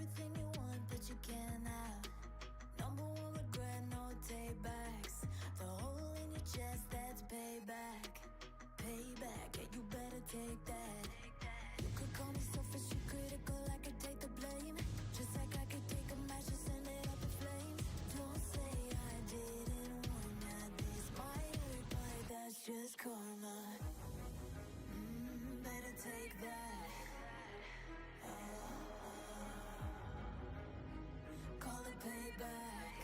everything you want, but you can't have. Number one regret, no takebacks. The hole in your chest, that's payback. Payback, yeah, you better take that. You could call me selfish, you critical, I could take the blame. Just like I could take a match and send it up in flames. Don't say I didn't warn ya, this might hurt, but that's just karma. Better take that. Call it payback.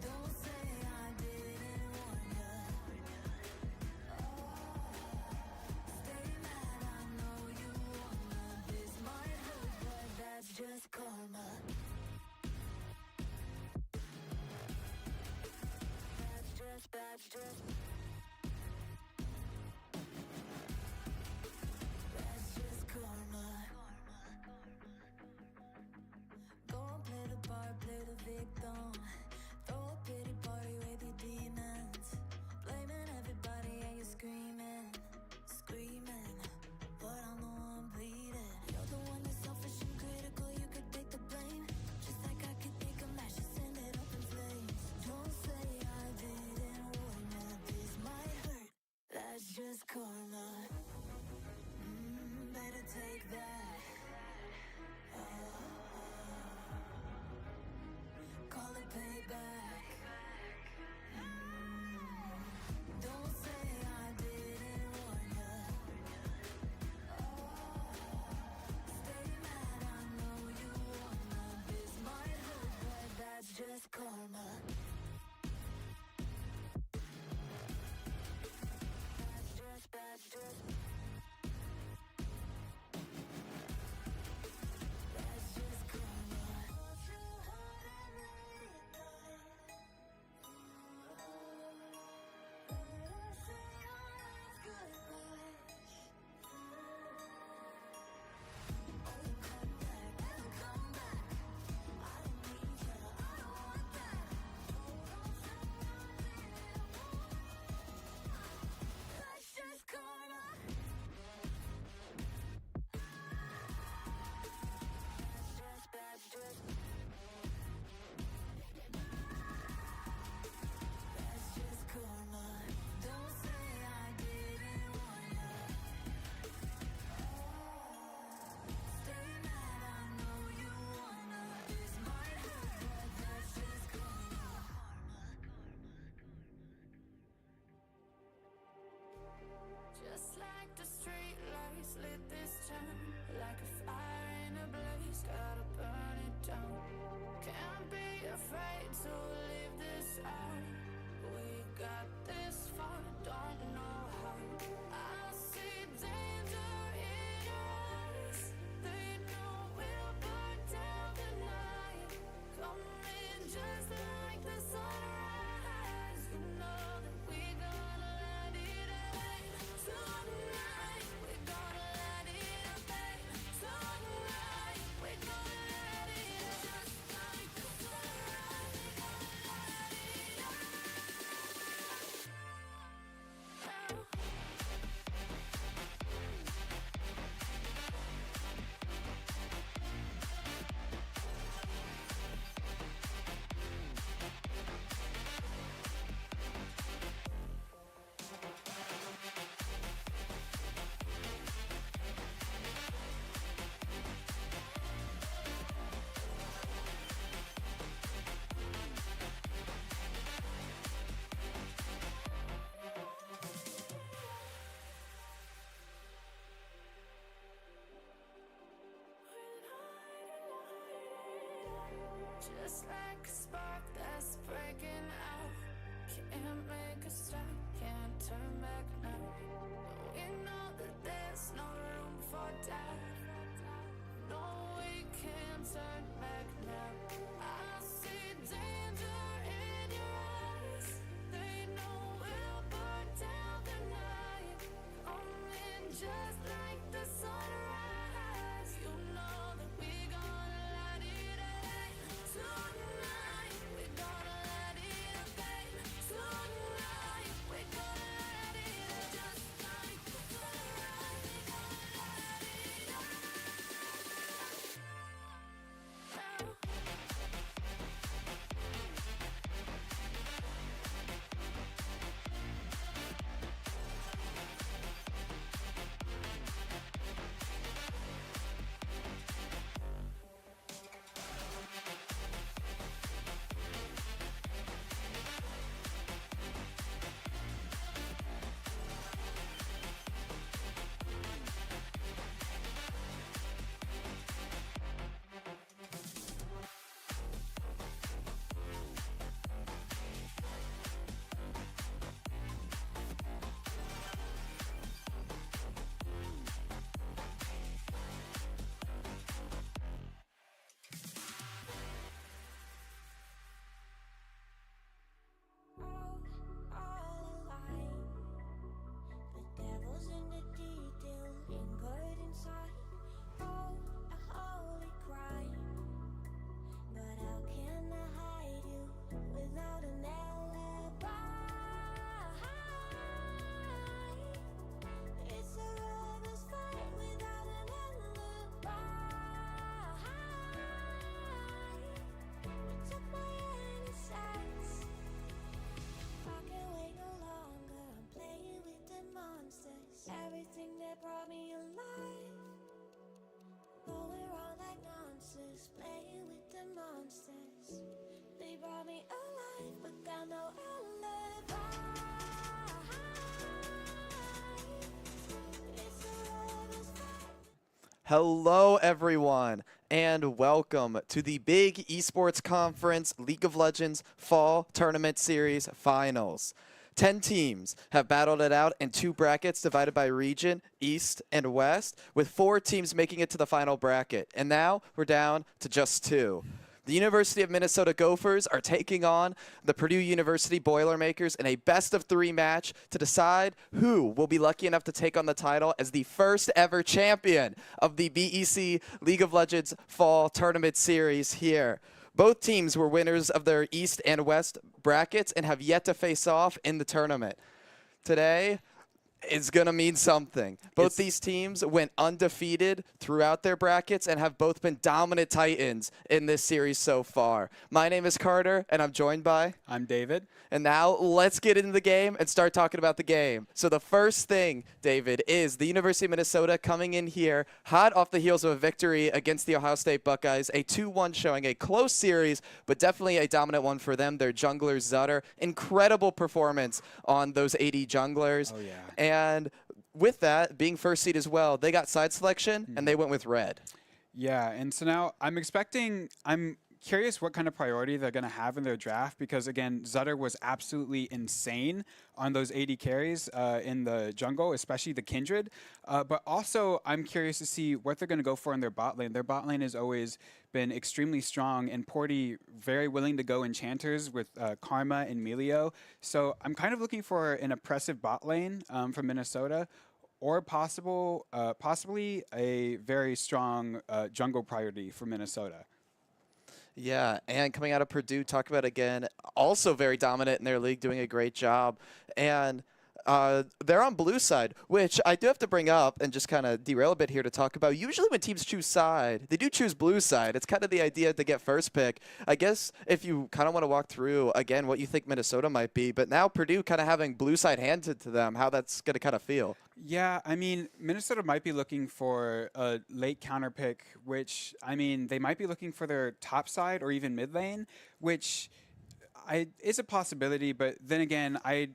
Don't say I didn't warn ya. Stay mad, I know you wanna. This might hurt, but that's just karma. That's just karma. Go and play the part, play the victim. Throw a pity party with your demons. Blaming everybody and you're screaming, screaming. But I'm the one bleeding. You're the one that's selfish and critical, you could take the blame. Just like I could take a match and send it up in flames. Don't say I didn't warn ya, this might hurt. That's just karma. Better take that. Call it payback. Don't say I didn't warn ya. Stay mad, I know you wanna. This might hurt, but that's just karma. That's just just like the street lights lit this town, like a fire in a blaze, gotta burn it down. Can't be afraid to leave this out. We got this far, don't know how. I see danger in your eyes. They know we'll burn down the night. Coming just like the sunrise. You know that we gonna let it rain. Tonight, we gonna let it rain. Tonight, we gonna let it just like the sunrise. We gonna let it just like a spark that's breaking out. Can't make a stop, can't turn back now. We know that there's no room for doubt. No, we can't turn back now. I see danger in your eyes. They know we'll burn down the night. Coming just like the sunrise. You know that we gonna let it rain. Tonight, we gonna let it rain. Tonight, we gonna let it just like the sun. monsters. They brought me alive, but got no alibi. It's a lover's fight. Hello, everyone, and welcome to the big Esports Conference League of Legends Fall Tournament Series Finals. 10 teams have battled it out in 2 brackets divided by region, East and West, with 4 teams making it to the final bracket. And now we're down to just 2. The University of Minnesota Gophers are taking on the Purdue University Boilermakers in a best-of-3 match to decide who will be lucky enough to take on the title as the first ever champion of the BEC League of Legends Fall Tournament Series here. Both teams were winners of their East and West brackets and have yet to face off in the tournament. Today is going to mean something. Both these teams went undefeated throughout their brackets and have both been dominant titans in this series so far. My name is Carter, and I'm joined by... I'm David. And now let's get into the game and start talking about the game. So the first thing, David, is the University of Minnesota coming in here hot off the heels of a victory against the Ohio State Buckeyes, a 2-1 showing, a close series, but definitely a dominant one for them. Their jungler, Zutter, incredible performance on those AD junglers. Oh, yeah. And with that, being first seed as well, they got side selection, and they went with red. Yeah, and so now I'm curious what kind of priority they're going to have in their draft because, again, Zutter was absolutely insane on those AD carries in the jungle, especially the Kindred. But also, I'm curious to see what they're going to go for in their bot lane. Their bot lane has always been extremely strong, and Porty very willing to go enchanters with Karma and Melio. So I'm kind of looking for an oppressive bot lane from Minnesota, or possibly a very strong jungle priority for Minnesota. Yeah, and coming out of Purdue, talk about again, also very dominant in their league, doing a great job. And they're on blue side, which I do have to bring up and just kind of derail a bit here to talk about. Usually when teams choose side, they do choose blue side. It's kind of the idea to get first pick. I guess if you kind of want to walk through, again, what you think Minnesota might be, but now Purdue kind of having blue side handed to them, how that's going to kind of feel. Yeah, I mean, Minnesota might be looking for a late counter pick, which, I mean, they might be looking for their top side or even mid lane, which is a possibility. But then again, I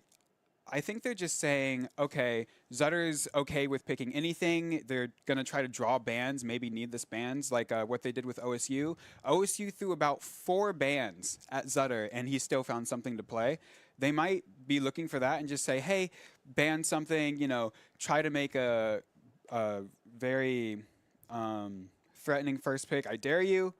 think they're just saying, okay, Zutter's okay with picking anything. They're going to try to draw bans, maybe needless bans, like what they did with OSU. OSU threw about 4 bans at Zutter, and he still found something to play. They might be looking for that and just say, hey, ban something, try to make a very threatening first pick. I dare you.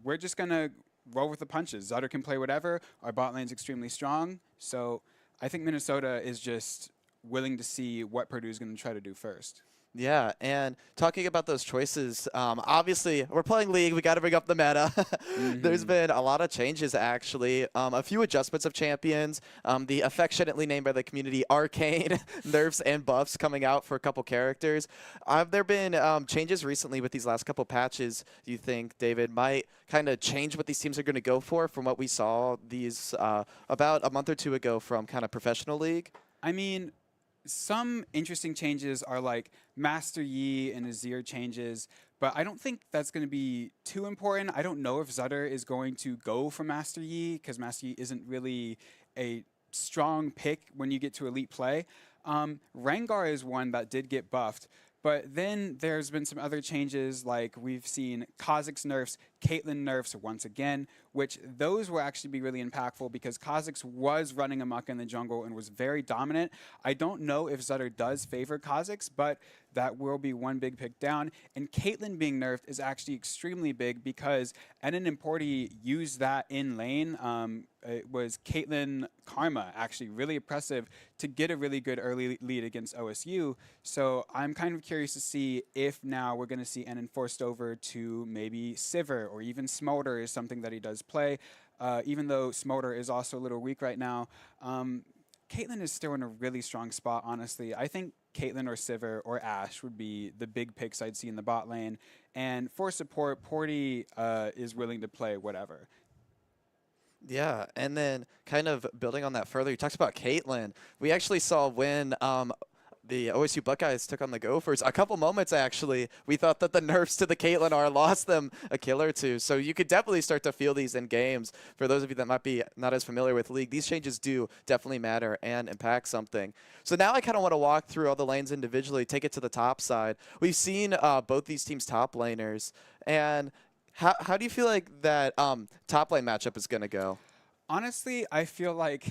We're just going to roll with the punches. Zutter can play whatever. Our bot lane's extremely strong. So I think Minnesota is just willing to see what Purdue's going to try to do first. Yeah, and talking about those choices, obviously, we're playing League. We got to bring up the meta. There's been a lot of changes, actually. A few adjustments of champions. The affectionately named by the community Arcane nerfs and buffs coming out for a couple characters. Have there been changes recently with these last couple patches, do you think, David, might kind of change what these teams are going to go for from what we saw these about a month or 2 ago from kind of professional League? I mean, some interesting changes are like Master Yi and Azir changes, but I don't think that's going to be too important. I don't know if Zutter is going to go for Master Yi because Master Yi isn't really a strong pick when you get to elite play. Rengar is one that did get buffed, but then there's been some other changes, like we've seen Kha'Zix nerfs, Caitlyn nerfs once again, which those will actually be really impactful because Kha'Zix was running amok in the jungle and was very dominant. I don't know if Zutter does favor Kha'Zix, but that will be one big pick down. And Caitlyn being nerfed is actually extremely big because Enon and Porty used that in lane. It was Caitlyn Karma, actually really impressive to get a really good early lead against OSU. So I'm kind of curious to see if now we're going to see Enon forced over to maybe Sivir or even Smolder is something that he does play. Even though Smolder is also a little weak right now, Caitlyn is still in a really strong spot, honestly. I think Caitlyn or Sivir or Ashe would be the big picks I'd see in the bot lane. And for support, Porty is willing to play whatever. Yeah, and then kind of building on that further, you talked about Caitlyn. We actually saw when the OSU Buckeyes took on the Gophers. A couple moments, actually, we thought that the nerfs to the Caitlin R lost them a kill or two. So you could definitely start to feel these in games. For those of you that might be not as familiar with League, these changes do definitely matter and impact something. So now I kind of want to walk through all the lanes individually, take it to the top side. We've seen both these teams' top laners. And how do you feel like that top lane matchup is going to go? Honestly, I feel like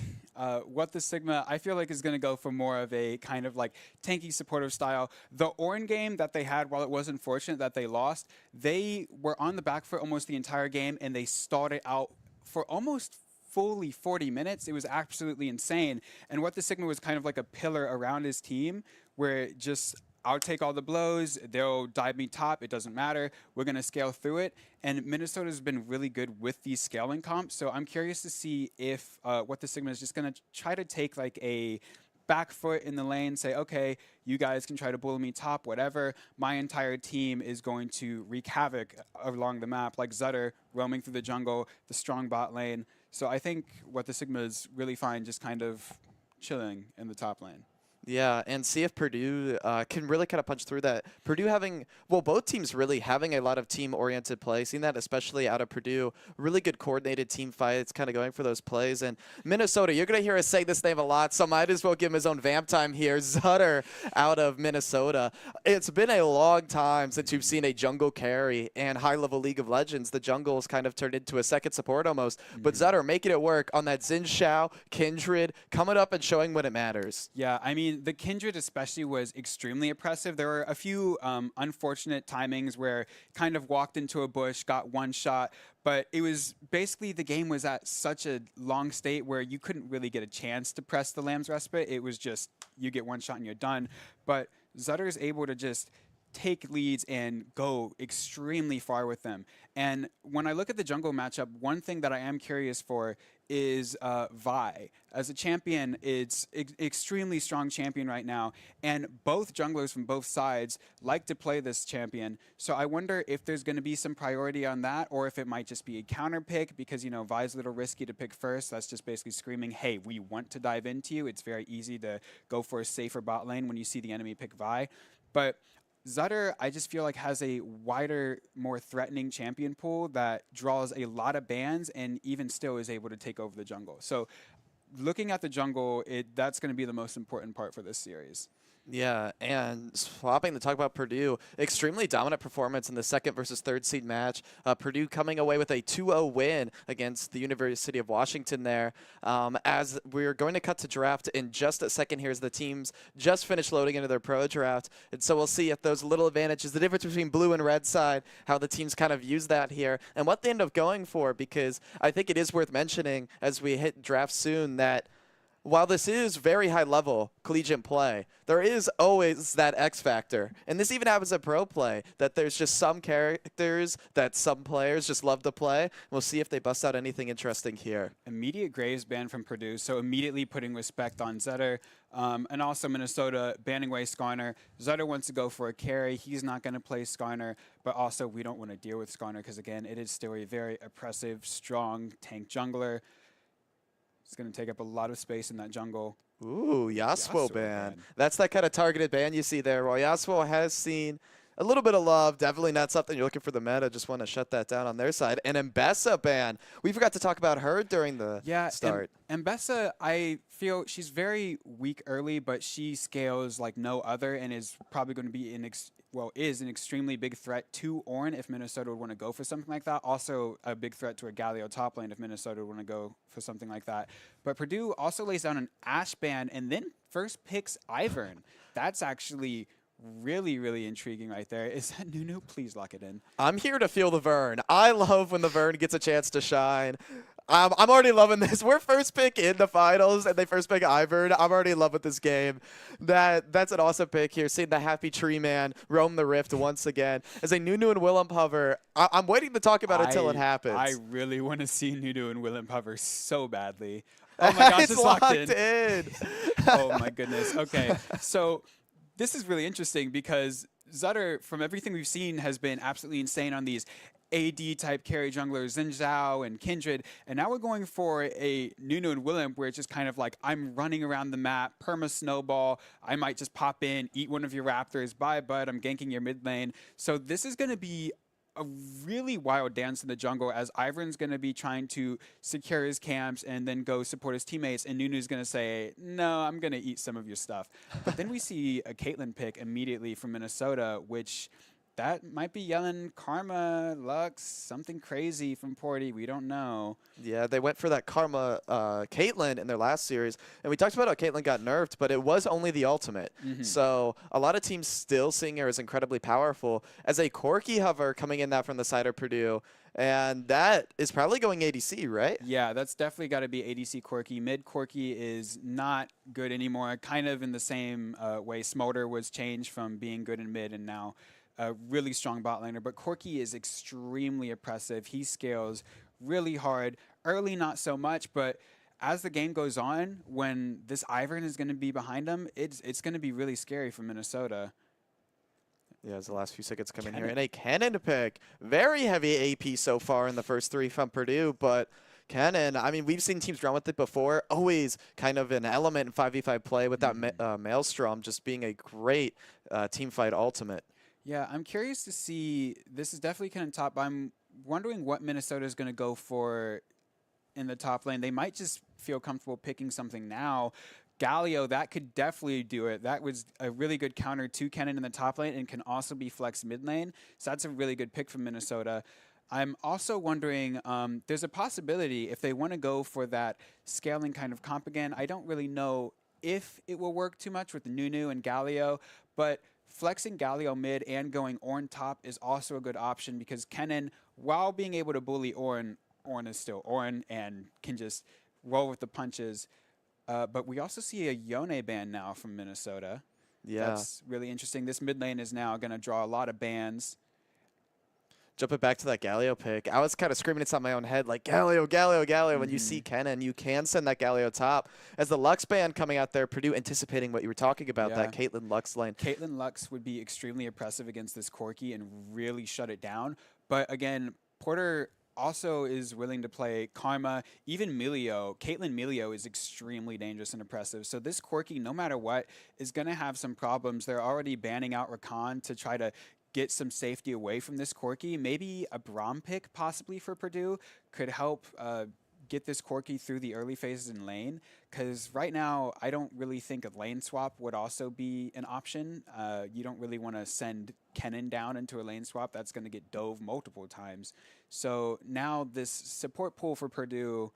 what the Sigma, I feel like is going to go for more of a kind of like tanky supportive style. The Ornn game that they had, while it was unfortunate that they lost, they were on the back foot almost the entire game, and they stalled it out for almost fully 40 minutes. It was absolutely insane. And what the Sigma was kind of like a pillar around his team, where just I'll take all the blows. They'll dive me top. It doesn't matter. We're going to scale through it. And Minnesota's been really good with these scaling comps. So I'm curious to see if what the Sigma is just going to try to take like a back foot in the lane, say, okay, you guys can try to bully me top, whatever. My entire team is going to wreak havoc along the map, like Zutter roaming through the jungle, the strong bot lane. So I think what the Sigma is really fine, just kind of chilling in the top lane. Yeah, and see if Purdue can really kind of punch through that. Purdue having, well, both teams really having a lot of team-oriented play. Seen that especially out of Purdue. Really good coordinated team fights, kind of going for those plays. And Minnesota, you're going to hear us say this name a lot, so might as well give him his own vamp time here. Zutter out of Minnesota. It's been a long time since you've seen a jungle carry and high-level League of Legends. The jungle's kind of turned into a second support almost. But Zutter making it work on that Xin Shao, Kindred, coming up and showing when it matters. Yeah, I mean, the Kindred especially was extremely oppressive. There were a few unfortunate timings where kind of walked into a bush, got one shot, but it was basically the game was at such a long state where you couldn't really get a chance to press the Lamb's Respite. It was just you get one shot and you're done. But Zutter is able to just take leads and go extremely far with them. And when I look at the jungle matchup, one thing that I am curious for is Vi. As a champion, it's extremely strong champion right now, and both junglers from both sides like to play this champion. So I wonder if there's going to be some priority on that, or if it might just be a counter pick, because, you know, Vi's a little risky to pick first. That's just basically screaming, hey, we want to dive into you. It's very easy to go for a safer bot lane when you see the enemy pick Vi. But Zutter, I just feel like, has a wider, more threatening champion pool that draws a lot of bans and even still is able to take over the jungle. So looking at the jungle, that's going to be the most important part for this series. Yeah, and swapping to talk about Purdue, extremely dominant performance in the second versus third seed match. Purdue coming away with a 2-0 win against the University of Washington there. As we're going to cut to draft in just a second here, as the teams just finished loading into their pro draft. And so we'll see if those little advantages, the difference between blue and red side, how the teams kind of use that here, and what they end up going for, because I think it is worth mentioning as we hit draft soon that while this is very high-level collegiate play, there is always that X factor. And this even happens at pro play, that there's just some characters that some players just love to play. We'll see if they bust out anything interesting here. Immediate Graves ban from Purdue, so immediately putting respect on Zutter. And also Minnesota banning away Skarner. Zutter wants to go for a carry. He's not going to play Skarner, but also we don't want to deal with Skarner because, again, it is still a very oppressive, strong tank jungler. It's going to take up a lot of space in that jungle. Ooh, Yasuo ban. That's that kind of targeted ban you see there. While Yasuo has seen a little bit of love, definitely not something you're looking for the meta. Just want to shut that down on their side. And Mbessa ban. We forgot to talk about her during the start. Mbessa, I feel she's very weak early, but she scales like no other and is probably going to be is an extremely big threat to Ornn if Minnesota would want to go for something like that. Also a big threat to a Galio top lane if Minnesota would want to go for something like that. But Purdue also lays down an Ashe ban and then first picks Ivern. That's actually really, really intriguing right there. Is that Nunu? Please lock it in. I'm here to feel the Vern. I love when the Vern gets a chance to shine. I'm already loving this. We're first pick in the finals, and they first pick Ivern. I'm already in love with this game. That's an awesome pick here. Seeing the Happy Tree Man roam the Rift once again. As a Nunu and Willem hover, I'm waiting to talk about it until it happens. I really want to see Nunu and Willem hover so badly. Oh my gosh, it's locked in. Oh my goodness. Okay, so this is really interesting because Zutter, from everything we've seen, has been absolutely insane on these. AD type carry junglers, Xin Zhao and Kindred, and now we're going for a Nunu and Willem where it's just kind of like I'm running around the map, perma snowball. I might just pop in, eat one of your raptors, bye bud, I'm ganking your mid lane. So this is going to be a really wild dance in the jungle as Ivern's going to be trying to secure his camps and then go support his teammates, and Nunu's going to say, no, I'm going to eat some of your stuff. But then we see a Caitlyn pick immediately from Minnesota, which that might be yelling Karma, Lux, something crazy from Porty. We don't know. Yeah, they went for that Karma Caitlyn in their last series. And we talked about how Caitlyn got nerfed, but it was only the ultimate. So a lot of teams still seeing her as incredibly powerful. As a Corki hover coming in that from the side of Purdue, and that is probably going ADC, right? Yeah, that's definitely got to be ADC Corki. Mid Corki is not good anymore. Kind of in the same way Smolder was changed from being good in mid and now a really strong bot laner, but Corki is extremely oppressive. He scales really hard. Early, not so much, but as the game goes on, when this Ivern is going to be behind him, it's going to be really scary for Minnesota. Yeah, as the last few seconds come in here. And a cannon pick. Very heavy AP so far in the first three from Purdue, but Cannon, I mean, we've seen teams run with it before. Always kind of an element in 5v5 play with that Maelstrom just being a great team fight ultimate. Yeah, I'm curious to see. This is definitely kind of top, but I'm wondering what Minnesota is going to go for in the top lane. They might just feel comfortable picking something now. Galio, that could definitely do it. That was a really good counter to Cannon in the top lane and can also be flex mid lane. So that's a really good pick from Minnesota. I'm also wondering, there's a possibility if they want to go for that scaling kind of comp again. I don't really know if it will work too much with Nunu and Galio, but flexing Galio mid and going Ornn top is also a good option because Kennen, while being able to bully Ornn, Ornn is still Ornn and can just roll with the punches. But we also see a Yone ban now from Minnesota. Yeah. That's really interesting. This mid lane is now going to draw a lot of bans. Jumping back to that Galio pick, I was kind of screaming inside my own head, like, Galio, Galio, Galio. When you see Kennen, you can send that Galio top. As the Lux ban coming out there, Purdue anticipating what you were talking about, that Caitlyn Lux lane. Caitlyn Lux would be extremely oppressive against this Corki and really shut it down. But again, Porter also is willing to play Karma, even Milio. Caitlyn Milio is extremely dangerous and oppressive. So this Corki, no matter what, is going to have some problems. They're already banning out Rakan to try to get some safety away from this Corki. Maybe a Braum pick possibly for Purdue could help get this Corki through the early phases in lane. Because right now, I don't really think a lane swap would also be an option. You don't really want to send Kennen down into a lane swap. That's going to get dove multiple times. So now this support pool for Purdue,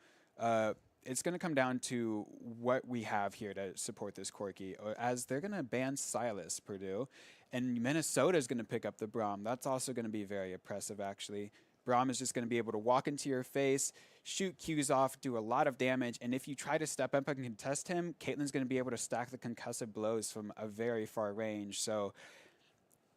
it's going to come down to what we have here to support this Corki. As they're going to ban Silas, Purdue. And Minnesota is going to pick up the Braum. That's also going to be very oppressive, actually. Braum is just going to be able to walk into your face, shoot Qs off, do a lot of damage. And if you try to step up and contest him, Caitlyn's going to be able to stack the concussive blows from a very far range. So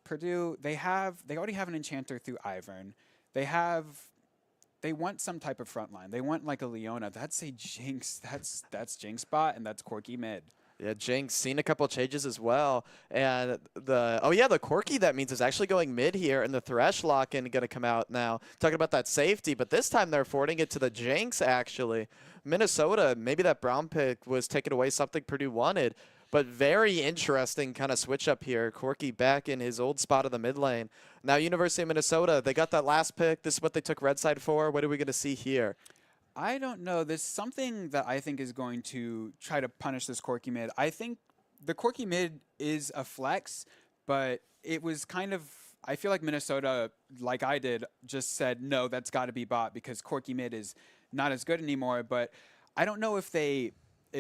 Purdue, they already have an enchanter through Ivern. They want some type of front line. They want like a Leona. That's a Jinx. That's Jinx bot, and that's Corki mid. Yeah, Jinx seen a couple changes as well. And the Corki that means is actually going mid here, and the Thresh lock-in going to come out now. Talking about that safety, but this time they're affording it to the Jinx, actually. Minnesota, maybe that Braum pick was taking away something Purdue wanted, but very interesting kind of switch up here. Corki back in his old spot of the mid lane. Now University of Minnesota, they got that last pick. This is what they took red side for. What are we going to see here? I don't know. There's something that I think is going to try to punish this Corki mid. I think the Corki mid is a flex, but it was kind of, I feel like Minnesota, like I did, just said, no, that's got to be bot because Corki mid is not as good anymore. But I don't know if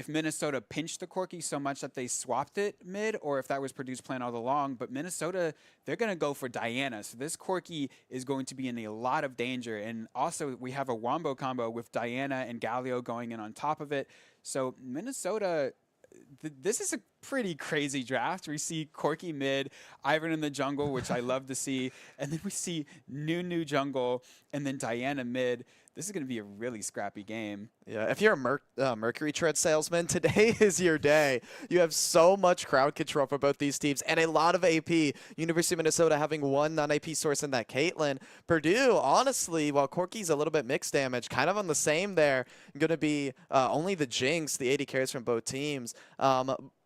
Minnesota pinched the Corki so much that they swapped it mid, or if that was Purdue's plan all along. But Minnesota, they're going to go for Diana. So this Corki is going to be in a lot of danger. And also, we have a Wombo combo with Diana and Galio going in on top of it. So Minnesota, this is a pretty crazy draft. We see Corky mid, Ivan in the jungle, which I love to see, and then we see New jungle, and then Diana mid. This is going to be a really scrappy game. Yeah, if you're a Mercury Tread salesman, today is your day. You have so much crowd control for both these teams and a lot of AP. University of Minnesota having one non-AP source in that Caitlyn. Purdue, honestly, while Corky's a little bit mixed damage, kind of on the same there. Going to be only the Jinx, the 80 carries from both teams.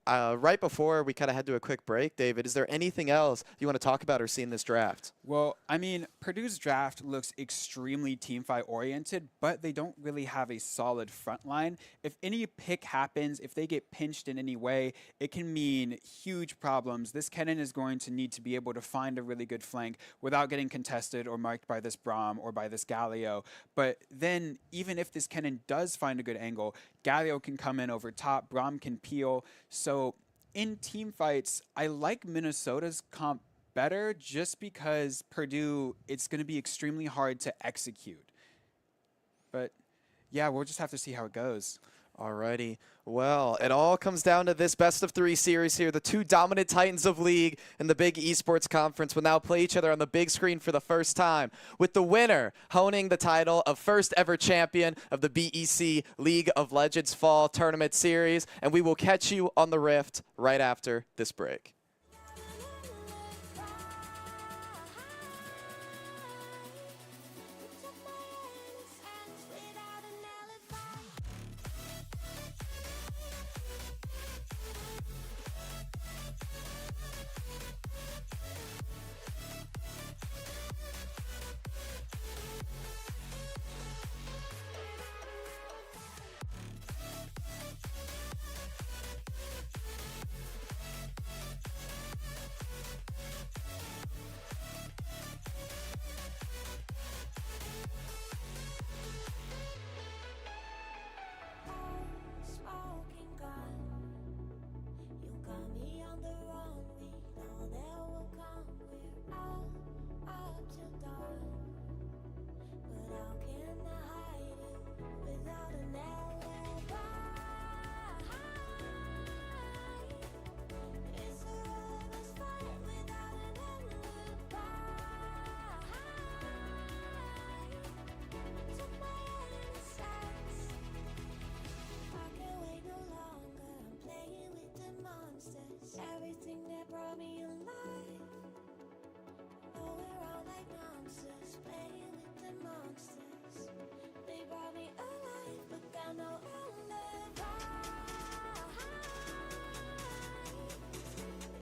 Right before we kind of head to a quick break, David, is there anything else you want to talk about or see in this draft? Well, I mean, Purdue's draft looks extremely team fight oriented, but they don't really have a solid front line. If any pick happens, if they get pinched in any way, it can mean huge problems. This Kennen is going to need to be able to find a really good flank without getting contested or marked by this Braum or by this Galio. But then, even if this Kennen does find a good angle, Galio can come in over top, Braum can peel. So in team fights, I like Minnesota's comp better just because Purdue, it's going to be extremely hard to execute. But yeah, we'll just have to see how it goes. Alrighty. Well, it all comes down to this best-of-3 series here. The two dominant titans of league in the big esports conference will now play each other on the big screen for the first time, with the winner honing the title of first ever champion of the BEC League of Legends Fall Tournament Series. And we will catch you on the Rift right after this break. Smoking gun, you got me on the run. We know that will come. We're up till dawn, but how can I hide it without an alibi? It's a ruthless fight without an alibi. Took my innocence. I can't wait no longer. I'm playing with the monsters. Everything that brought me alive. Oh, we're all like monsters. Playing with the monsters. They brought me alive, but got no alibi.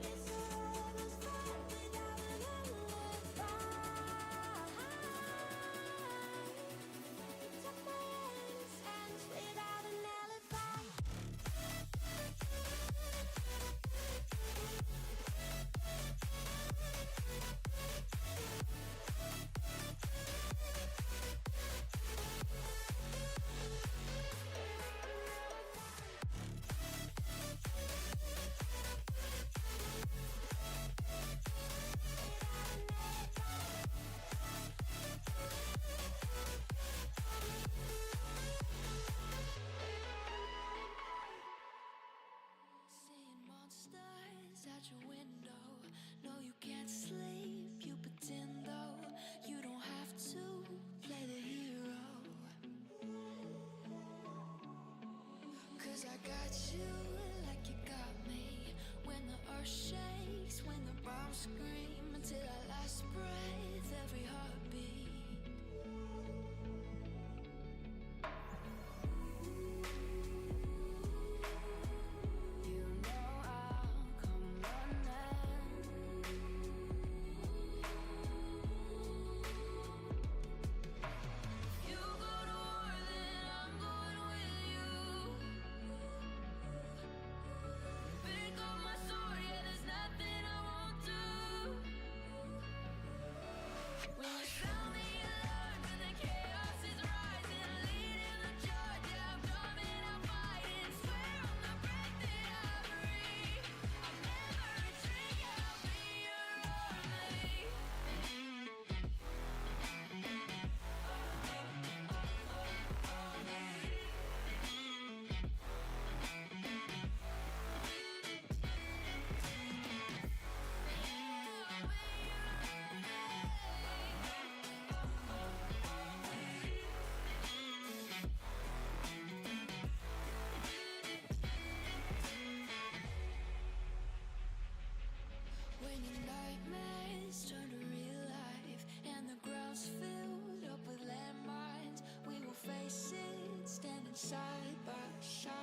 It's a ruthless fight without an alibi. Took my innocence without an alibi. Seeing monsters at your window. No, you can't sleep. You pretend though you don't have to play the hero. 'Cause I got you like you got me. When the earth shakes, when the bombs scream, until our last breath, every heartbeat. You know I'll come running. You go to war, then I'm going with you. Pick up my sword, yeah, there's nothing I won't do. When you sound the alarm and the chaos is rising, leading the charge, yeah, I'm coming out fighting. Swear on the breath that I breathe, I'll never retreat, yeah, I'll be your army. side by side.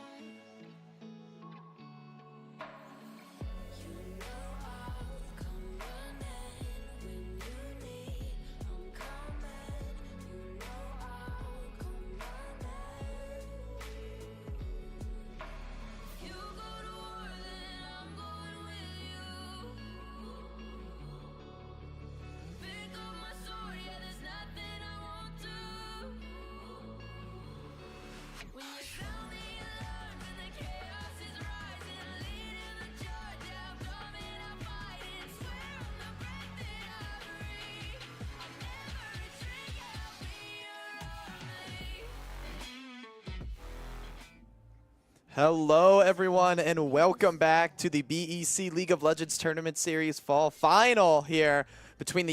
You know I'll come running when you need. I'm coming. You know I'll come running. If you go to war, then I'm going with you. Pick up my sword, yeah, there's nothing I won't do. When you sound the alarm and the chaos is rising, leading the charge, yeah, I'm coming, I'm fighting. Swear on the breath that I breathe, I'll never retreat, yeah, I'll be your army. Hello, everyone, and welcome back to the BEC League of Legends Tournament Series Fall Final here between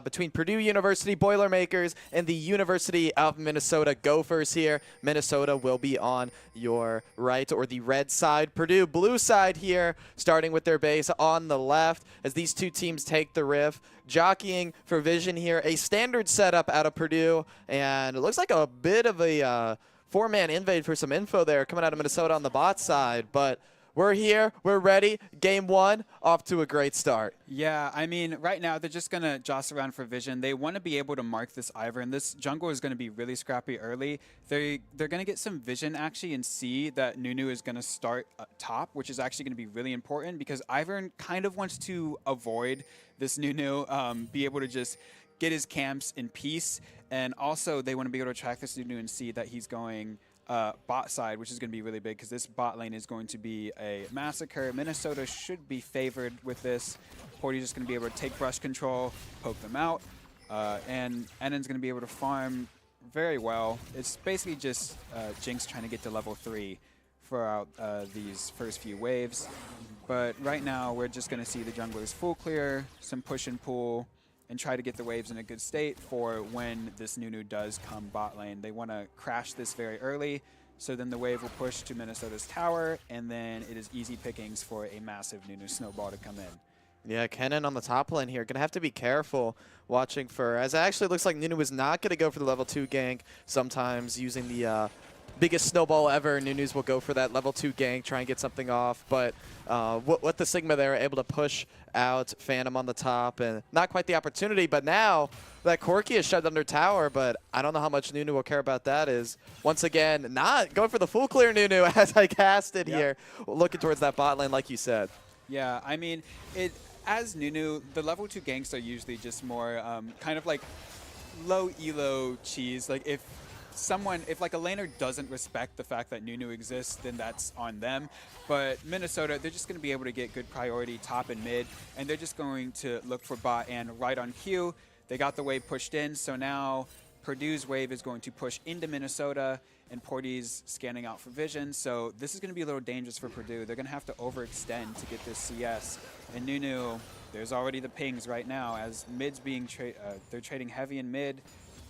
between Purdue University Boilermakers and the University of Minnesota Gophers here. Minnesota will be on your right, or the red side. Purdue blue side here, starting with their base on the left as these two teams take the riff. Jockeying for vision here, a standard setup out of Purdue, and it looks like a bit of a four-man invade for some info there coming out of Minnesota on the bot side, but we're here, we're ready. Game one, off to a great start. Yeah, I mean, right now they're just going to jostle around for vision. They want to be able to mark this Ivern. This jungle is going to be really scrappy early. They're going to get some vision actually and see that Nunu is going to start up top, which is actually going to be really important because Ivern kind of wants to avoid this Nunu, be able to just get his camps in peace. And also they want to be able to track this Nunu and see that he's going bot side, which is going to be really big because this bot lane is going to be a massacre. Minnesota should be favored with this. Porty's just going to be able to take brush control, poke them out, and Ennen's going to be able to farm very well. It's basically just Jinx trying to get to level 3 throughout these first few waves. But right now, we're just going to see the junglers full clear, some push and pull, and try to get the waves in a good state for when this Nunu does come bot lane. They want to crash this very early, so then the wave will push to Minnesota's tower, and then it is easy pickings for a massive Nunu snowball to come in. Yeah, Kennen on the top lane here. Going to have to be careful watching for, as it actually looks like Nunu is not going to go for the level 2 gank. Sometimes using the biggest snowball ever, Nunus will go for that level 2 gank, try and get something off. But what the Sigma there, able to push out Phantom on the top, and not quite the opportunity. But now that Corki is shut under tower, but I don't know how much Nunu will care about that. Is once again not going for the full clear Nunu as I cast it here, looking towards that bot lane like you said. Yeah, I mean, as Nunu, the level 2 ganks are usually just more kind of like low elo cheese. Like if like a laner doesn't respect the fact that Nunu exists, then that's on them. But Minnesota, they're just going to be able to get good priority top and mid, and they're just going to look for bot, and right on cue, they got the wave pushed in, so now Purdue's wave is going to push into Minnesota, and Porty's scanning out for vision, so this is going to be a little dangerous for Purdue. They're going to have to overextend to get this CS, and Nunu, there's already the pings right now as mid's being they're trading heavy in mid,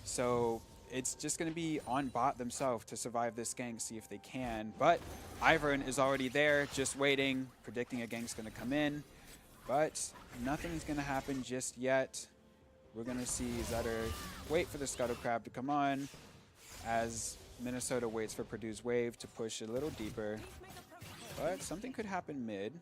so it's just going to be on bot themselves to survive this gank, see if they can. But Ivern is already there, just waiting, predicting a gank's going to come in. But nothing's going to happen just yet. We're going to see Zutter wait for the Scuttle Crab to come on as Minnesota waits for Purdue's wave to push a little deeper. But something could happen mid.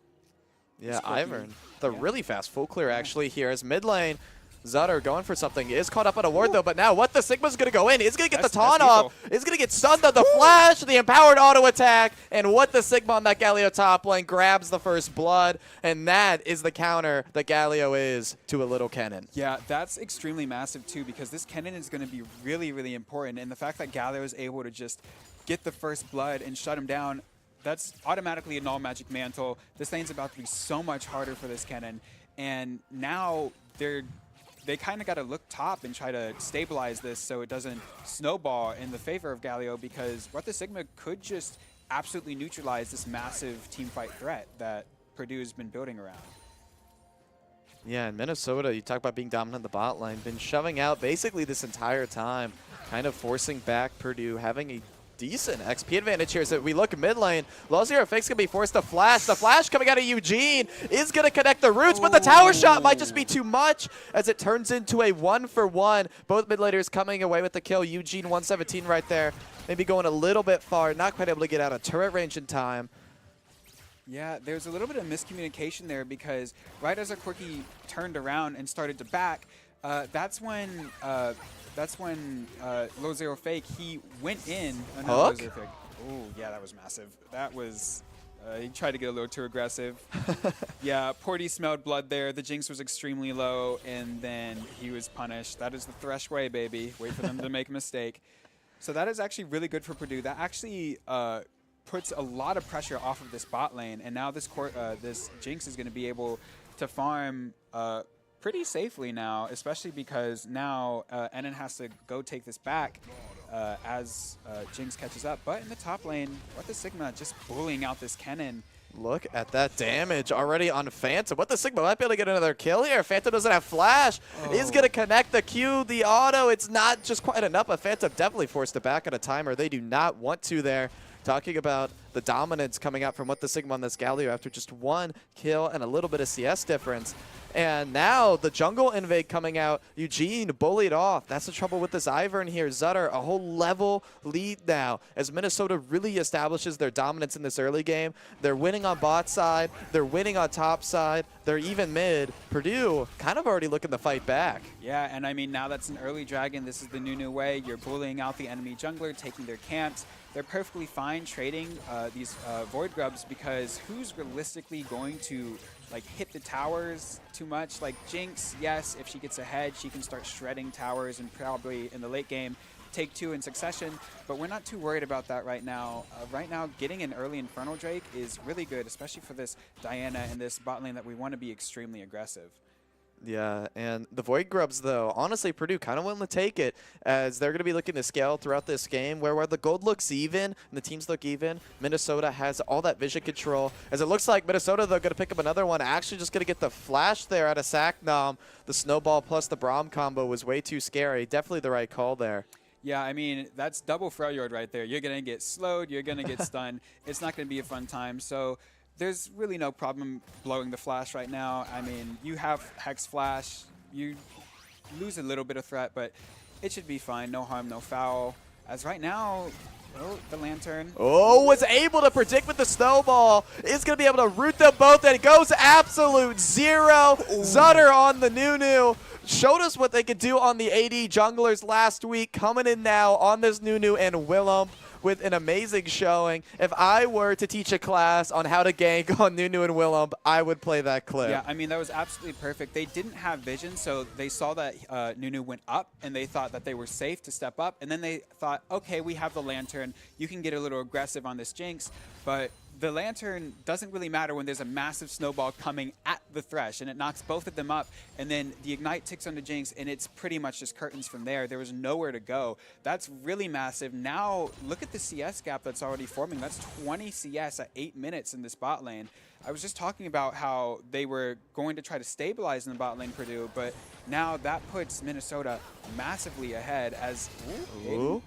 Yeah, Ivern, the really fast full clear actually here as mid lane. Zutter going for something, is caught up on a ward though, but now what the Sigma's going to go in, is going to get the taunt off, is going to get stunned on the flash, the empowered auto attack, and what the Sigma on that Galio top lane grabs the first blood, and that is the counter that Galio is to a little Kennen. Yeah, that's extremely massive too, because this Kennen is going to be really, really important, and the fact that Galio is able to just get the first blood and shut him down, that's automatically a null magic mantle. This lane's about to be so much harder for this Kennen, and now they kind of got to look top and try to stabilize this so it doesn't snowball in the favor of Galio, because what the Sigma could just absolutely neutralize this massive team fight threat that Purdue has been building around. Yeah, in Minnesota, you talk about being dominant in the bot lane, been shoving out basically this entire time, kind of forcing back Purdue, having a decent XP advantage here. So we look mid lane. Low-Zero Fake's going to be forced to flash. The flash coming out of Eugene is going to connect the roots, but the tower shot might just be too much as it turns into a 1-for-1. Both mid laners coming away with the kill. Eugene 117 right there. Maybe going a little bit far, not quite able to get out of turret range in time. Yeah, there's a little bit of miscommunication there because right as our Corki turned around and started to back, that's when Low-Zero Fake, he went in. Hook? Oh, yeah, that was massive. That was, he tried to get a little too aggressive. Yeah, Porty smelled blood there. The Jinx was extremely low, and then he was punished. That is the Thresh way, baby. Wait for them to make a mistake. So that is actually really good for Purdue. That actually puts a lot of pressure off of this bot lane, and now this this Jinx is going to be able to farm pretty safely now, especially because now Enon has to go take this back as Jinx catches up. But in the top lane, What the Sigma just bullying out this Kennen. Look at that damage already on Phantom. What the Sigma might be able to get another kill here. Phantom doesn't have flash. He's going to connect the Q, the auto. It's not just quite enough, but Phantom definitely forced it back at a timer. They do not want to there. Talking about the dominance coming out from What the Sigma on this Galio after just 1 kill and a little bit of CS difference. And now the jungle invade coming out. Eugene bullied off. That's the trouble with this Ivern here. Zutter, a whole level lead now as Minnesota really establishes their dominance in this early game. They're winning on bot side. They're winning on top side. They're even mid. Purdue kind of already looking to fight back. Yeah, and I mean, now that's an early dragon. This is the new way. You're bullying out the enemy jungler, taking their camps. They're perfectly fine trading these Void Grubs because who's realistically going to like hit the towers too much? Like Jinx, yes, if she gets ahead, she can start shredding towers and probably in the late game take 2 in succession, but we're not too worried about that right now. Right now, getting an early Infernal Drake is really good, especially for this Diana and this bot lane that we want to be extremely aggressive. Yeah, and the Void Grubs, though, honestly, Purdue kind of willing to take it as they're going to be looking to scale throughout this game where the gold looks even and the teams look even. Minnesota has all that vision control. As it looks like Minnesota, they're going to pick up another one. Actually just going to get the flash there out of Saknam. The Snowball plus the Braum combo was way too scary. Definitely the right call there. Yeah, I mean, that's double Freljord right there. You're going to get slowed. You're going to get stunned. It's not going to be a fun time. So there's really no problem blowing the flash right now. I mean, you have Hex Flash. You lose a little bit of threat, but it should be fine. No harm, no foul. As right now, oh, the Lantern. Oh, was able to predict with the Snowball. Is going to be able to root them both, and it goes absolute 0. Zutter on the Nunu. Showed us what they could do on the AD junglers last week. Coming in now on this Nunu and Willem with an amazing showing. If I were to teach a class on how to gank on Nunu and Willem, I would play that clip. Yeah, I mean, that was absolutely perfect. They didn't have vision, so they saw that Nunu went up, and they thought that they were safe to step up. And then they thought, okay, we have the Lantern. You can get a little aggressive on this Jinx, but the Lantern doesn't really matter when there's a massive snowball coming at the Thresh, and it knocks both of them up, and then the Ignite ticks on the Jinx, and it's pretty much just curtains from there. There was nowhere to go. That's really massive. Now, look at the CS gap that's already forming. That's 20 CS at 8 minutes in this bot lane. I was just talking about how they were going to try to stabilize in the bot lane, Purdue, but now that puts Minnesota massively ahead as... Ooh.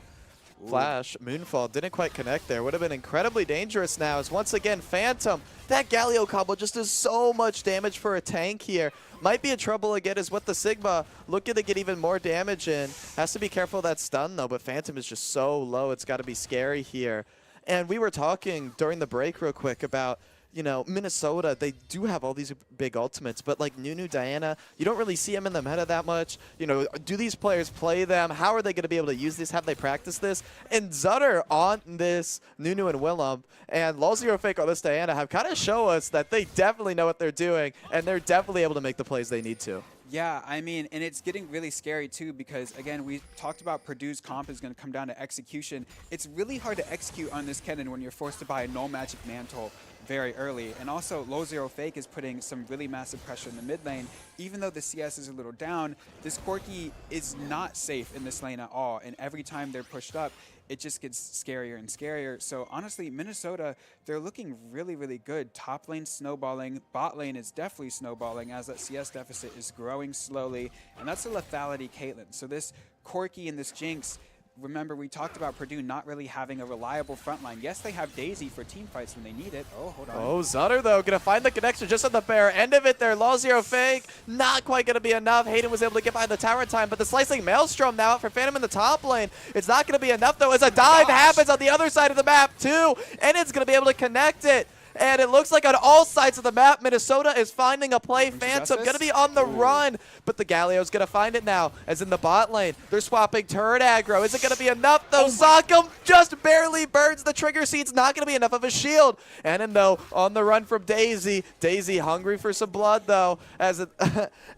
Flash, Moonfall, didn't quite connect there. Would have been incredibly dangerous now as once again, Phantom, that Galio combo just does so much damage for a tank here. Might be in trouble again as What the Sigma looking to get even more damage in. Has to be careful of that stun though, but Phantom is just so low, it's got to be scary here. And we were talking during the break real quick about, you know, Minnesota, they do have all these big ultimates, but like Nunu, Diana, you don't really see them in the meta that much. You know, do these players play them? How are they going to be able to use this? Have they practiced this? And Zutter on this Nunu and Willem and Low-Zero Fake on this Diana have kind of show us that they definitely know what they're doing, and they're definitely able to make the plays they need to. Yeah, I mean, and it's getting really scary too because, again, we talked about Purdue's comp is going to come down to execution. It's really hard to execute on this Kennen when you're forced to buy a Null Magic Mantle very early. And also, Low-Zero Fake is putting some really massive pressure in the mid lane. Even though the CS is a little down, this Corki is not safe in this lane at all. And every time they're pushed up, it just gets scarier and scarier. So honestly, Minnesota, they're looking really, really good. Top lane snowballing. Bot lane is definitely snowballing as that CS deficit is growing slowly. And that's a lethality Caitlyn. So this Corki and this Jinx remember, we talked about Purdue not really having a reliable front line. Yes, they have Daisy for team fights when they need it. Oh, hold on. Oh, Zutter, though, going to find the connection just at the bare end of it there. Law Zero fake. Not quite going to be enough. Hayden was able to get by the tower time, but the slicing Maelstrom now for Phantom in the top lane. It's not going to be enough, though, as a dive happens on the other side of the map, too. And it's going to be able to connect it. And it looks like on all sides of the map, Minnesota is finding a play. Phantom going to be on the run, but the Galio's going to find it now, as in the bot lane. They're swapping turret aggro. Is it going to be enough, though? Sockham just barely burns the trigger seeds. Not going to be enough of a shield. And though, on the run from Daisy. Daisy hungry for some blood, though, as it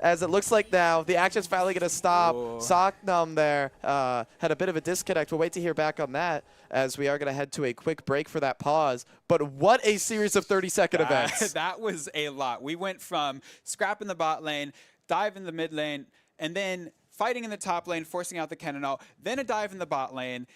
as it looks like now. The action's finally going to stop. Socknum there had a bit of a disconnect. We'll wait to hear back on that, as we are going to head to a quick break for that pause. But what a series of 30-second events. That was a lot. We went from scrap in the bot lane, dive in the mid lane, and then fighting in the top lane, forcing out the Cannonall, then a dive in the bot lane.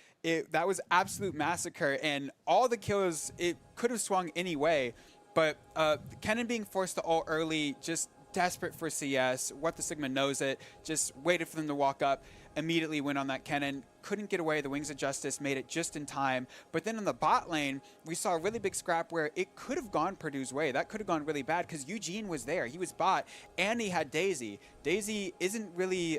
That was absolute massacre, and all the kills, it could have swung any way. But Kennen being forced to ult early, just desperate for CS. What the Sigma knows it, just waited for them to walk up. Immediately went on that Kennen, couldn't get away. The Wings of Justice made it just in time. But then on the bot lane, we saw a really big scrap where it could have gone Purdue's way. That could have gone really bad because Eugene was there. He was bot, and he had Daisy. Daisy isn't really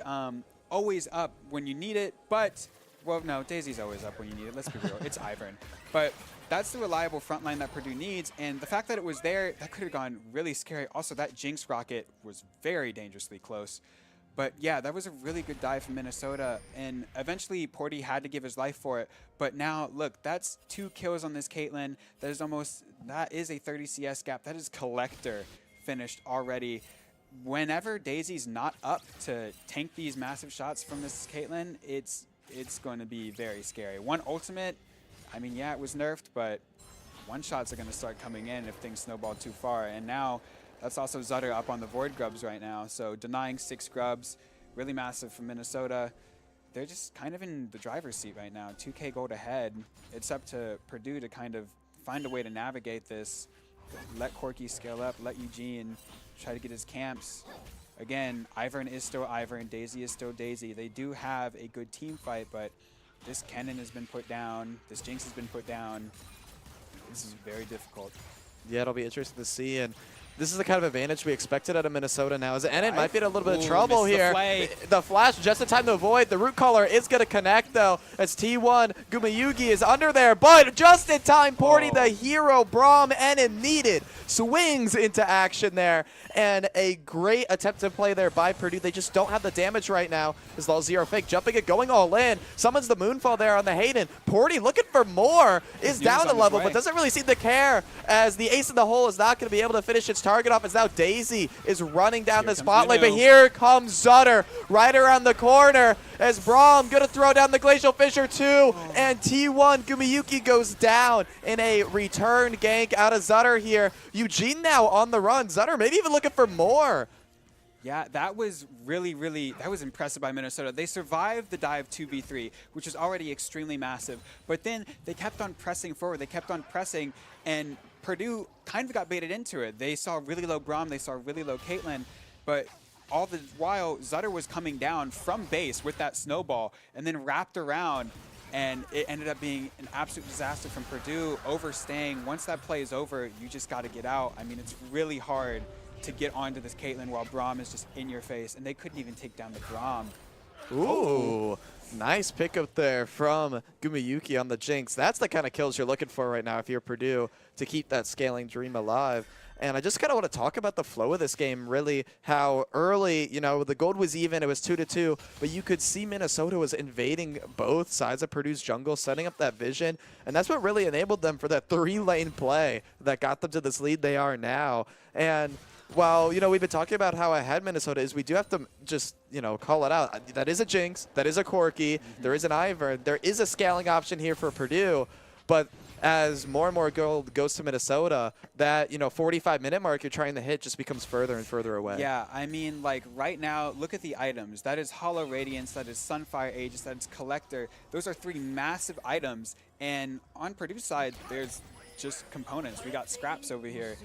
always up when you need it, but, well, no, Daisy's always up when you need it. Let's be real. It's Ivern. But that's the reliable front line that Purdue needs, and the fact that it was there, that could have gone really scary. Also, that Jinx rocket was very dangerously close. But yeah, that was a really good dive from Minnesota, and eventually Porty had to give his life for it. But now, look, that's 2 kills on this Caitlyn. That is a 30 CS gap. That is Collector finished already. Whenever Daisy's not up to tank these massive shots from this Caitlyn, it's going to be very scary. One ultimate, I mean, yeah, it was nerfed, but one-shots are going to start coming in if things snowball too far. And now, that's also Zutter up on the Void Grubs right now. So denying 6 Grubs, really massive from Minnesota. They're just kind of in the driver's seat right now. 2K gold ahead. It's up to Purdue to kind of find a way to navigate this. Let Corky scale up, let Eugene try to get his camps. Again, Ivern is still Ivern, Daisy is still Daisy. They do have a good team fight, but this Kennen has been put down. This Jinx has been put down. This is very difficult. Yeah, it'll be interesting to see. And this is the kind of advantage we expected out of Minnesota now. And it might be in a little bit of trouble here. The flash just in time to avoid. The root caller is going to connect, though, as T1 Gumayugi is under there. But just in time, Porty, the hero, Braum, and needed, swings into action there. And a great attempt to play there by Purdue. They just don't have the damage right now. As Law Zero fake, jumping it, going all in. Summons the Moonfall there on the Hayden. Porty looking for more. Is down a level, but doesn't really seem to care, as the ace in the hole is not going to be able to finish its target off, as now Daisy is running down the spotlight. But here comes Zutter right around the corner, as Braum going to throw down the Glacial Fissure too. And T1 Gumayuki goes down in a return gank out of Zutter here. Eugene now on the run. Zutter maybe even looking for more. Yeah, that was really impressive by Minnesota. They survived the dive 2v3, which was already extremely massive. But then they kept on pressing forward. They kept on pressing, and Purdue kind of got baited into it. They saw really low Braum. They saw really low Caitlyn. But all the while, Zutter was coming down from base with that snowball and then wrapped around. And it ended up being an absolute disaster from Purdue, overstaying. Once that play is over, you just got to get out. I mean, it's really hard to get onto this Caitlyn while Braum is just in your face, and they couldn't even take down the Braum. Ooh, nice pickup there from Gumayuki on the Jinx. That's the kind of kills you're looking for right now if you're Purdue, to keep that scaling dream alive. And I just kind of want to talk about the flow of this game, really, how early, you know, the gold was even, it was 2-2, but you could see Minnesota was invading both sides of Purdue's jungle, setting up that vision, and that's what really enabled them for that 3-lane play that got them to this lead they are now. And while, you know, we've been talking about how ahead Minnesota is, we do have to just, you know, call it out. That is a Jinx, that is a Corky, there is an Ivern, there is a scaling option here for Purdue, but as more and more gold goes to Minnesota, that, you know, 45-minute mark you're trying to hit just becomes further and further away. Yeah, I mean, like, right now, look at the items. That is Hollow Radiance, that is Sunfire Aegis, that is Collector. Those are 3 massive items, and on Purdue's side, there's just components. We got scraps over here.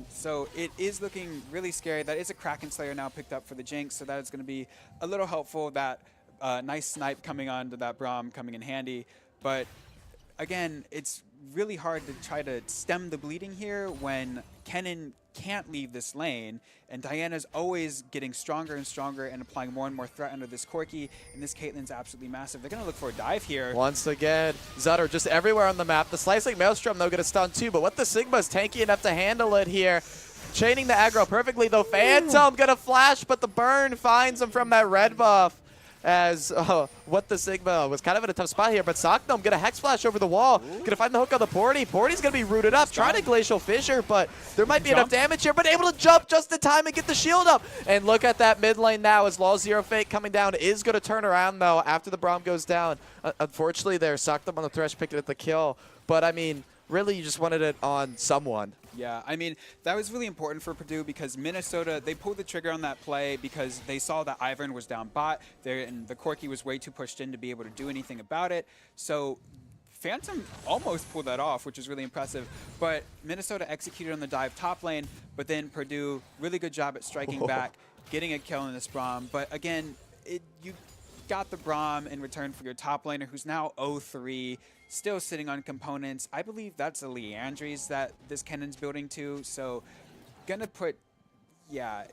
So it is looking really scary. That is a Kraken Slayer now picked up for the Jinx, so that is going to be a little helpful. That Nice snipe coming onto that Braum, coming in handy. But again, it's really hard to try to stem the bleeding here when Kennen can't leave this lane, and Diana's always getting stronger and stronger and applying more and more threat under this Corki, and this Caitlyn's absolutely massive. They're going to look for a dive here. Once again, Zutter just everywhere on the map. The Slicing Maelstrom, though, going to stun too, but what the Sigma's tanky enough to handle it here. Chaining the aggro perfectly, though. Phantom going to flash, but the burn finds him from that red buff. As what the Sigma was kind of in a tough spot here, but Socknum get a Hex Flash over the wall. Gonna find the hook on the Porty. Porty's gonna be rooted up, trying to Glacial Fissure, but there might be enough damage here, but able to jump just in time and get the shield up. And look at that mid lane now as Law Zero Fake coming down is gonna turn around though after the Braum goes down. Unfortunately there, Socknum on the Thresh picked it at the kill, but I mean, really you just wanted it on someone. Yeah, I mean, that was really important for Purdue because Minnesota, they pulled the trigger on that play because they saw that Ivern was down bot there, and the Corki was way too pushed in to be able to do anything about it. So Phantom almost pulled that off, which is really impressive. But Minnesota executed on the dive top lane, but then Purdue, really good job at striking back, getting a kill in this Braum. But again, you got the Braum in return for your top laner, who's now 0-3. Still sitting on components. I believe that's a Leandries that this Kennen's building to. So gonna put, yeah,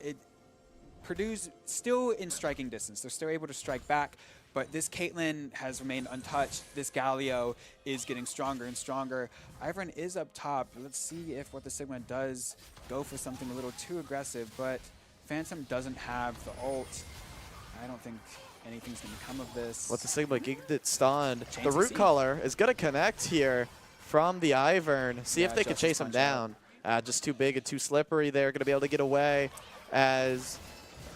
Purdue's still in striking distance. They're still able to strike back, but this Caitlyn has remained untouched. This Galio is getting stronger and stronger. Ivern is up top. Let's see if what the Sigma does go for something a little too aggressive, but Phantom doesn't have the ult. I don't think anything's going to come of this. What the Sigma gigged it stunned. Change The the root scene. color is going to connect here from the Ivern. See if Yeah, they can Justice chase him punch down. Just too big and too slippery. They're going to be able to get away as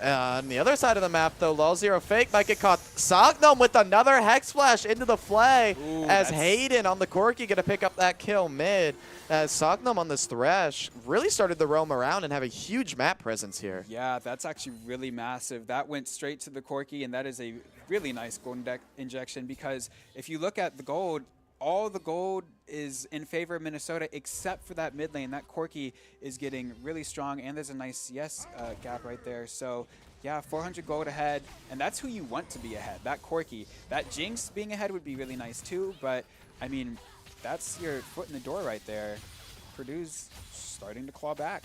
on the other side of the map, though, Law Zero Fake might get caught. Sognum with another Hex Flash into the Flay. Ooh, as that's- Hayden on the Corki going to pick up that kill mid. As Sognum on this Thresh really started to roam around and have a huge map presence here. Yeah, that's actually really massive. That went straight to the Corki, and that is a really nice golden deck injection because if you look at the gold, all the gold is in favor of Minnesota except for that mid lane. That Corki is getting really strong, and there's a nice CS gap right there. So yeah, 400 gold ahead, and that's who you want to be ahead, that Corki. That Jinx being ahead would be really nice too, but I mean, that's your foot in the door right there. Purdue's starting to claw back.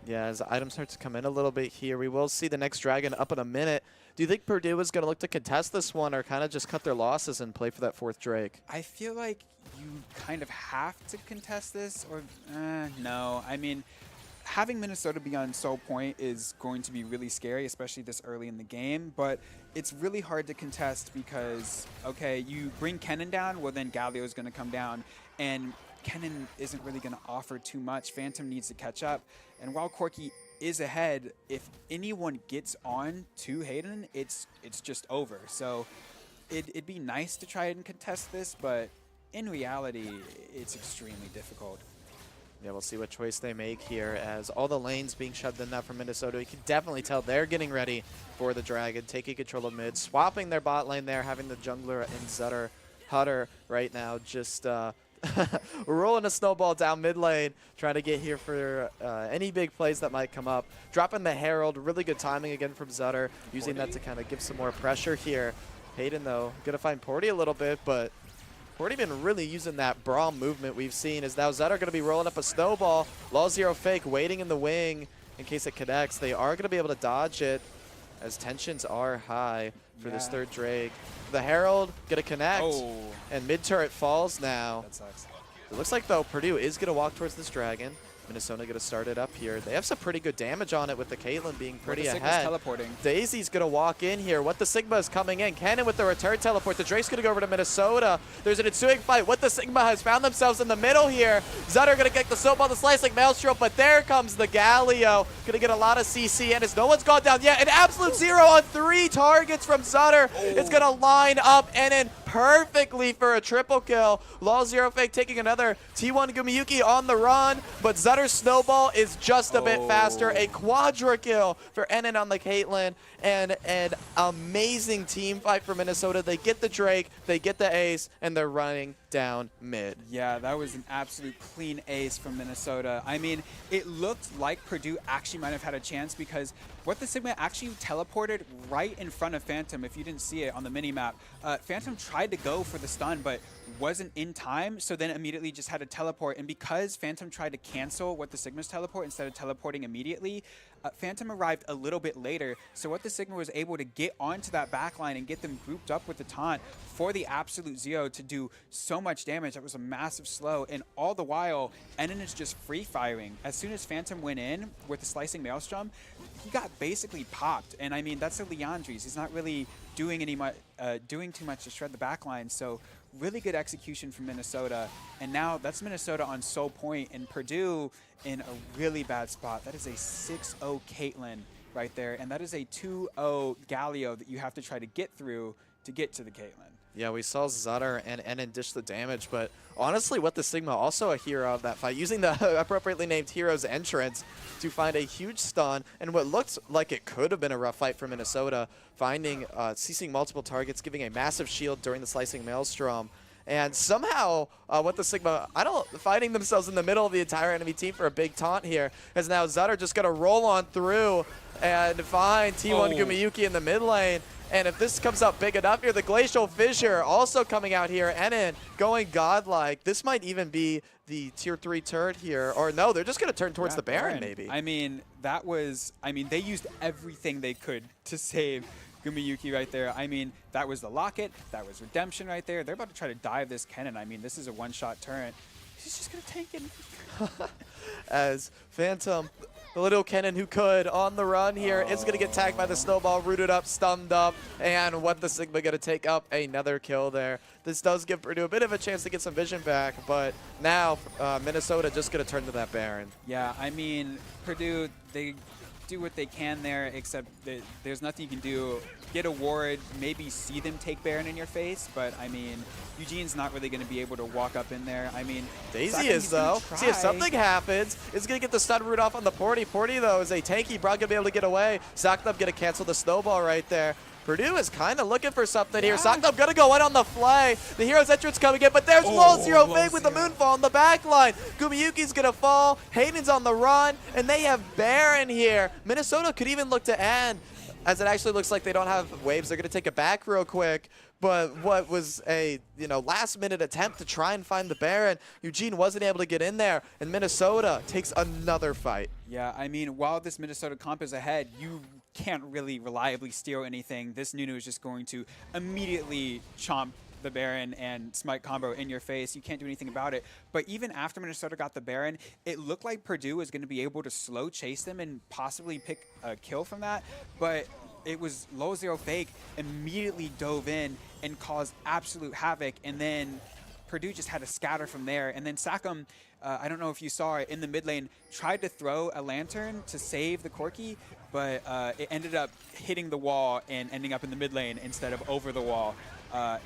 Yeah, as the item starts to come in a little bit here, we will see the next dragon up in a minute. Do you think Purdue is going to look to contest this one or kind of just cut their losses and play for that fourth Drake? I feel like you kind of have to contest this, or no. I mean, having Minnesota be on Soul Point is going to be really scary, especially this early in the game, but it's really hard to contest because, okay, you bring Kennen down, well then Galio is going to come down, and Kennen isn't really going to offer too much. Phantom needs to catch up, and while Corki is ahead, if anyone gets on to Hayden, it's just over. So it'd be nice to try and contest this, but in reality, it's extremely difficult. Yeah, we'll see what choice they make here as all the lanes being shoved in now from Minnesota. You can definitely tell they're getting ready for the Dragon, taking control of mid, swapping their bot lane there, having the jungler and Hutter right now just rolling a snowball down mid lane, trying to get here for any big plays that might come up. Dropping the Herald, really good timing again from Zutter, using that to kind of give some more pressure here. Hayden, though, going to find Porty a little bit, but Porty been really using that Braum movement we've seen as now Zutter going to be rolling up a snowball. Law Zero Fake waiting in the wing in case it connects. They are going to be able to dodge it as tensions are high for this third Drake. The Herald going to connect, and mid-turret falls now. That sucks. It looks like, though, Purdue is going to walk towards this Dragon. Minnesota going to start it up here. They have some pretty good damage on it with the Caitlyn being pretty ahead. Teleporting. Daisy's going to walk in here. What the Sigma is coming in. Cannon with the return teleport. The Drake's going to go over to Minnesota. There's an ensuing fight. What the Sigma has found themselves in the middle here. Zutter going to get the soap on the slicing Maelstrom, but there comes the Galio. Going to get a lot of CC in as no one's gone down yet. An absolute 0 on 3 targets from Zutter. It's going to line up and in perfectly for a triple kill. Law Zero Fake taking another T1 Gumiyuki on the run, but Zutter's snowball is just a bit faster. A quadra kill for Enon on the Caitlyn, and an amazing team fight for Minnesota. They get the Drake, they get the ace, and they're running down mid. Yeah, that was an absolute clean ace from Minnesota. I mean, it looked like Purdue actually might have had a chance because What the Sigma actually teleported right in front of Phantom. If you didn't see it on the mini-map, Phantom tried to go for the stun, but wasn't in time, so then immediately just had to teleport. And because Phantom tried to cancel What the Sigma's teleport instead of teleporting immediately, Phantom arrived a little bit later, so What the Sigma was able to get onto that backline and get them grouped up with the taunt for the absolute zero to do so much damage. That was a massive slow, and all the while, Enon is just free firing. As soon as Phantom went in with the slicing maelstrom, he got basically popped. And I mean, that's a Leandries. He's not really doing too much to shred the backline. So really good execution from Minnesota. And now that's Minnesota on sole point, and Purdue in a really bad spot. That is a 6-0 Caitlyn right there, and that is a 2-0 Galio that you have to try to get through to get to the Caitlyn. Yeah, we saw Zutter and Enon dish the damage, but honestly, What the Sigma, also a hero of that fight, using the appropriately named hero's entrance to find a huge stun, and what looked like it could have been a rough fight for Minnesota, finding, ceasing multiple targets, giving a massive shield during the slicing maelstrom. And somehow, What the Sigma, finding themselves in the middle of the entire enemy team for a big taunt here, as now Zutter just going to roll on through and find T1 Gumiyuki in the mid lane. And if this comes up big enough here, the Glacial Fissure also coming out here. Enon going godlike. This might even be the tier 3 turret here. Or no, they're just going to turn towards the Baron, maybe. I mean, they used everything they could to save Gumiyuki right there. I mean, that was the Locket. That was Redemption right there. They're about to try to dive this Kennen. I mean, this is a one-shot turret. He's just going to tank it. As Phantom, the little Kennen who could, on the run here, is going to get tagged by the snowball, rooted up, stunned up, and What the Sigma going to take up another kill there. This does give Purdue a bit of a chance to get some vision back, but now Minnesota just going to turn to that Baron. Yeah, I mean, Purdue, they do what they can there, except that there's nothing you can do. Get a ward, maybe see them take Baron in your face, but I mean, Eugene's not really going to be able to walk up in there. I mean, Daisy is, though. See, if something happens, it's going to get the stun root off on the Porty. Porty, though, is a tanky. Brock going to be able to get away. Saknub going to cancel the snowball right there. Purdue is kind of looking for something here. Saknub going to go in on the fly. The hero's entrance coming in, but there's Low Zero Fake with the Moonfall on the back line. Gumiyuki's going to fall. Hayden's on the run, and they have Baron here. Minnesota could even look to end, as it actually looks like they don't have waves. They're going to take it back real quick. But what was a last-minute attempt to try and find the Baron, Eugene wasn't able to get in there, and Minnesota takes another fight. Yeah, I mean, while this Minnesota comp is ahead, you can't really reliably steal anything. This Nunu is just going to immediately chomp the Baron and Smite combo in your face. You can't do anything about it. But even after Minnesota got the Baron, it looked like Purdue was going to be able to slow chase them and possibly pick a kill from that. But it was Low Zero Fake immediately dove in and caused absolute havoc, and then Purdue just had to scatter from there. And then Sakum, I don't know if you saw it, in the mid lane, tried to throw a lantern to save the Corki, but it ended up hitting the wall and ending up in the mid lane instead of over the wall.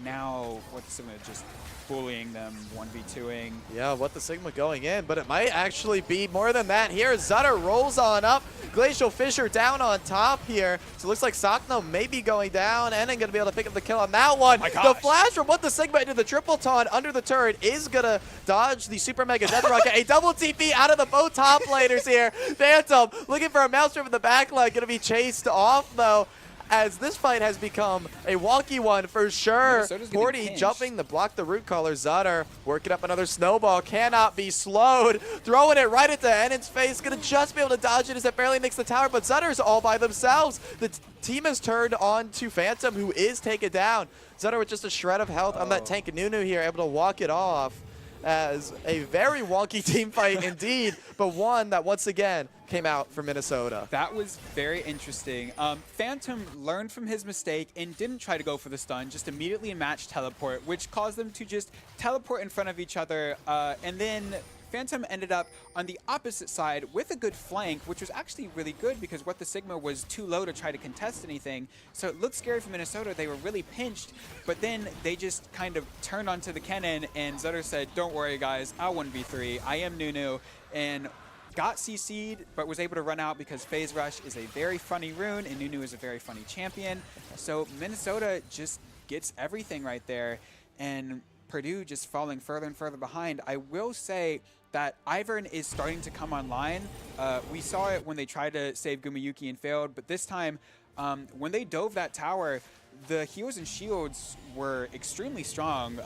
Now, What the Sigma just bullying them, 1v2ing. Yeah, What the Sigma going in, but it might actually be more than that here. Zutter rolls on up. Glacial Fissure down on top here. So it looks like Sakno may be going down, and then going to be able to pick up the kill on that one. The flash from What the Sigma into the triple taunt under the turret is going to dodge the Super Mega Death Rocket. A double TP out of the both top laners here. Phantom looking for a Maelstrom in the back line. Going to be chased off, though, as this fight has become a wonky one for sure. Porty jumping to block the root caller. Zutter working up another snowball. Cannot be slowed. Throwing it right into Enon's face. Going to just be able to dodge it as it barely nicks the tower, but Zutter's all by themselves. The team has turned on to Phantom, who is taken down. Zutter with just a shred of health on that tank. Nunu here able to walk it off, as a very wonky team fight indeed, but one that once again came out for Minnesota. That was very interesting. Phantom learned from his mistake and didn't try to go for the stun, just immediately matched teleport, which caused them to just teleport in front of each other, and then Phantom ended up on the opposite side with a good flank, which was actually really good because What the Sigma was too low to try to contest anything. So it looked scary for Minnesota. They were really pinched, but then they just kind of turned onto the Kennen, and Zutter said, "Don't worry, guys. I'll 1v3. I am Nunu," and got CC'd, but was able to run out because Phase Rush is a very funny rune, and Nunu is a very funny champion. So Minnesota just gets everything right there, and Purdue just falling further and further behind. I will say, that Ivern is starting to come online. We saw it when they tried to save Gumayuki and failed, but this time, when they dove that tower, the heals and shields were extremely strong.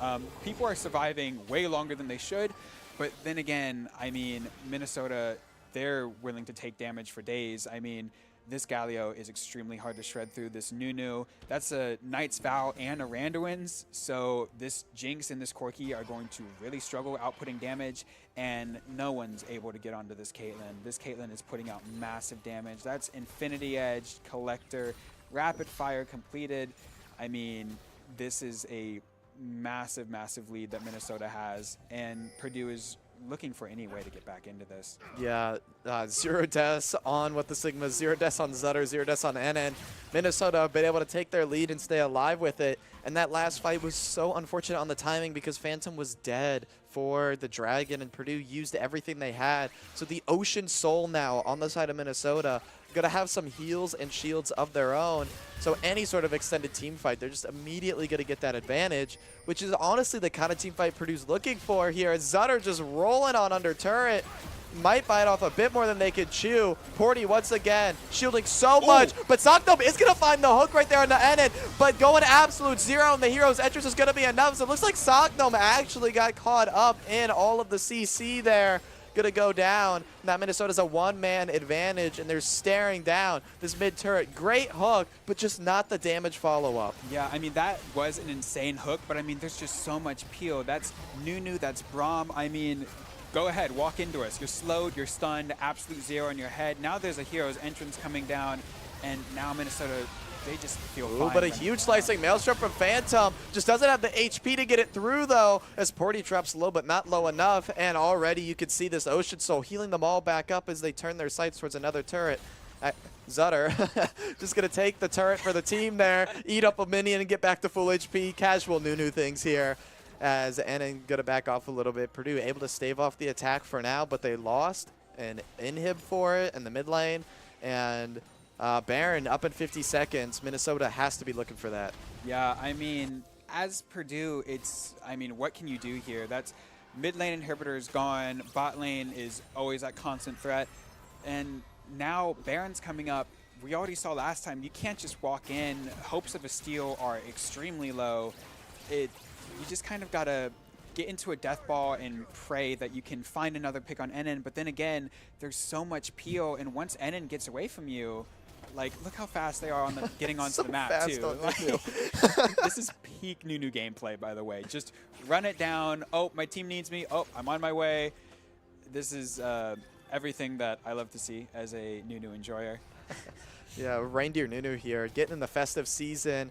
People are surviving way longer than they should, but then again, I mean, Minnesota, they're willing to take damage for days. I mean, this Galio is extremely hard to shred through. This Nunu, that's a Knight's Vow and a Randuin's, so this Jinx and this Corki are going to really struggle outputting damage, and no one's able to get onto this Caitlyn. This Caitlyn is putting out massive damage. That's Infinity Edge, Collector, Rapid Fire completed. I mean, this is a massive, massive lead that Minnesota has, and Purdue is looking for any way to get back into this. Yeah, 0 deaths on with the Sigmas, 0 deaths on Zutter, 0 deaths on NN. Minnesota have been able to take their lead and stay alive with it. And that last fight was so unfortunate on the timing because Phantom was dead for the Dragon, and Purdue used everything they had. So the Ocean Soul now on the side of Minnesota going to have some heals and shields of their own. So any sort of extended team fight, they're just immediately going to get that advantage, which is honestly the kind of team fight Purdue's looking for here. Zutter just rolling on under turret. Might bite off a bit more than they could chew. Porty once again shielding so much, but Sockdome is going to find the hook right there on the end, but going absolute zero, and the hero's entrance is going to be enough. So it looks like Sockdome actually got caught up in all of the CC there. Going to go down. Now Minnesota's a one-man advantage, and they're staring down this mid turret. Great hook, but just not the damage follow-up. Yeah, I mean, that was an insane hook, but I mean, there's just so much peel. That's Nunu, that's Braum. I mean, go ahead, walk into us. You're slowed, you're stunned, absolute zero in your head. Now there's a hero's entrance coming down, and now Minnesota, they just feel fine. But a huge slicing maelstrom from Phantom. Just doesn't have the HP to get it through, though, as Porty drops low, but not low enough. And already you can see this Ocean Soul healing them all back up as they turn their sights towards another turret. Zutter just going to take the turret for the team there, eat up a minion and get back to full HP. Casual Nunu things here, as Enon going to back off a little bit. Purdue able to stave off the attack for now, but they lost an inhib for it in the mid lane. And Baron up in 50 seconds. Minnesota has to be looking for that. Yeah, I mean, as Purdue, I mean, what can you do here? That's mid lane inhibitor is gone. Bot lane is always that constant threat. And now Baron's coming up. We already saw last time, you can't just walk in. Hopes of a steal are extremely low. You just kind of got to get into a death ball and pray that you can find another pick on NN. But then again, there's so much peel, and once NN gets away from you, like, look how fast they are on the getting onto So the map, fast too. This is peak Nunu gameplay, by the way. Just run it down. Oh, my team needs me. Oh, I'm on my way. This is everything that I love to see as a Nunu enjoyer. Yeah, Reindeer Nunu here, getting in the festive season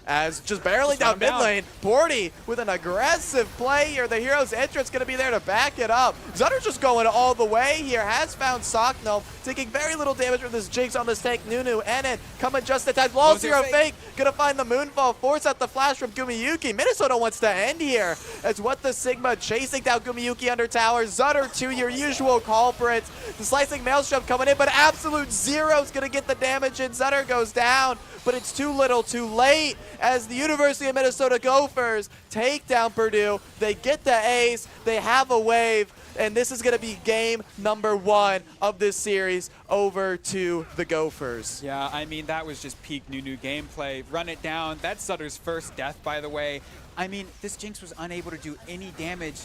as just barely down mid lane. Porty with an aggressive play here. The hero's entrance going to be there to back it up. Zutter's just going all the way here. Has found Socknome, taking very little damage from this Jinx on this tank. Nunu, Enon coming just in time. Low zero fake. Going to find the Moonfall. Force out the flash from Gumayuki. Minnesota wants to end here as what the Sigma chasing down Gumayuki under tower. Zutter to your usual culprits. The slicing maelstrom coming in, but absolute zero's going to get the damage in. Zutter goes down, but it's too little too late as the University of Minnesota Gophers take down Purdue. They get the ace, they have a wave, and this is going to be game number 1 of this series over to the Gophers. Yeah, I mean, that was just peak Nunu gameplay. Run it down. That's Sutter's first death, by the way. I mean, this Jinx was unable to do any damage.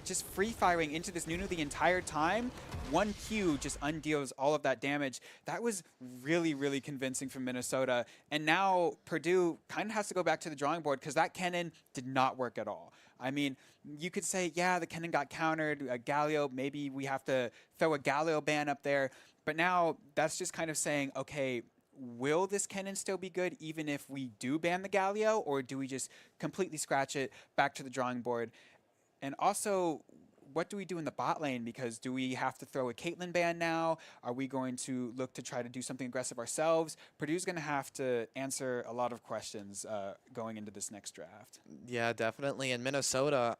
Just free firing into this Nunu the entire time. One Q just undeals all of that damage. That was really, really convincing from Minnesota. And now Purdue kind of has to go back to the drawing board because that Kennen did not work at all. I mean, you could say, yeah, the Kennen got countered. Galio, maybe we have to throw a Galio ban up there. But now that's just kind of saying, okay, will this Kennen still be good even if we do ban the Galio? Or do we just completely scratch it back to the drawing board? And also, what do we do in the bot lane? Because do we have to throw a Caitlyn ban now? Are we going to look to try to do something aggressive ourselves? Purdue's going to have to answer a lot of questions going into this next draft. Yeah, definitely. And Minnesota,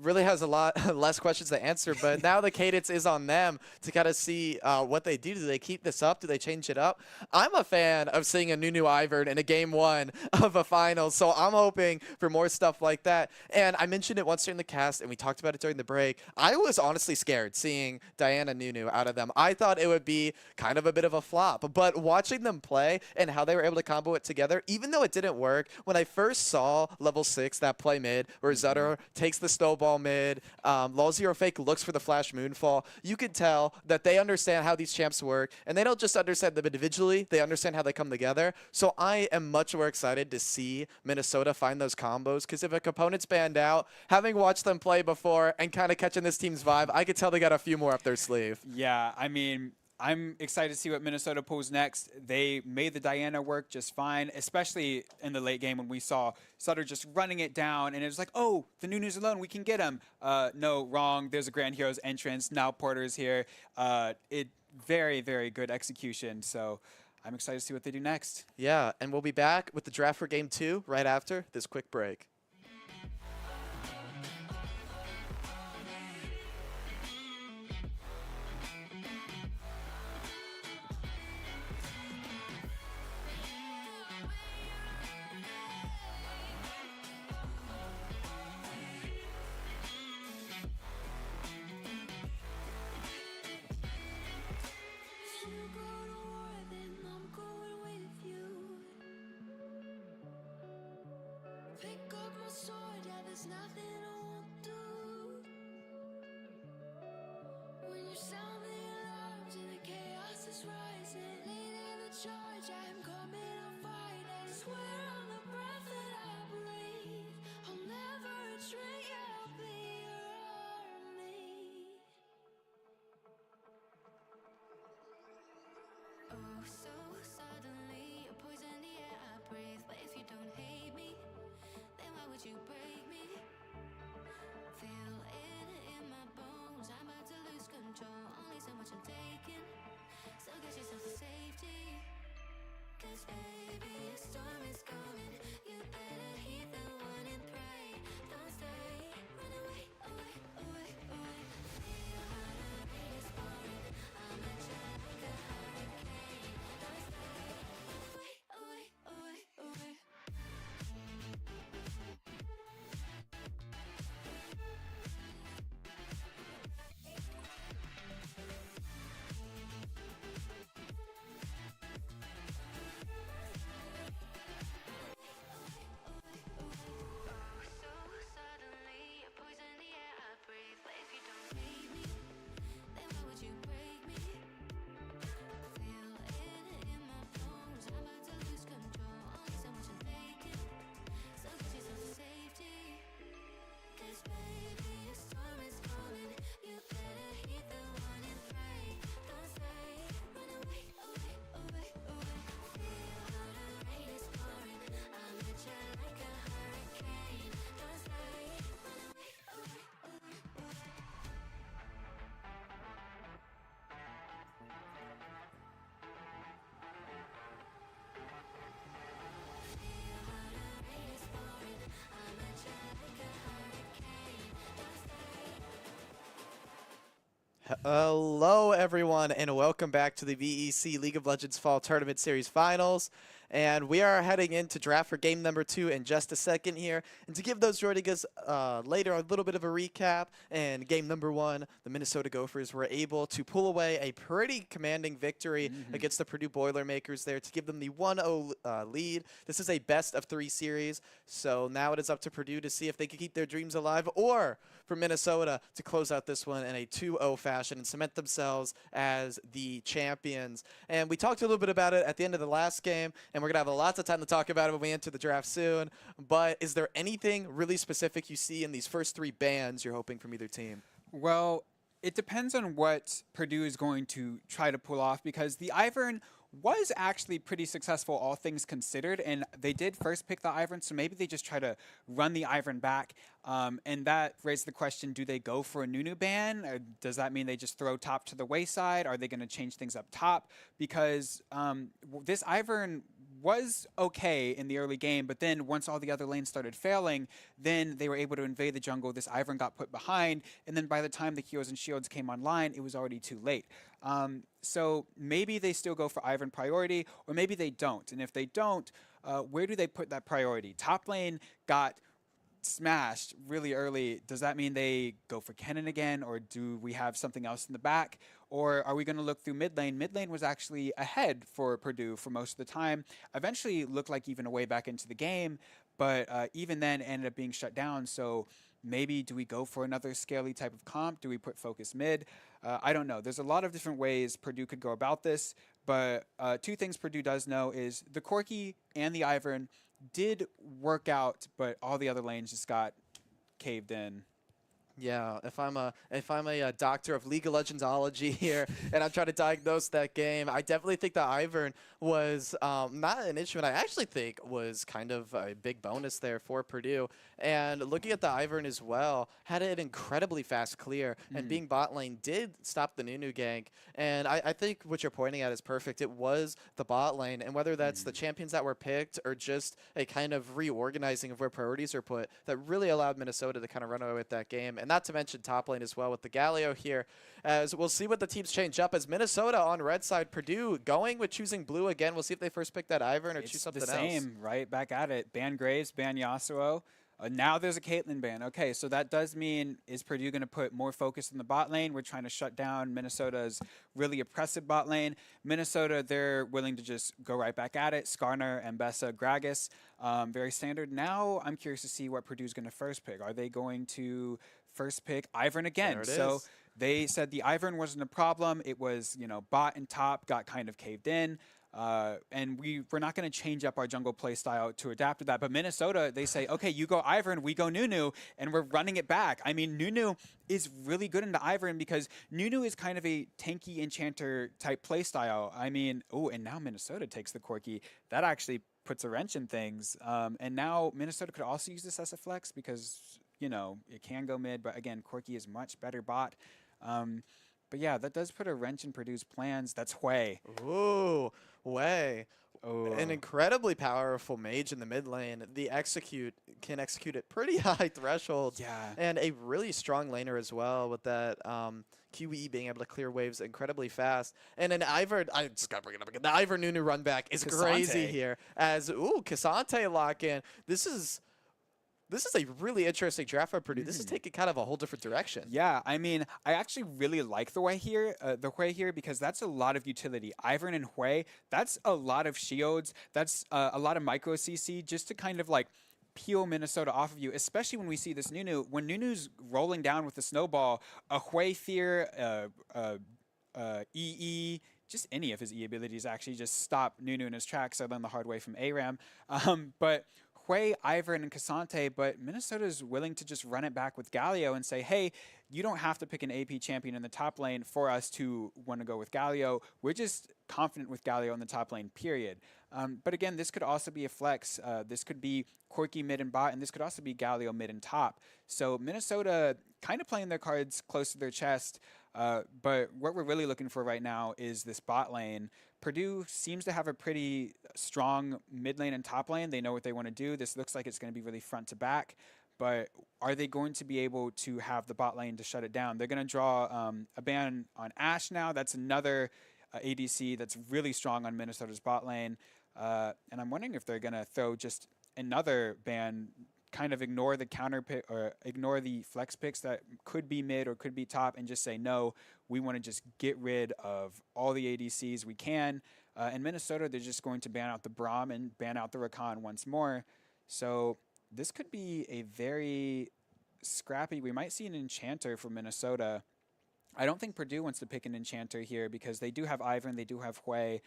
really has a lot less questions to answer, but now the cadence is on them to kind of see what they do. Do they keep this up? Do they change it up? I'm a fan of seeing a Nunu Ivern in a game 1 of a final, so I'm hoping for more stuff like that. And I mentioned it once during the cast, and we talked about it during the break. I was honestly scared seeing Diana Nunu out of them. I thought it would be kind of a bit of a flop, but watching them play and how they were able to combo it together, even though it didn't work, when I first saw level 6, that play mid, where Zutter takes the snowball mid, Lol Zero Fake looks for the flash moonfall, you could tell that they understand how these champs work, and they don't just understand them individually, they understand how they come together. So I am much more excited to see Minnesota find those combos, because if a component's banned out, having watched them play before and kind of catching this team's vibe, I could tell they got a few more up their sleeve. Yeah, I mean, I'm excited to see what Minnesota pulls next. They made the Diana work just fine, especially in the late game when we saw Sutter just running it down, and it was like, oh, the Nunu's alone, we can get him. No, wrong. There's a Grand Heroes entrance. Now Porter's here. Very, very good execution. So I'm excited to see what they do next. Yeah, and we'll be back with the draft for Game 2 right after this quick break. Pick up my sword, yeah, there's nothing I won't do. When you sound the alarms and the chaos is rising, leading the charge, I'm coming, I'll fight. I swear on the breath that I breathe, I'll never retreat, yeah, I'll be your army. Oh, so suddenly, you poison the air I breathe, but if you don't hate me, then why would you break me? Feel it in my bones, I'm about to lose control. Only so much I'm taking, so get yourself to safety. 'Cause baby, a storm is coming, you better heed the warning, pray. Don't stay, run away, away, away, away. Feel how the rain is pouring, I'm at you like a hurricane. Don't stay, run away, away, away, away. Hello, everyone, and welcome back to the VEC League of Legends Fall Tournament Series Finals. And we are heading into draft for game number 2 in just a second here. And to give those joining us later a little bit of a recap, in game number 1, the Minnesota Gophers were able to pull away a pretty commanding victory against the Purdue Boilermakers there to give them the 1-0 lead. This is a best-of-3 series, so now it is up to Purdue to see if they can keep their dreams alive, or for Minnesota to close out this one in a 2-0 fashion and cement themselves as the champions. And we talked a little bit about it at the end of the last game, and we're going to have lots of time to talk about it when we enter the draft soon. But is there anything really specific you see in these first 3 bans you're hoping from either team? Well, it depends on what Purdue is going to try to pull off, because the Ivern was actually pretty successful, all things considered, and they did first pick the Ivern, so maybe they just try to run the Ivern back, and that raised the question, do they go for a Nunu ban, or does that mean they just throw top to the wayside? Are they going to change things up top? Because this Ivern was okay in the early game, but then once all the other lanes started failing, then they were able to invade the jungle. This Ivern got put behind, and then by the time the heroes and shields came online, it was already too late. So maybe they still go for Ivern priority, or maybe they don't. And if they don't, where do they put that priority? Top lane got smashed really early. Does that mean they go for Kennen again, or do we have something else in the back? Or are we going to look through mid lane? Mid lane was actually ahead for Purdue for most of the time. Eventually looked like even a way back into the game, but even then ended up being shut down. So maybe do we go for another scaly type of comp? Do we put focus mid? I don't know. There's a lot of different ways Purdue could go about this, but two things Purdue does know is the Corki and the Ivern did work out, but all the other lanes just got caved in. Yeah, if I'm a doctor of League of Legendsology here, and I'm trying to diagnose that game, I definitely think the Ivern was not an issue, and I actually think was kind of a big bonus there for Purdue. And looking at the Ivern as well, had an incredibly fast clear, and being bot lane did stop the Nunu gank. And I think what you're pointing at is perfect. It was the bot lane, and whether that's the champions that were picked or just a kind of reorganizing of where priorities are put, that really allowed Minnesota to kind of run away with that game. And not to mention top lane as well with the Galio here, as we'll see what the teams change up. As Minnesota on red side, Purdue going with choosing blue again. We'll see if they first pick that Ivern or choose something else. It's the same, right? Back at it. Ban Graves, ban Yasuo. Now there's a Caitlyn ban. Okay, so that does mean, is Purdue going to put more focus in the bot lane? We're trying to shut down Minnesota's really oppressive bot lane. Minnesota, they're willing to just go right back at it. Skarner, Mbessa, Gragas, very standard. Now I'm curious to see what Purdue's going to first pick. Are they going to first pick Ivern again? So they said the Ivern wasn't a problem. It was, bot and top got kind of caved in. And we're not going to change up our jungle play style to adapt to that. But Minnesota, they say, okay, you go Ivern, we go Nunu, and we're running it back. I mean, Nunu is really good into Ivern because Nunu is kind of a tanky enchanter type play style. I mean, and now Minnesota takes the Corki. That actually puts a wrench in things. And now Minnesota could also use this as a flex because, it can go mid. But again, Corki is much better bot. But yeah, that does put a wrench in Purdue's plans. That's Hui. Ooh, Hui. An incredibly powerful mage in the mid lane. Can execute at pretty high thresholds. Yeah. And a really strong laner as well with that QE being able to clear waves incredibly fast. And an Ivern, I just got to bring it up again. The Ivern Nunu run back is crazy here. As, Cassante lock in. This is a really interesting draft for Purdue. This is taking kind of a whole different direction. Yeah, I mean, I actually really like the Hui here, because that's a lot of utility. Ivern and Hui, that's a lot of shields. That's a lot of micro CC just to kind of like peel Minnesota off of you, especially when we see this Nunu. When Nunu's rolling down with the snowball, a Hui Fear, EE, just any of his E abilities actually just stop Nunu in his tracks. I learned the hard way from ARAM. But Hui, Ivern, and Cassante, but Minnesota's willing to just run it back with Galio and say, hey, you don't have to pick an AP champion in the top lane for us to want to go with Galio. We're just confident with Galio in the top lane, period. But again, this could also be a flex. This could be Corki mid and bot, and this could also be Galio mid and top. So Minnesota kind of playing their cards close to their chest. But what we're really looking for right now is this bot lane. Purdue seems to have a pretty strong mid lane and top lane. They know what they want to do. This looks like it's going to be really front to back. But are they going to be able to have the bot lane to shut it down? They're going to draw a ban on Ashe now. That's another ADC that's really strong on Minnesota's bot lane. And I'm wondering if they're going to throw just another ban, kind of ignore the counter pick or ignore the flex picks that could be mid or could be top and just say, no, we want to just get rid of all the ADCs we can. In Minnesota, they're just going to ban out the Braum and ban out the Rakan once more. So this could be a very scrappy, we might see an enchanter for Minnesota. I don't think Purdue wants to pick an enchanter here because they do have Ivern, they do have Hui.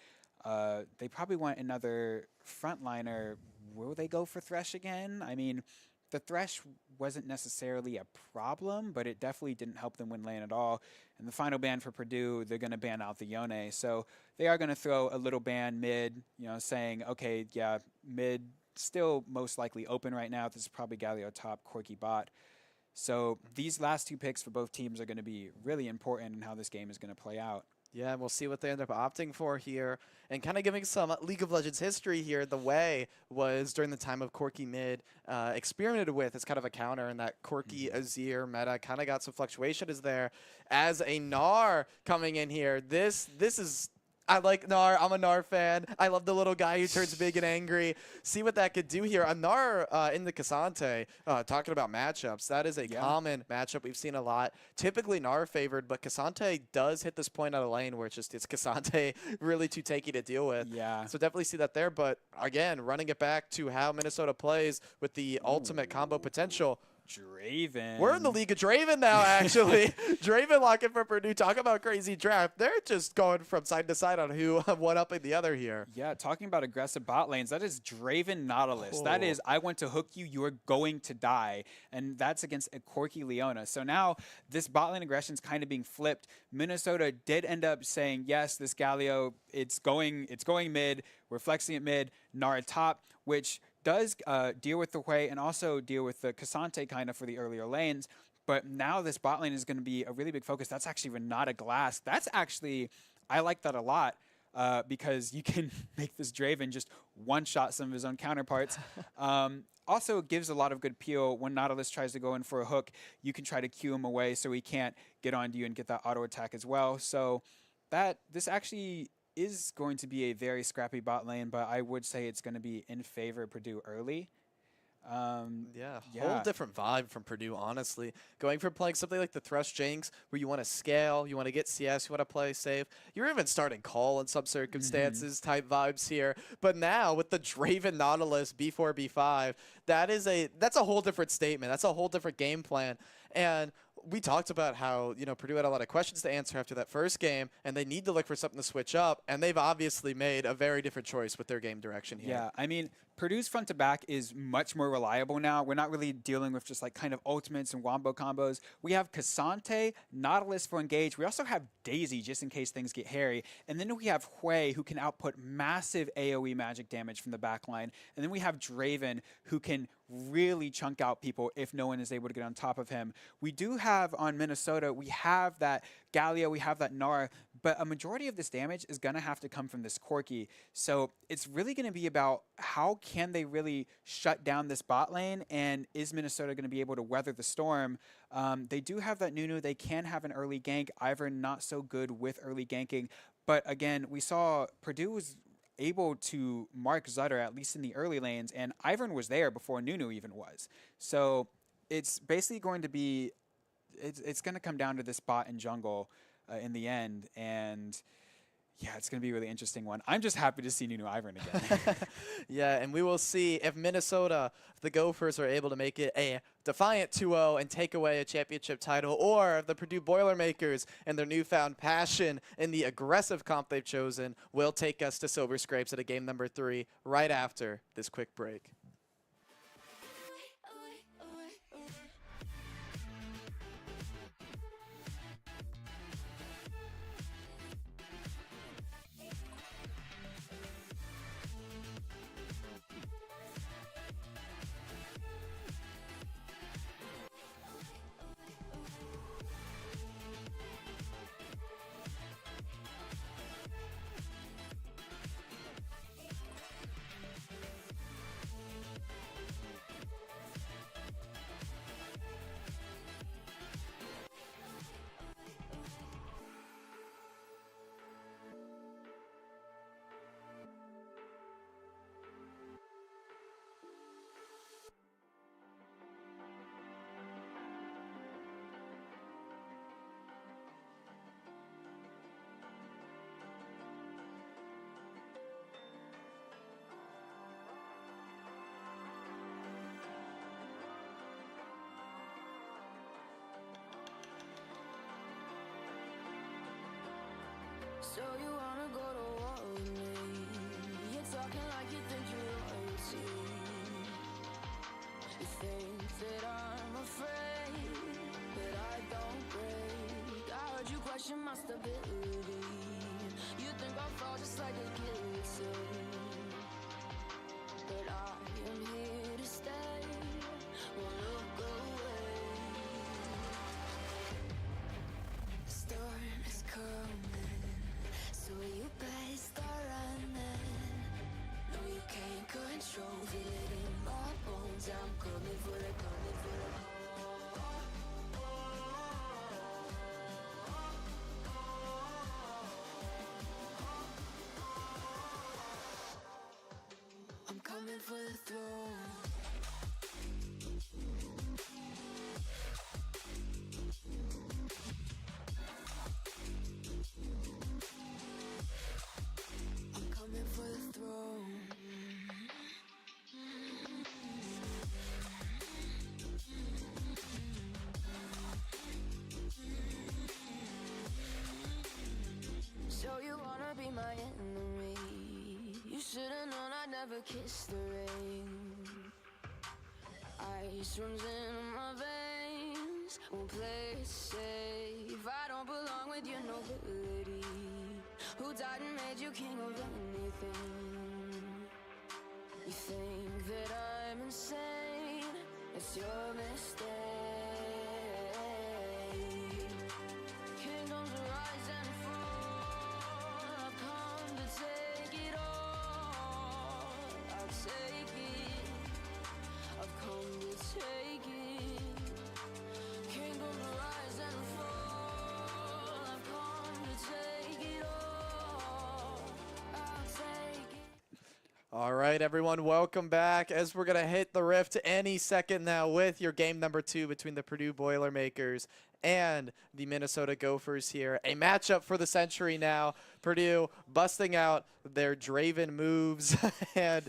They probably want another frontliner. Will they go for Thresh again? I mean, the Thresh wasn't necessarily a problem, but it definitely didn't help them win lane at all. And the final ban for Purdue, they're going to ban out the Yone. So they are going to throw a little ban mid, saying, okay, yeah, mid still most likely open right now. This is probably Galio top, Corki bot. So these last two picks for both teams are going to be really important in how this game is going to play out. Yeah, and we'll see what they end up opting for here. And kind of giving some League of Legends history here, the way was during the time of Corki Mid, experimented with as kind of a counter, and that Corki Azir meta kind of got some fluctuation is there. As a Gnar coming in here, this is... I like Gnar. I'm a Gnar fan. I love the little guy who turns big and angry. See what that could do here. A Gnar in the Cassante, talking about matchups, that is a common matchup we've seen a lot. Typically Gnar favored, but Cassante does hit this point out of lane where it's Cassante really too takey to deal with. Yeah. So definitely see that there. But again, running it back to how Minnesota plays with the ultimate combo potential. Draven. We're in the League of Draven now, actually. Draven locking for Purdue. Talk about crazy draft. They're just going from side to side on who one up in the other here. Yeah, talking about aggressive bot lanes, that is Draven Nautilus. That is, I want to hook you, you are going to die. And that's against a Corki Leona. So now this bot lane aggression is kind of being flipped. Minnesota did end up saying, yes, this Galio, it's going mid. We're flexing it mid. Nara top, which does deal with the Hui and also deal with the Cassante kind of for the earlier lanes. But now this bot lane is going to be a really big focus. That's actually Renata Glass. That's actually, I like that a lot because you can make this Draven just one-shot some of his own counterparts. Also gives a lot of good peel when Nautilus tries to go in for a hook. You can try to cue him away so he can't get onto you and get that auto attack as well. So this actually is going to be a very scrappy bot lane, but I would say it's going to be in favor of Purdue early. Whole different vibe from Purdue, honestly. Going from playing something like the Thrush Jinx, where you want to scale, you want to get CS, you want to play safe. You're even starting Call in some circumstances type vibes here. But now with the Draven Nautilus B4, B5, that's a whole different statement. That's a whole different game plan. And we talked about how, Purdue had a lot of questions to answer after that first game, and they need to look for something to switch up, and they've obviously made a very different choice with their game direction here. Yeah, I mean, Purdue's front to back is much more reliable now. We're not really dealing with just like kind of ultimates and wombo combos. We have Cassante, Nautilus for engage. We also have Daisy just in case things get hairy. And then we have Hui who can output massive AoE magic damage from the back line. And then we have Draven who can really chunk out people if no one is able to get on top of him. We do have on Minnesota, we have that Galio, we have that Nara, but a majority of this damage is going to have to come from this Corki. So it's really going to be about how can they really shut down this bot lane, and is Minnesota going to be able to weather the storm? They do have that Nunu. They can have an early gank. Ivern not so good with early ganking. But again, we saw Purdue was able to mark Zutter, at least in the early lanes, and Ivern was there before Nunu even was. So it's basically going to be, it's going to come down to this bot and jungle in the end, and yeah, it's going to be a really interesting one. I'm just happy to see Nunu Ivern again. Yeah, and we will see if Minnesota, if the Gophers are able to make it a defiant 2-0 and take away a championship title, or if the Purdue Boilermakers and their newfound passion in the aggressive comp they've chosen will take us to Silver Scrapes at a game number 3 right after this quick break. So you wanna go to war with me? You're talking like you think you're royalty. You think that I'm afraid, but I don't break. I heard you question my stability. You think I'll fall just like a guillotine, but I am here to stay. Won't look away. The storm is coming. never kiss the rain. Ice runs in my veins, won't play it safe. I don't belong with your nobility. Who died and made you king of anything? You think that I'm insane, it's your mistake. Kingdoms rise and fall, I've come to take it all. I'll take it, I've come to take it. Kingdoms rise and fall, I've come to take it all. I'll take it. All right, everyone, welcome back as we're going to hit the rift any second now with your game number 2 between the Purdue Boilermakers and the Minnesota Gophers here. A matchup for the century now. Purdue busting out their Draven moves and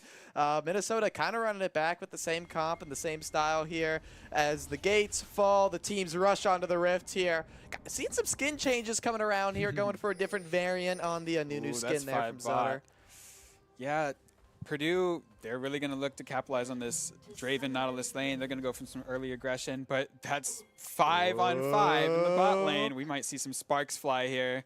Minnesota kind of running it back with the same comp and the same style here. As the gates fall, the teams rush onto the rift here. Seeing some skin changes coming around here, going for a different variant on the new skin there from Zutter. Yeah, Purdue, they're really going to look to capitalize on this Draven Nautilus lane. They're going to go from some early aggression, but that's 5 on 5 in the bot lane. We might see some sparks fly here.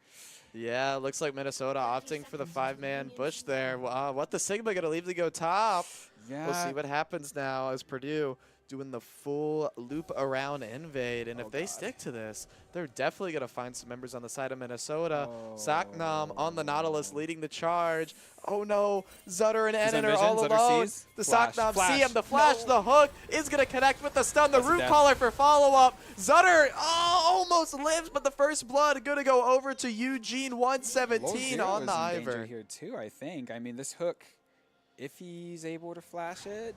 Yeah, looks like Minnesota opting for the 5-man bush there. What the Sigma going to leave to go top? Yeah. We'll see what happens now as Purdue doing the full loop around invade. And if they stick to this, they're definitely going to find some members on the side of Minnesota. Saknam on the Nautilus leading the charge. Oh no, Zutter and Ennen are all alone. The Saknam CM, the flash, the hook is going to connect with the stun. The root caller for follow-up. Zutter almost lives, but the first blood going to go over to Eugene 117 on the Ivor. Here too, I think. I mean, this hook, if he's able to flash it,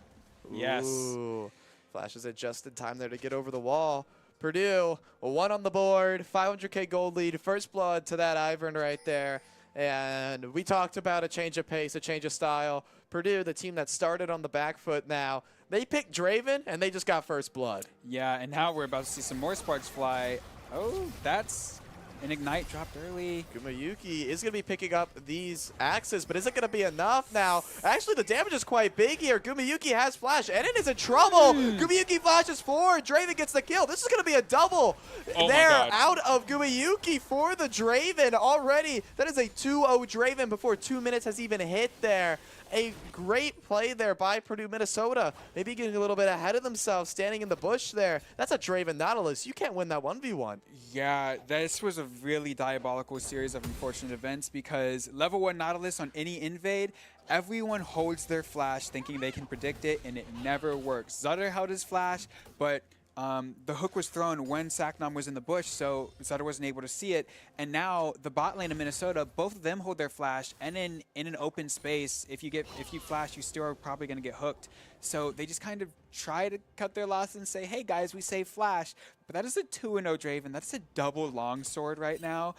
yes. Ooh. Flashes it just in time there to get over the wall. Purdue, 1 on the board, 500K gold lead, first blood to that Ivern right there. And we talked about a change of pace, a change of style. Purdue, the team that started on the back foot now, they picked Draven, and they just got first blood. Yeah, and now we're about to see some more sparks fly. Oh, that's an ignite dropped early. Gumayuki is going to be picking up these axes, but is it going to be enough now? Actually, the damage is quite big here. Gumayuki has flash. Ennen is in trouble. Draven flashes forward. Draven gets the kill. This is going to be a double out of Gumayuki for the Draven already. That is a 2-0 Draven before 2 minutes has even hit there. A great play there by Purdue, Minnesota. Maybe getting a little bit ahead of themselves, standing in the bush there. That's a Draven Nautilus. You can't win that 1v1. Yeah, this was a really diabolical series of unfortunate events because level 1 Nautilus on any invade, everyone holds their flash thinking they can predict it, and it never works. Zutter held his flash, but the hook was thrown when Saknam was in the bush, so Zutter wasn't able to see it. And now the bot lane of Minnesota, both of them hold their flash, and in an open space, if you flash, you still are probably going to get hooked. So they just kind of try to cut their loss and say, hey guys, we save flash. But that is a 2-0 Draven. That's a double longsword right now.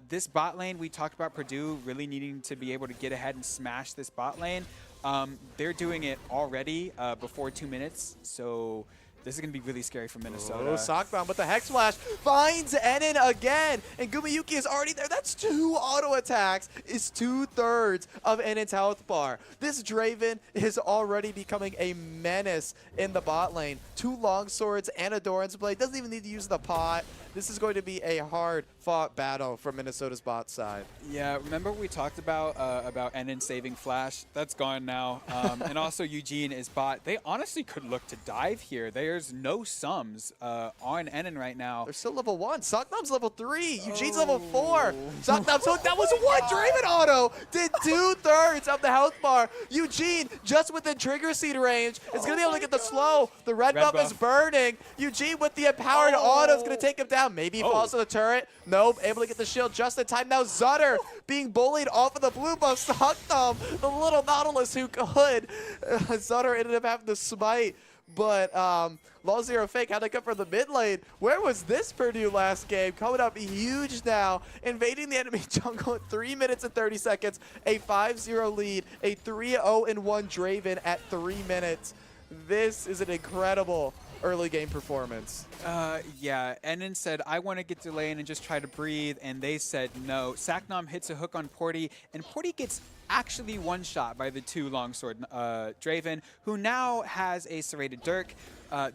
This bot lane, we talked about Purdue really needing to be able to get ahead and smash this bot lane. They're doing it already before 2 minutes, so this is going to be really scary for Minnesota. Oh, Sockbound with the Hex Flash finds Ennen again, and Gumayuki is already there. That's 2 auto attacks. Is 2/3 of Ennen's health bar. This Draven is already becoming a menace in the bot lane. 2 long swords and a Doran's Blade. Doesn't even need to use the pot. This is going to be a hard-fought battle from Minnesota's bot side. Yeah, remember what we talked about Ennen saving Flash? That's gone now. And also Eugene is bot. They honestly could look to dive here. There's no sums on Ennen right now. They're still level 1. Socknom's level 3. Eugene's level 4. Socknom's hooked. That was 1 Draven auto. Did 2/3 of the health bar. Eugene, just within trigger seed range, is going to be able to get the slow. The red buff is burning. Eugene with the empowered auto is going to take him down. Maybe he falls to the turret. Nope. Able to get the shield just in time. Now Zutter being bullied off of the blue buff. Socknom, the little Nautilus who could. Zutter ended up having to smite. But Law Zero Fake had to come from the mid lane. Where was this Purdue last game? Coming up huge now. Invading the enemy jungle in 3 minutes and 30 seconds. A 5-0 lead. A 3-0-1 Draven at 3 minutes. This is an incredible early game performance. Yeah, Ennen said, I want to get to lane and just try to breathe, and they said no. Saknam hits a hook on Porty, and Porty gets actually one shot by the 2 longsword Draven, who now has a serrated Dirk.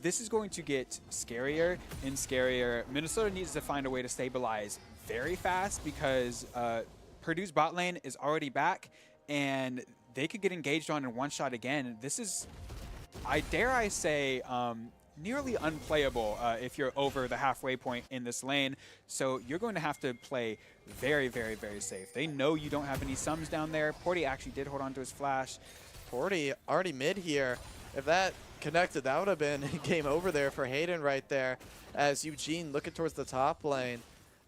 This is going to get scarier and scarier. Minnesota needs to find a way to stabilize very fast because Purdue's bot lane is already back, and they could get engaged on in one shot again. This is, I dare say, nearly unplayable if you're over the halfway point in this lane. So you're going to have to play very, very, very safe. They know you don't have any sums down there. Porty actually did hold on to his flash. Porty already mid here. If that connected, that would have been game over there for Hayden right there, as Eugene looking towards the top lane.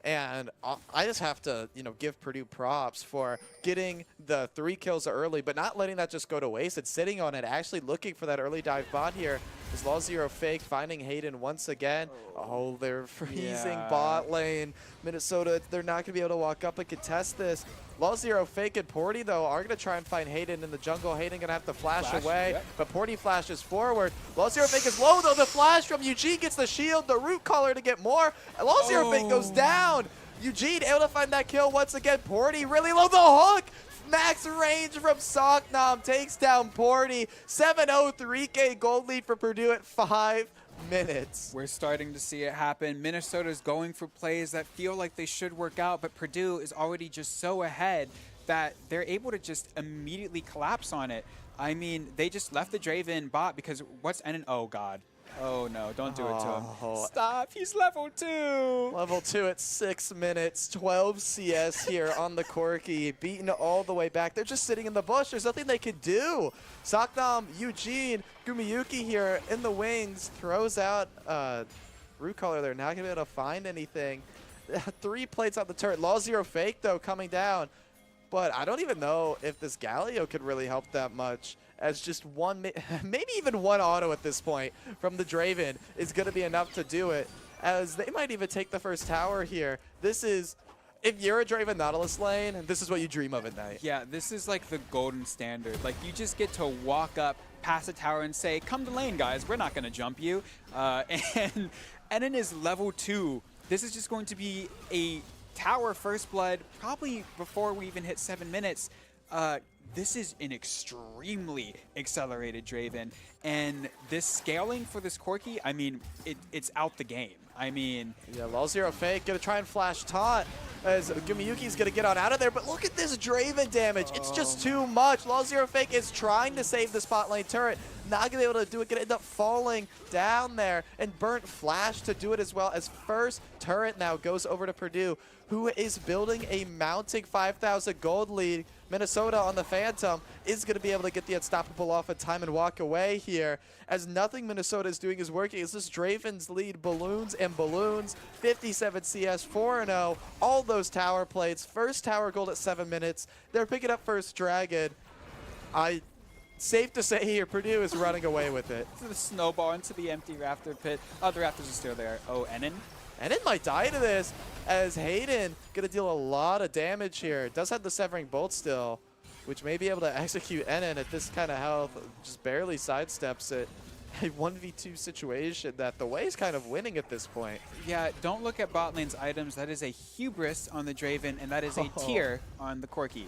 And I just have to, give Purdue props for getting the 3 kills early, but not letting that just go to waste. It's sitting on it, actually looking for that early dive bot here. Is Law0 fake, finding Hayden once again. Oh, they're freezing bot lane. Minnesota, they're not going to be able to walk up and contest this. Law0 fake and Porty, though, are going to try and find Hayden in the jungle. Hayden going to have to flash away, but Porty flashes forward. Law0 fake is low, though. The flash from Eugene gets the shield, the root collar to get more. Law0 fake goes down. Eugene able to find that kill once again. Porty really low, the hook. Max range from Socknom takes down Porty. 7-0 3K gold lead for Purdue at 5 minutes. We're starting to see it happen. Minnesota's going for plays that feel like they should work out, but Purdue is already just so ahead that they're able to just immediately collapse on it. I mean, they just left the Draven bot because what's Enon? Oh, God. Oh, no. Don't do it to him. Stop. He's level 2. Level 2 at 6 minutes. 12 CS here on the Corki. Beaten all the way back. They're just sitting in the bush. There's nothing they could do. Socknom, Eugene, Gumiyuki here in the wings. Throws out root collar. They're not going to be able to find anything. 3 plates on the turret. Law0 fake, though, coming down. But I don't even know if this Galio could really help that much, as just one, maybe even one auto at this point from the Draven is going to be enough to do it, as they might even take the first tower here. This is, if you're a Draven Nautilus lane, this is what you dream of at night. Yeah, this is like the golden standard. Like, you just get to walk up, pass a tower, and say, come to lane, guys. We're not going to jump you. And Enon is level 2. This is just going to be a tower first blood, probably before we even hit 7 minutes. This is an extremely accelerated Draven, and this scaling for this Corki, I mean, it's out the game. I mean, yeah, Law0 fake, gonna try and flash taunt as Gumiyuki's gonna get on out of there, but look at this Draven damage. It's just too much. Law0 fake is trying to save the spot lane turret, not gonna be able to do it, gonna end up falling down there, and Burnt flash to do it as well, as first turret now goes over to Purdue, who is building a mounting 5,000 gold lead. Minnesota on the Phantom is going to be able to get the unstoppable off of time and walk away here, as nothing Minnesota is doing is working. As this Draven's lead balloons and balloons. 57 CS, 4-0. All those tower plates. First tower gold at 7 minutes. They're picking up first dragon. Safe to say here, Purdue is running away with it. The snowball into the empty raptor pit. Oh, the raptors are still there. Oh, Enon? Enon might die to this, as Hayden going to deal a lot of damage here. Does have the Severing Bolt still, which may be able to execute Enon at this kind of health. Just barely sidesteps it. A 1v2 situation that the way is kind of winning at this point. Yeah, don't look at bot lane's items. That is a hubris on the Draven, and that is a tier on the Corki.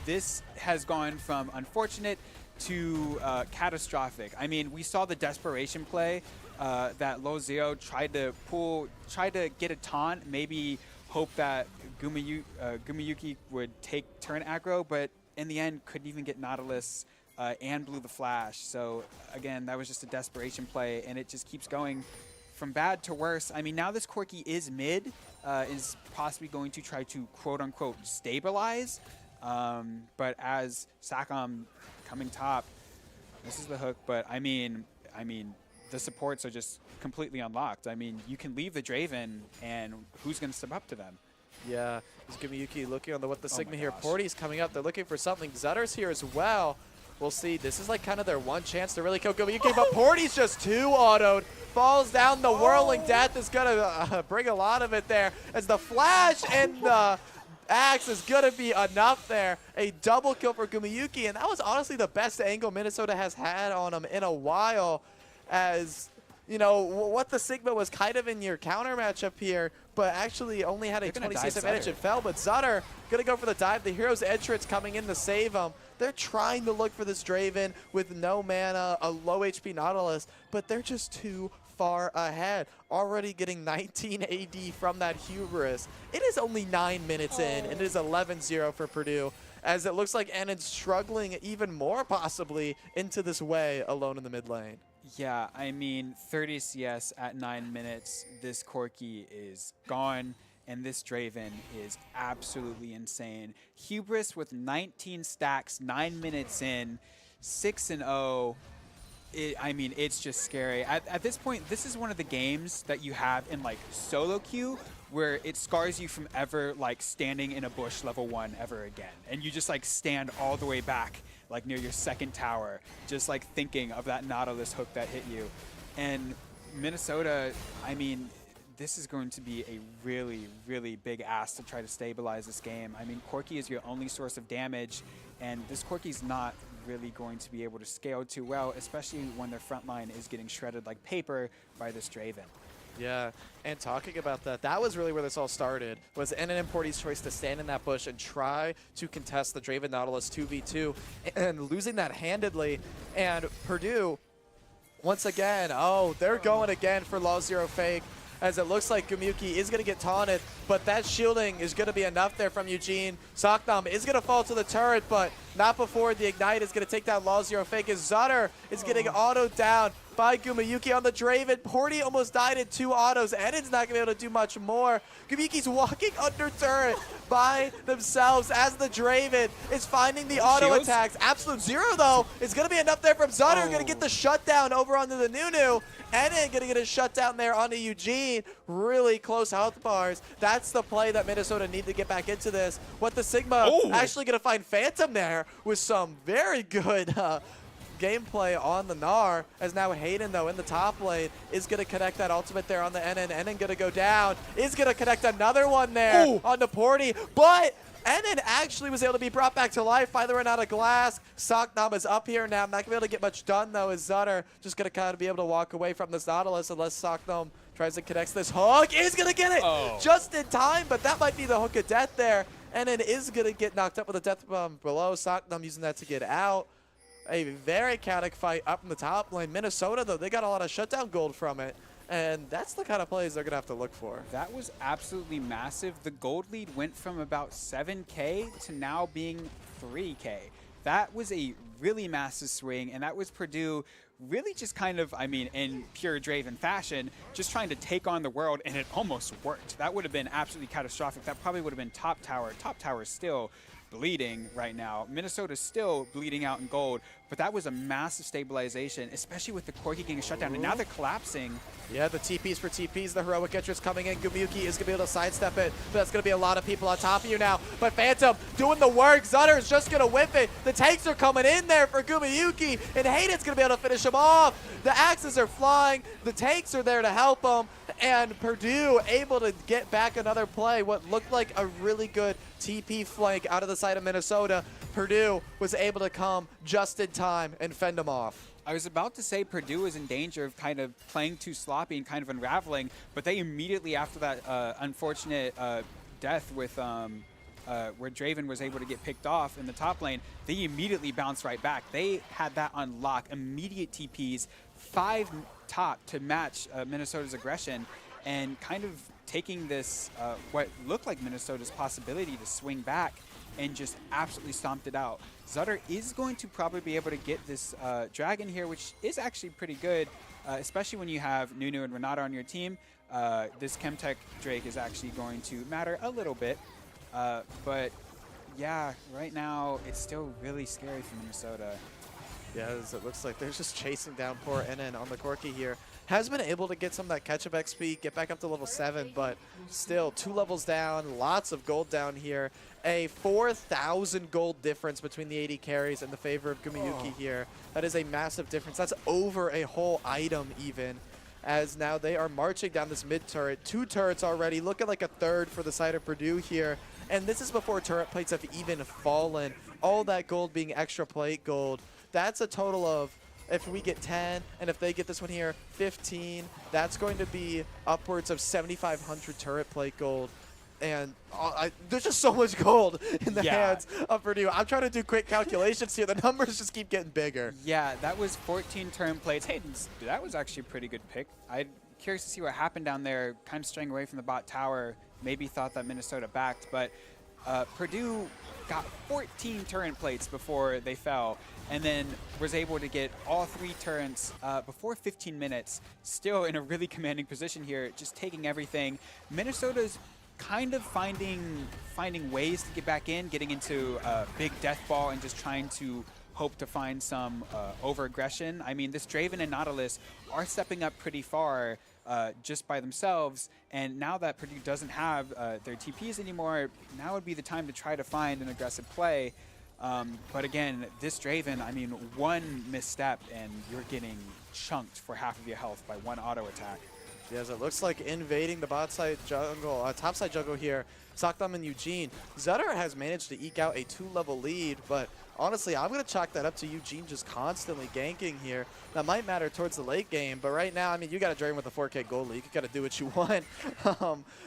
This has gone from unfortunate to catastrophic. I mean, we saw the desperation play that Law0 tried to get a taunt, maybe hope that Gumiyuki would take turn aggro, but in the end couldn't even get Nautilus and blew the flash. So again, that was just a desperation play, and it just keeps going from bad to worse. I mean, now this Corki is mid, is possibly going to try to quote-unquote stabilize, but as Sakam coming top, this is the hook, but I mean, the supports are just completely unlocked. I mean, you can leave the Draven, and who's going to step up to them? Yeah, there's Gumiyuki looking on what the Sigma here. Porty's coming up. They're looking for something. Zutter's here as well. We'll see. This is like kind of their one chance to really kill Gumiyuki, but Porty's just too autoed. Falls down. The Whirling Death is going to bring a lot of it there, as the flash and the axe is going to be enough there. A double kill for Gumiyuki, and that was honestly the best angle Minnesota has had on him in a while, as you know, what the Sigma was kind of in your counter matchup here, but actually only had a They're gonna 26 dive advantage Zutter. and fell. But Zutter going to go for the dive. The Hero's entrance coming in to save him. They're trying to look for this Draven with no mana, a low HP Nautilus, but they're just too far ahead. Already getting 19 AD from that Hubris. It is only 9 minutes in, and it is 11-0 for Purdue, as it looks like Annon's struggling even more possibly into this way alone in the mid lane. Yeah, I mean, 30 CS at 9 minutes. This Corki is gone, and this Draven is absolutely insane. Hubris with 19 stacks, 9 minutes in, 6-0. I mean, it's just scary. At this point, this is one of the games that you have in like solo queue where it scars you from ever like standing in a bush level 1 ever again. And you just like stand all the way back like near your second tower, just like thinking of that Nautilus hook that hit you. And Minnesota, I mean, this is going to be a really, really big ask to try to stabilize this game. I mean, Corki is your only source of damage, and this Corki's not really going to be able to scale too well, especially when their front line is getting shredded like paper by this Draven. Yeah, and talking about that, that was really where this all started, was NN Porty's choice to stand in that bush and try to contest the Draven Nautilus 2v2, and losing that handedly. And Purdue, once again, oh, they're going again for Law Zero Fake, as it looks like Gumyuki is going to get taunted, but that shielding is going to be enough there from Eugene. Saknam is going to fall to the turret, but not before the Ignite is going to take down Law Zero Fake, as Zutter is getting autoed down by Gumyuki on the Draven. Porty almost died in 2 autos. Edin's not going to be able to do much more. Gumyuki's walking under turret by themselves as the Draven is finding the auto Shields? attacks. Absolute Zero, though, is going to be enough there from Zutter. Going to get the shutdown over onto the Nunu. Edin going to get a shutdown there onto Eugene. Really close health bars. That's the play that Minnesota need to get back into this. What the Sigma actually going to find Phantom there with some very good gameplay on the Gnar, as now Hayden, though, in the top lane is going to connect that ultimate there on the NN. NN going to go down, is going to connect another one there on the Porty, but NN actually was able to be brought back to life by the run out of glass. Saknam is up here now. Not going to be able to get much done, though, as Zutter just going to kind of be able to walk away from this Nautilus unless Saknam tries to connect this hook. Is going to get it just in time, but that might be the hook of death there. NN is going to get knocked up with a death bomb below. Saknam using that to get out. A very chaotic fight up in the top lane. Minnesota, though, they got a lot of shutdown gold from it, and that's the kind of plays they're going to have to look for. That was absolutely massive. The gold lead went from about 7K to now being 3K. That was a really massive swing, and that was Purdue really just kind of, I mean, in pure Draven fashion, just trying to take on the world, and it almost worked. That would have been absolutely catastrophic. That probably would have been top tower. Top tower is still bleeding right now. Minnesota's still bleeding out in gold, but that was a massive stabilization, especially with the Corki getting shut down, and now they're collapsing. Yeah, the TPs for TPs, the heroic entrance coming in. Gumyuki is going to be able to sidestep it, but that's going to be a lot of people on top of you now. But Phantom doing the work. Zutter is just going to whip it. The tanks are coming in there for Gumyuki, and Hayden's going to be able to finish him off. The axes are flying. The tanks are there to help him, and Purdue able to get back another play. What looked like a really good TP flank out of the side of Minnesota. Purdue was able to come just in time and fend them off. I was about to say Purdue is in danger of kind of playing too sloppy and kind of unraveling, but they immediately, after that unfortunate death with where Draven was able to get picked off in the top lane, they immediately bounced right back. They had that on lock, immediate TPs, 5 top to match Minnesota's aggression, and kind of taking this, what looked like Minnesota's possibility to swing back, and just absolutely stomped it out. Zutter is going to probably be able to get this dragon here, which is actually pretty good, especially when you have Nunu and Renata on your team. This Chemtech Drake is actually going to matter a little bit. But yeah, right now it's still really scary for Minnesota. Yeah, as it looks like they're just chasing down poor NN on the Corki here. Has been able to get some of that catch-up XP, get back up to level 7, but still 2 levels down, lots of gold down here. A 4,000 gold difference between the AD carries in the favor of Gumyuki here. That is a massive difference. That's over a whole item even, as now they are marching down this mid turret. 2 turrets already, looking like a third for the side of Purdue here. And this is before turret plates have even fallen. All that gold being extra plate gold. That's a total of if we get 10, and if they get this one here, 15, that's going to be upwards of 7,500 turret plate gold. And there's just so much gold in the hands of Purdue. I'm trying to do quick calculations here. The numbers just keep getting bigger. Yeah, that was 14 turret plates. Hey, that was actually a pretty good pick. I'm curious to see what happened down there, kind of straying away from the bot tower. Maybe thought that Minnesota backed, but Purdue got 14 turret plates before they fell, and then was able to get all 3 turrets before 15 minutes, still in a really commanding position here, just taking everything. Minnesota's kind of finding ways to get back in, getting into big death ball and just trying to hope to find some over-aggression. I mean, this Draven and Nautilus are stepping up pretty far just by themselves, and now that Purdue doesn't have their TPs anymore, now would be the time to try to find an aggressive play. But again, this Draven, I mean, one misstep and you're getting chunked for half of your health by one auto attack. Yes, it looks like invading the bot side jungle, top side jungle here. Sakdam and Eugene. Zutter has managed to eke out a 2-level lead, but honestly, I'm going to chalk that up to Eugene just constantly ganking here. That might matter towards the late game, but right now, I mean, you got to drain with a 4K gold lead. You got to do what you want.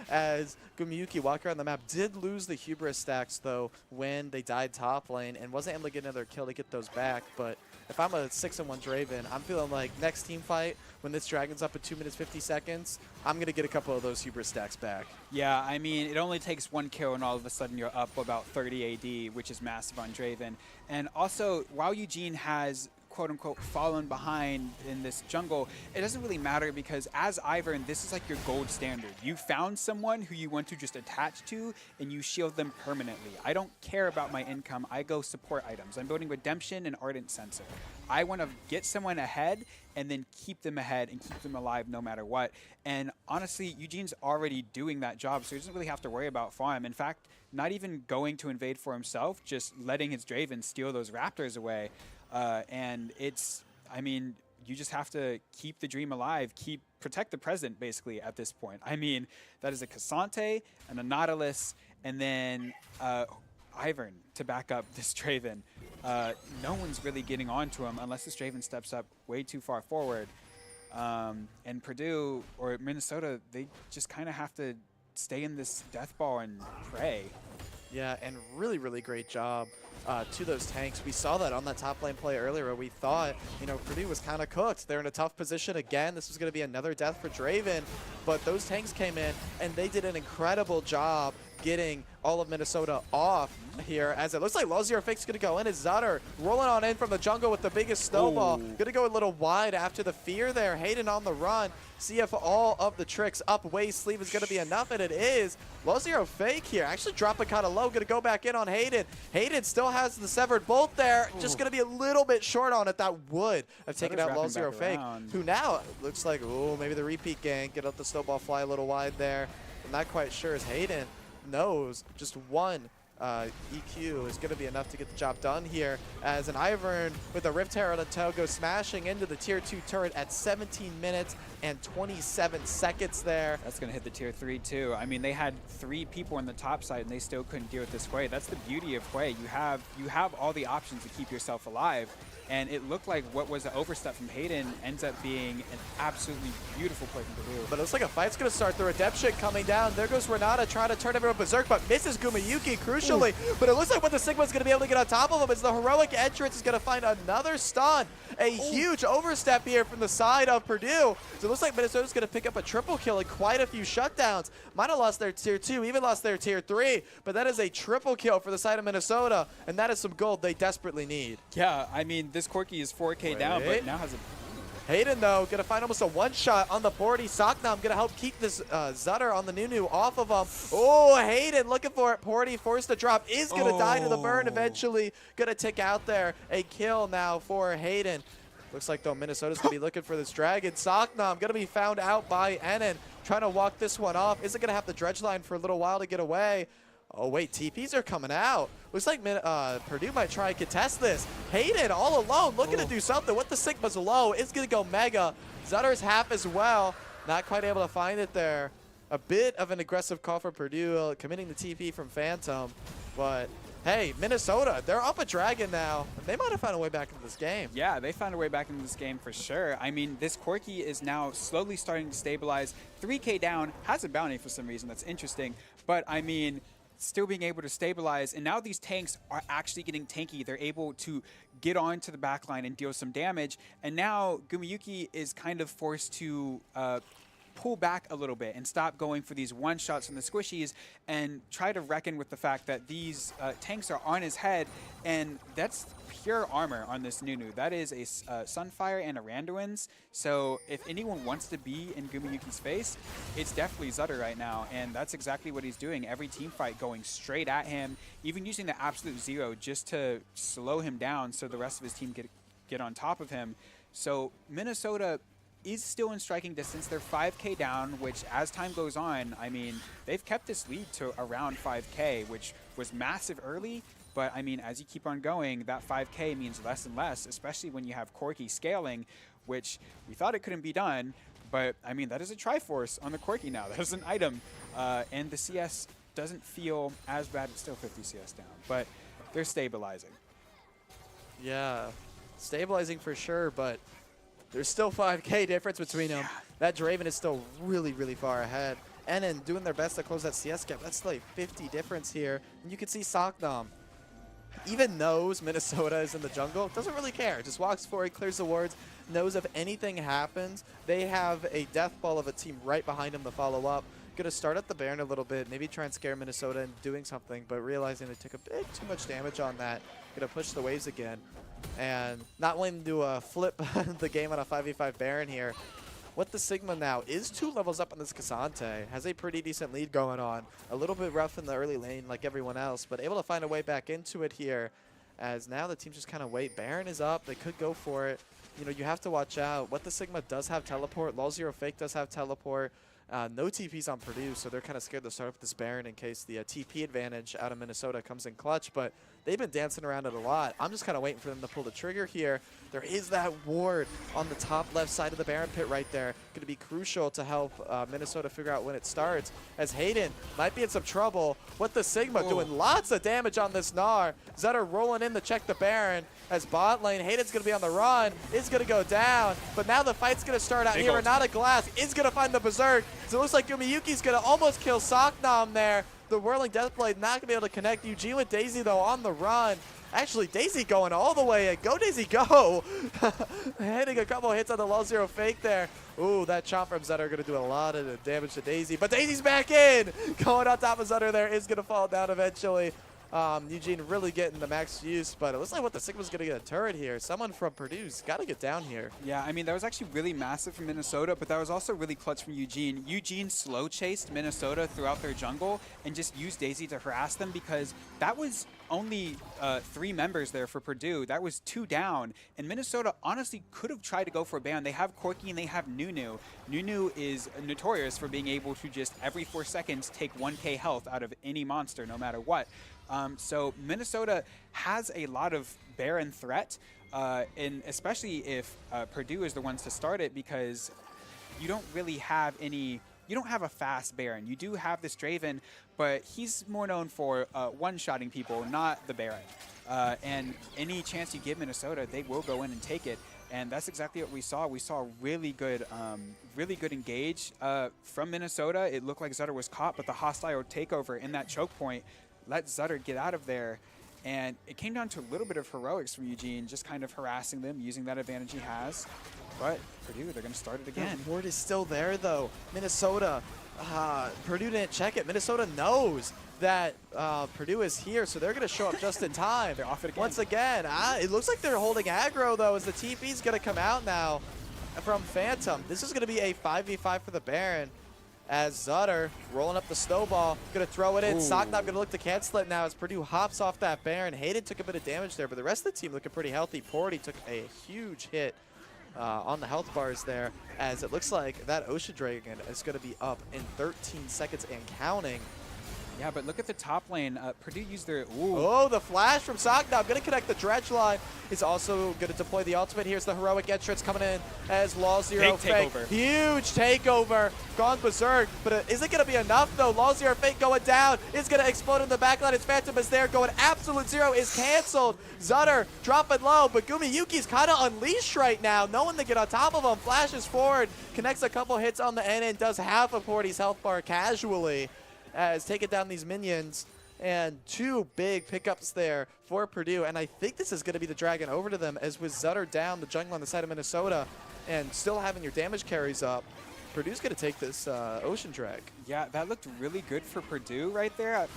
As Gumiyuki, walking around the map, did lose the hubris stacks, though, when they died top lane and wasn't able to get another kill to get those back. But if I'm a 6-1 Draven, I'm feeling like next team fight, when this Dragon's up at 2 minutes 50 seconds, I'm going to get a couple of those hubris stacks back. Yeah, I mean, it only takes 1 kill and all of a sudden you're up about 30 AD, which is massive on Draven. And also, while Eugene has quote-unquote fallen behind in this jungle, it doesn't really matter because as Ivern, this is like your gold standard. You found someone who you want to just attach to and you shield them permanently. I don't care about my income. I go support items. I'm building Redemption and Ardent Sensor. I want to get someone ahead and then keep them ahead and keep them alive no matter what. And honestly, Eugene's already doing that job, so he doesn't really have to worry about farm. In fact, not even going to invade for himself, just letting his Draven steal those Raptors away. And it's, I mean, you just have to keep the dream alive, protect the present, basically, at this point. I mean, that is a Cassante and a Nautilus, and then Ivern to back up this Draven. No one's really getting onto him unless this Draven steps up way too far forward. And Purdue or Minnesota, they just kind of have to stay in this death ball and pray. Yeah, and really, really great job to those tanks. We saw that on that top lane play earlier where we thought, you know, Purdue was kind of cooked. They're in a tough position again. This was going to be another death for Draven, but those tanks came in and they did an incredible job getting all of Minnesota off here, as it looks like Lozio Fake's going to go in as Zutter rolling on in from the jungle with the biggest snowball. Going to go a little wide after the fear there. Hayden on the run. See if all of the tricks up waist sleeve is going to be enough, and it is. Lozio Fake here actually dropping kind of low. Going to go back in on Hayden. Hayden still has the severed bolt there. Just going to be a little bit short on it. That would have taken out Lozio Fake, who now looks like, oh, maybe the repeat gang. Get out the snowball, fly a little wide there. I'm not quite sure as Hayden knows just one EQ is going to be enough to get the job done here, as an Ivern with a Rift Herald on toe goes smashing into the tier 2 turret at 17 minutes and 27 seconds there. That's going to hit the tier 3 too. I mean, they had 3 people on the top side and they still couldn't deal with this Hwei. That's the beauty of Hwei. You have all the options to keep yourself alive. And it looked like what was an overstep from Hayden ends up being an absolutely beautiful play from Purdue. But it looks like a fight's going to start. The Redemption coming down. There goes Renata trying to turn everyone berserk, but misses Gumiyuki crucially. Ooh. But it looks like what the Sigma's going to be able to get on top of him is the heroic entrance is going to find another stun. A huge overstep here from the side of Purdue. So it looks like Minnesota's going to pick up a triple kill and quite a few shutdowns. Might have lost their tier 2, even lost their tier 3, but that is a triple kill for the side of Minnesota, and that is some gold they desperately need. Yeah, I mean, this Corki is 4K down, but now has a... Hayden, though, going to find almost a one-shot on the board. Saknam going to help keep this Zutter on the Nunu off of him. Oh, Hayden looking for it. Porty forced to drop. Is going to die to the burn eventually. Going to tick out there. A kill now for Hayden. Looks like, though, Minnesota's going to be looking for this dragon. Saknam going to be found out by Enon. Trying to walk this one off. Isn't going to have the dredge line for a little while to get away. Oh, wait, TPs are coming out. Looks like Purdue might try and contest this. Hayden all alone, looking to do something. With the Sigma's low, it's going to go mega. Zutter's half as well. Not quite able to find it there. A bit of an aggressive call for Purdue, committing the TP from Phantom. But hey, Minnesota, they're up a dragon now. They might have found a way back into this game. Yeah, they found a way back into this game for sure. I mean, this Corki is now slowly starting to stabilize. 3K down, has a bounty for some reason. That's interesting. But, I mean, still being able to stabilize. And now these tanks are actually getting tanky. They're able to get onto the backline and deal some damage. And now Gumiyuki is kind of forced to pull back a little bit and stop going for these one-shots from the squishies and try to reckon with the fact that these tanks are on his head, and that's pure armor on this Nunu. That is a Sunfire and a Randuin's, so if anyone wants to be in Gumiyuki's face, it's definitely Zutter right now, and that's exactly what he's doing. Every team fight going straight at him, even using the Absolute Zero just to slow him down so the rest of his team get on top of him. So Minnesota is still in striking distance. They're 5K down, which as time goes on, I mean, they've kept this lead to around 5K, which was massive early, but I mean, as you keep on going, that 5K means less and less, especially when you have Corki scaling, which we thought it couldn't be done, but I mean, that is a Triforce on the Corki now. That is an item, and the CS doesn't feel as bad. It's still 50 CS down, but they're stabilizing. Yeah, stabilizing for sure, but there's still 5K difference between them. That Draven is still really, really far ahead. And in doing their best to close that CS gap, that's like 50 difference here. And you can see Saknam even knows Minnesota is in the jungle. Doesn't really care. Just walks forward, clears the wards, knows if anything happens, they have a death ball of a team right behind him to follow up. Gonna start at the Baron a little bit, maybe try and scare Minnesota into doing something, but realizing they took a bit too much damage on that. Gonna push the waves again. And not wanting to flip the game on a 5v5 Baron here. What the Sigma now is 2 levels up on this Cassante. Has a pretty decent lead going on. A little bit rough in the early lane like everyone else, but able to find a way back into it here. As now the team just kind of wait. Baron is up. They could go for it. You know, you have to watch out. What the Sigma does have teleport. LOL0 Fake does have teleport. No TPs on Purdue, so they're kind of scared to start with this Baron in case the TP advantage out of Minnesota comes in clutch, but they've been dancing around it a lot. I'm just kind of waiting for them to pull the trigger here. There is that ward on the top left side of the Baron pit right there. Going to be crucial to help Minnesota figure out when it starts, as Hayden might be in some trouble. What the Sigma doing lots of damage on this Gnar. Zutter rolling in to check the Baron. As bot lane, Hayden's going to be on the run, is going to go down, but now the fight's going to start out here. Renata Glass is going to find the Berserk, so it looks like Gumiyuki's going to almost kill Saknam there. The Whirling Deathblade not going to be able to connect. Eugene with Daisy, though, on the run. Actually, Daisy going all the way in. Go, Daisy, go! Hitting a couple hits on the LOL0 Fake there. Ooh, that chomp from Zutter going to do a lot of damage to Daisy, but Daisy's back in! Going on top of Zutter there, is going to fall down eventually. Eugene really getting the max use, but it looks like what the Sigma's going to get a turret here. Someone from Purdue's got to get down here. Yeah, I mean, that was actually really massive from Minnesota, but that was also really clutch from Eugene. Eugene slow chased Minnesota throughout their jungle and just used Daisy to harass them, because that was only 3 members there for Purdue. That was 2 down, and Minnesota honestly could have tried to go for a ban. They have Corki and they have Nunu. Nunu is notorious for being able to just every 4 seconds take 1k health out of any monster, no matter what. So Minnesota has a lot of Baron threat, and especially if Purdue is the ones to start it, because you don't really have any. You don't have a fast Baron. You do have this Draven, but he's more known for one-shotting people, not the Baron. And any chance you give Minnesota, they will go in and take it. And that's exactly what we saw. We saw really good engage from Minnesota. It looked like Zutter was caught, but the hostile takeover in that choke point let Zutter get out of there. And it came down to a little bit of heroics from Eugene, just kind of harassing them, using that advantage he has. But Purdue, they're going to start it again. The ward is still there, though. Minnesota, Purdue didn't check it. Minnesota knows that Purdue is here, so they're going to show up just in time. They're off it again. Once again, it looks like they're holding aggro, though, as the TP's going to come out now from Phantom. This is going to be a 5v5 for the Baron, as Zutter rolling up the snowball, going to throw it in. Saknam going to look to cancel it now as Purdue hops off that Baron. Hayden took a bit of damage there, but the rest of the team looking pretty healthy. Porty took a huge hit on the health bars there, as it looks like that Ocean Dragon is going to be up in 13 seconds and counting. Yeah, but look at the top lane. Purdue used their... Ooh. Oh, the flash from Sagna. Going to connect the dredge line. He's also going to deploy the ultimate. Here's the heroic entrance coming in as Law Zero Big Fake. takeover. Huge takeover. Gone berserk. But is it going to be enough, though? Law Zero Fake going down. It's going to explode in the backline. His Phantom is there. Going absolute zero is canceled. Zutter dropping low. But Gumiyuki's kind of unleashed right now. No one to get on top of him. Flashes forward. Connects a couple hits on the end and does half of Horty's health bar casually. As taking down these minions, and 2 big pickups there for Purdue, and I think this is going to be the dragon over to them, as with Zutter down the jungle on the side of Minnesota and still having your damage carries up. Purdue's going to take this Ocean Drag. Yeah, that looked really good for Purdue right there.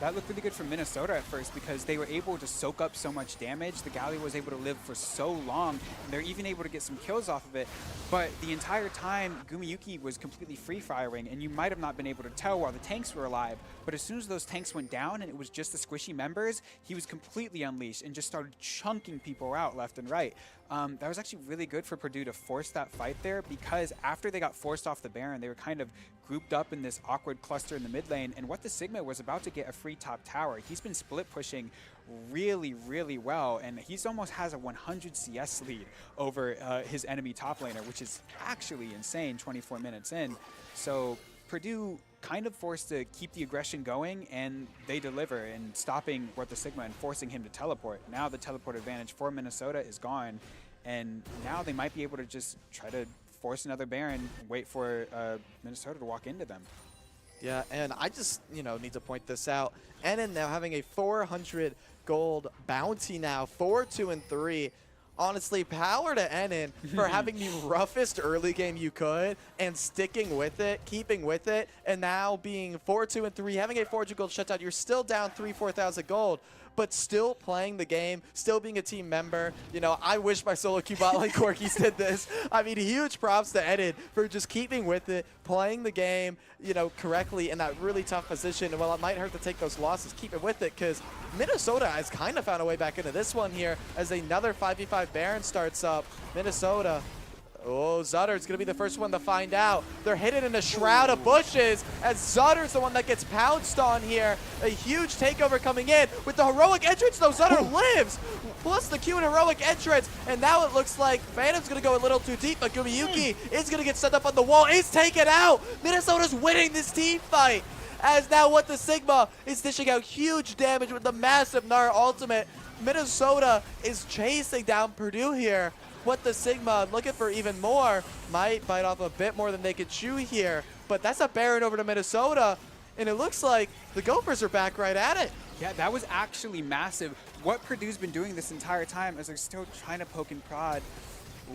That looked really good for Minnesota at first because they were able to soak up so much damage. The Galleon was able to live for so long, and they're even able to get some kills off of it. But the entire time, Gumiyuki was completely free-firing, and you might have not been able to tell while the tanks were alive. But as soon as those tanks went down and it was just the squishy members, he was completely unleashed and just started chunking people out left and right. That was actually really good for Purdue to force that fight there, because after they got forced off the Baron, they were kind of grouped up in this awkward cluster in the mid lane, and what the Sigma was about to get a free top tower. He's been split pushing really, really well, and he's almost has a 100 CS lead over his enemy top laner, which is actually insane 24 minutes in. So Purdue kind of forced to keep the aggression going, and they deliver in stopping What the Sigma and forcing him to teleport. Now the teleport advantage for Minnesota is gone, and now they might be able to just try to force another Baron and wait for Minnesota to walk into them. Yeah, and I just, need to point this out. Enon now having a 400 gold bounty now, 4-2-3. Honestly, power to Enon for having the roughest early game you could and sticking with it, keeping with it, and now being 4-2-3, having a 400 gold shutdown. You're still down 4,000 gold, but still playing the game, still being a team member. I wish my solo queue bot like Corky's did this. I mean, huge props to Enon for just keeping with it, playing the game, correctly in that really tough position. And while it might hurt to take those losses, keep it with it, because Minnesota has kind of found a way back into this one here as another 5v5 Baron starts up. Minnesota. Oh, Zutter's going to be the first one to find out. They're hidden in a shroud of bushes as Zutter's the one that gets pounced on here. A huge takeover coming in. With the heroic entrance, though, Zutter lives. Plus the Q and heroic entrance. And now it looks like Phantom's going to go a little too deep, but Gumiyuki is going to get set up on the wall. He's taken out. Minnesota's winning this team fight. As now What the Sigma is dishing out huge damage with the massive Gnar ultimate. Minnesota is chasing down Purdue here. What the Sigma looking for even more. Might bite off a bit more than they could chew here. But that's a Baron over to Minnesota. And it looks like the Gophers are back right at it. Yeah, that was actually massive. What Purdue's been doing this entire time is they're still trying to poke and prod.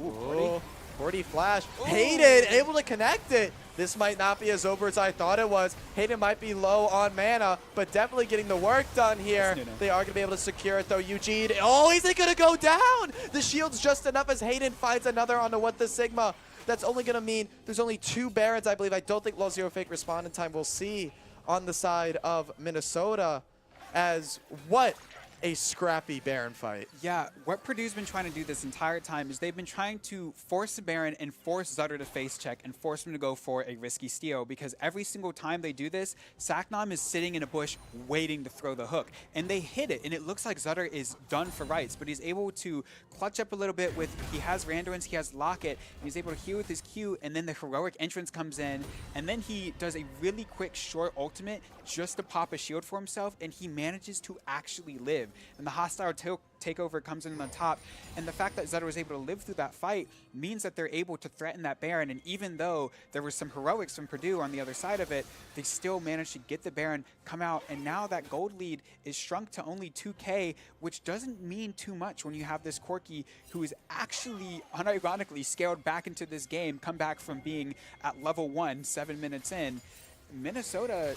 Ooh, 40 flash. Ooh. Hayden able to connect it. This might not be as over as I thought it was. Hayden might be low on mana, but definitely getting the work done here. They are going to be able to secure it, though. Eugene, oh, he's going to go down. The shield's just enough as Hayden finds another onto What the Sigma. That's only going to mean there's only 2 Barons, I believe. I don't think Low Zero Fake respond in time. We'll see on the side of Minnesota as what a scrappy Baron fight. Yeah, what Purdue's been trying to do this entire time is they've been trying to force the Baron and force Zutter to face check and force him to go for a risky steal, because every single time they do this, Saknam is sitting in a bush waiting to throw the hook. And they hit it, and it looks like Zutter is done for rights, but he's able to clutch up a little bit with, he has Randuin's, he has Locket, and he's able to heal with his Q, and then the heroic entrance comes in, and then he does a really quick short ultimate just to pop a shield for himself, and he manages to actually live. And the hostile takeover comes in on the top, and the fact that Zutter was able to live through that fight means that they're able to threaten that Baron. And even though there was some heroics from Purdue on the other side of it, they still managed to get the Baron, come out, and now that gold lead is shrunk to only 2K, which doesn't mean too much when you have this Corky who is actually unironically scaled back into this game, come back from being at level 1 7 minutes in. Minnesota.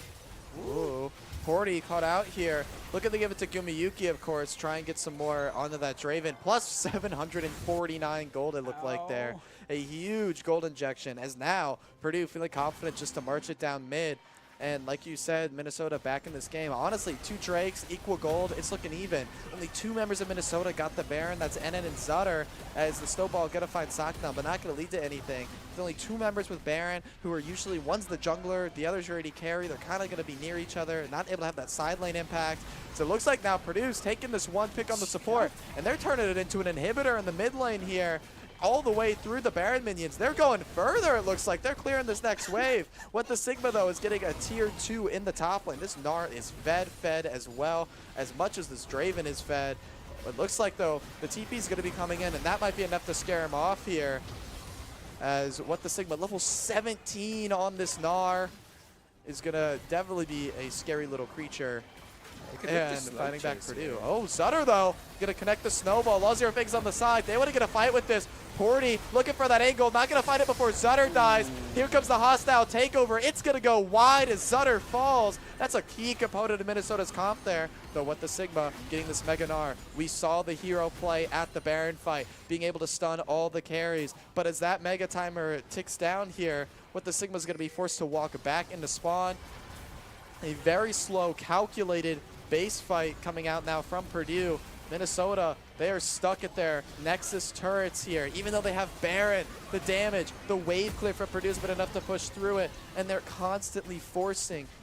Ooh, Horty caught out here. Looking to give it to Gumiyuki, of course. Try and get some more onto that Draven. Plus 749 gold, it looked like there. A huge gold injection, as now Purdue feeling confident just to march it down mid. And like you said, Minnesota back in this game. Honestly, 2 Drakes, equal gold. It's looking even. Only 2 members of Minnesota got the Baron. That's Ennen and Zutter, as the snowball going to find Saknam, but not going to lead to anything. There's only 2 members with Baron, who are usually, one's the jungler, the other's your AD carry. They're kind of going to be near each other, not able to have that side lane impact. So it looks like now Purdue's taking this 1 pick on the support, and they're turning it into an inhibitor in the mid lane here, all the way through the Baron minions. They're going further, it looks like. They're clearing this next wave. What the Sigma, though, is getting a tier 2 in the top lane. This Gnar is fed as well, as much as this Draven is fed. It looks like, though, the TP is going to be coming in, and that might be enough to scare him off here. As what the Sigma, level 17 on this Gnar, is going to definitely be a scary little creature. And fighting back Purdue. Here. Oh, Zutter, though, going to connect the snowball. Lazio Figs on the side. They want to get a fight with this. Porty looking for that angle. Not going to find it before Zutter dies. Here comes the hostile takeover. It's going to go wide as Zutter falls. That's a key component of Minnesota's comp there. Though what the Sigma getting this Mega Gnar. We saw the hero play at the Baron fight, being able to stun all the carries. But as that Mega timer ticks down here, what the Sigma is going to be forced to walk back into spawn. A very slow, calculated base fight coming out now from Purdue. Minnesota, they are stuck at their Nexus turrets here. Even though they have Baron, the damage, the wave clear from Purdue has been enough to push through it. And they're constantly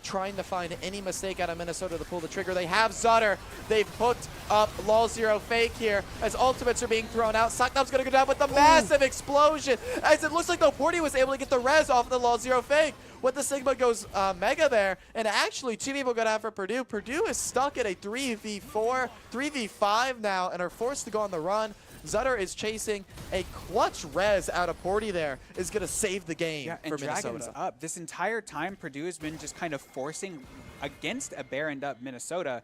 trying to find any mistake out of Minnesota to pull the trigger. They have Zutter. They've hooked up LOL0 Fake here as ultimates are being thrown out. Saknam's going to go down with the massive explosion. As it looks like the Porty was able to get the res off the LOL0 Fake. What the Sigma goes Mega there, and actually 2 people go down for Purdue. Purdue is stuck at a 3v4, 3v5 now, and are forced to go on the run. Zutter is chasing a clutch res out of Porty there, is going to save the game for Minnesota. Dragon's up. This entire time, Purdue has been just kind of forcing against a Baroned up Minnesota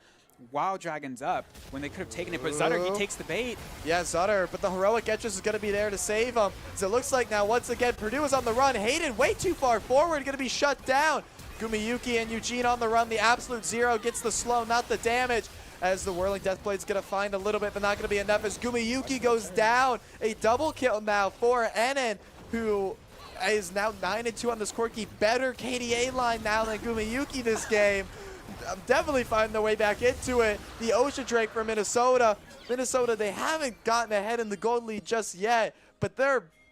while Dragon's up, when they could have taken it. But Zutter, he takes the bait. Yeah, Zutter, but the heroic Etchus is going to be there to save him. So it looks like now, once again, Purdue is on the run. Hayden way too far forward, going to be shut down. Gumiyuki and Eugene on the run. The absolute 0 gets the slow, not the damage. As the Whirling Deathblade's going to find a little bit, but not going to be enough as Gumiyuki goes down. A double kill now for Ennen, who is now 9-2 on this quirky. Better KDA line now than Gumiyuki this game. Definitely finding their way back into it. The Ocean Drake for Minnesota. Minnesota, they haven't gotten ahead in the gold lead just yet, but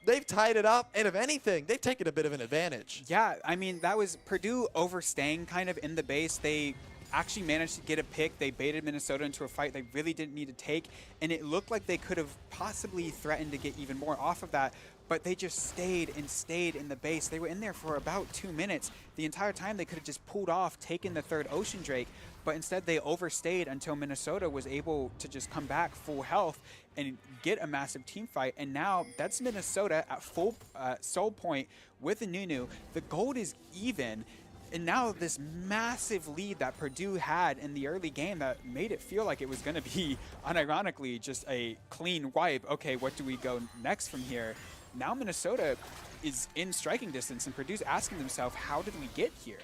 they've tied it up, and if anything, they've taken a bit of an advantage. Yeah, I mean, that was Purdue overstaying kind of in the base. They actually managed to get a pick. They baited Minnesota into a fight they really didn't need to take, and it looked like they could have possibly threatened to get even more off of that, but they just stayed in the base. They were in there for about 2 minutes. The entire time they could have just pulled off, taken the 3rd Ocean Drake, but instead they overstayed until Minnesota was able to just come back full health and get a massive team fight. And now that's Minnesota at full soul point with a Nunu. The gold is even. And now this massive lead that Purdue had in the early game that made it feel like it was going to be, unironically, just a clean wipe. Okay, what do we go next from here? Now Minnesota is in striking distance, and Purdue's asking themselves, how did we get here?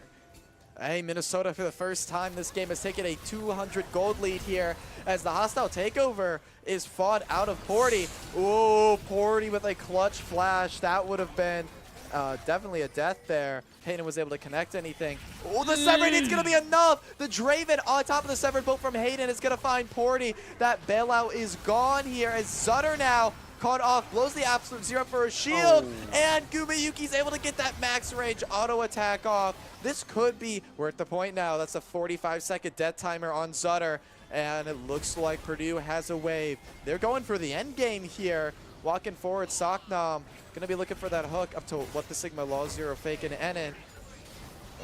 Hey, Minnesota, for the first time this game, has taken a 200 gold lead here as the hostile takeover is fought out of Porty. Ooh, Porty with a clutch flash. That would have been definitely a death there. Hayden was able to connect anything. Oh, the Severed, it's going to be enough. The Draven on top of the Severed bolt from Hayden is going to find Porty. That bailout is gone here as Zutter now caught off, blows the absolute 0 for a shield, and Gumiyuki's able to get that max range auto attack off. This could be, we're at the point now, that's a 45-second death timer on Zutter, and it looks like Purdue has a wave. They're going for the end game here. Walking forward, Saknam gonna be looking for that hook up to what the Sigma LOL0 Fake and Ennen.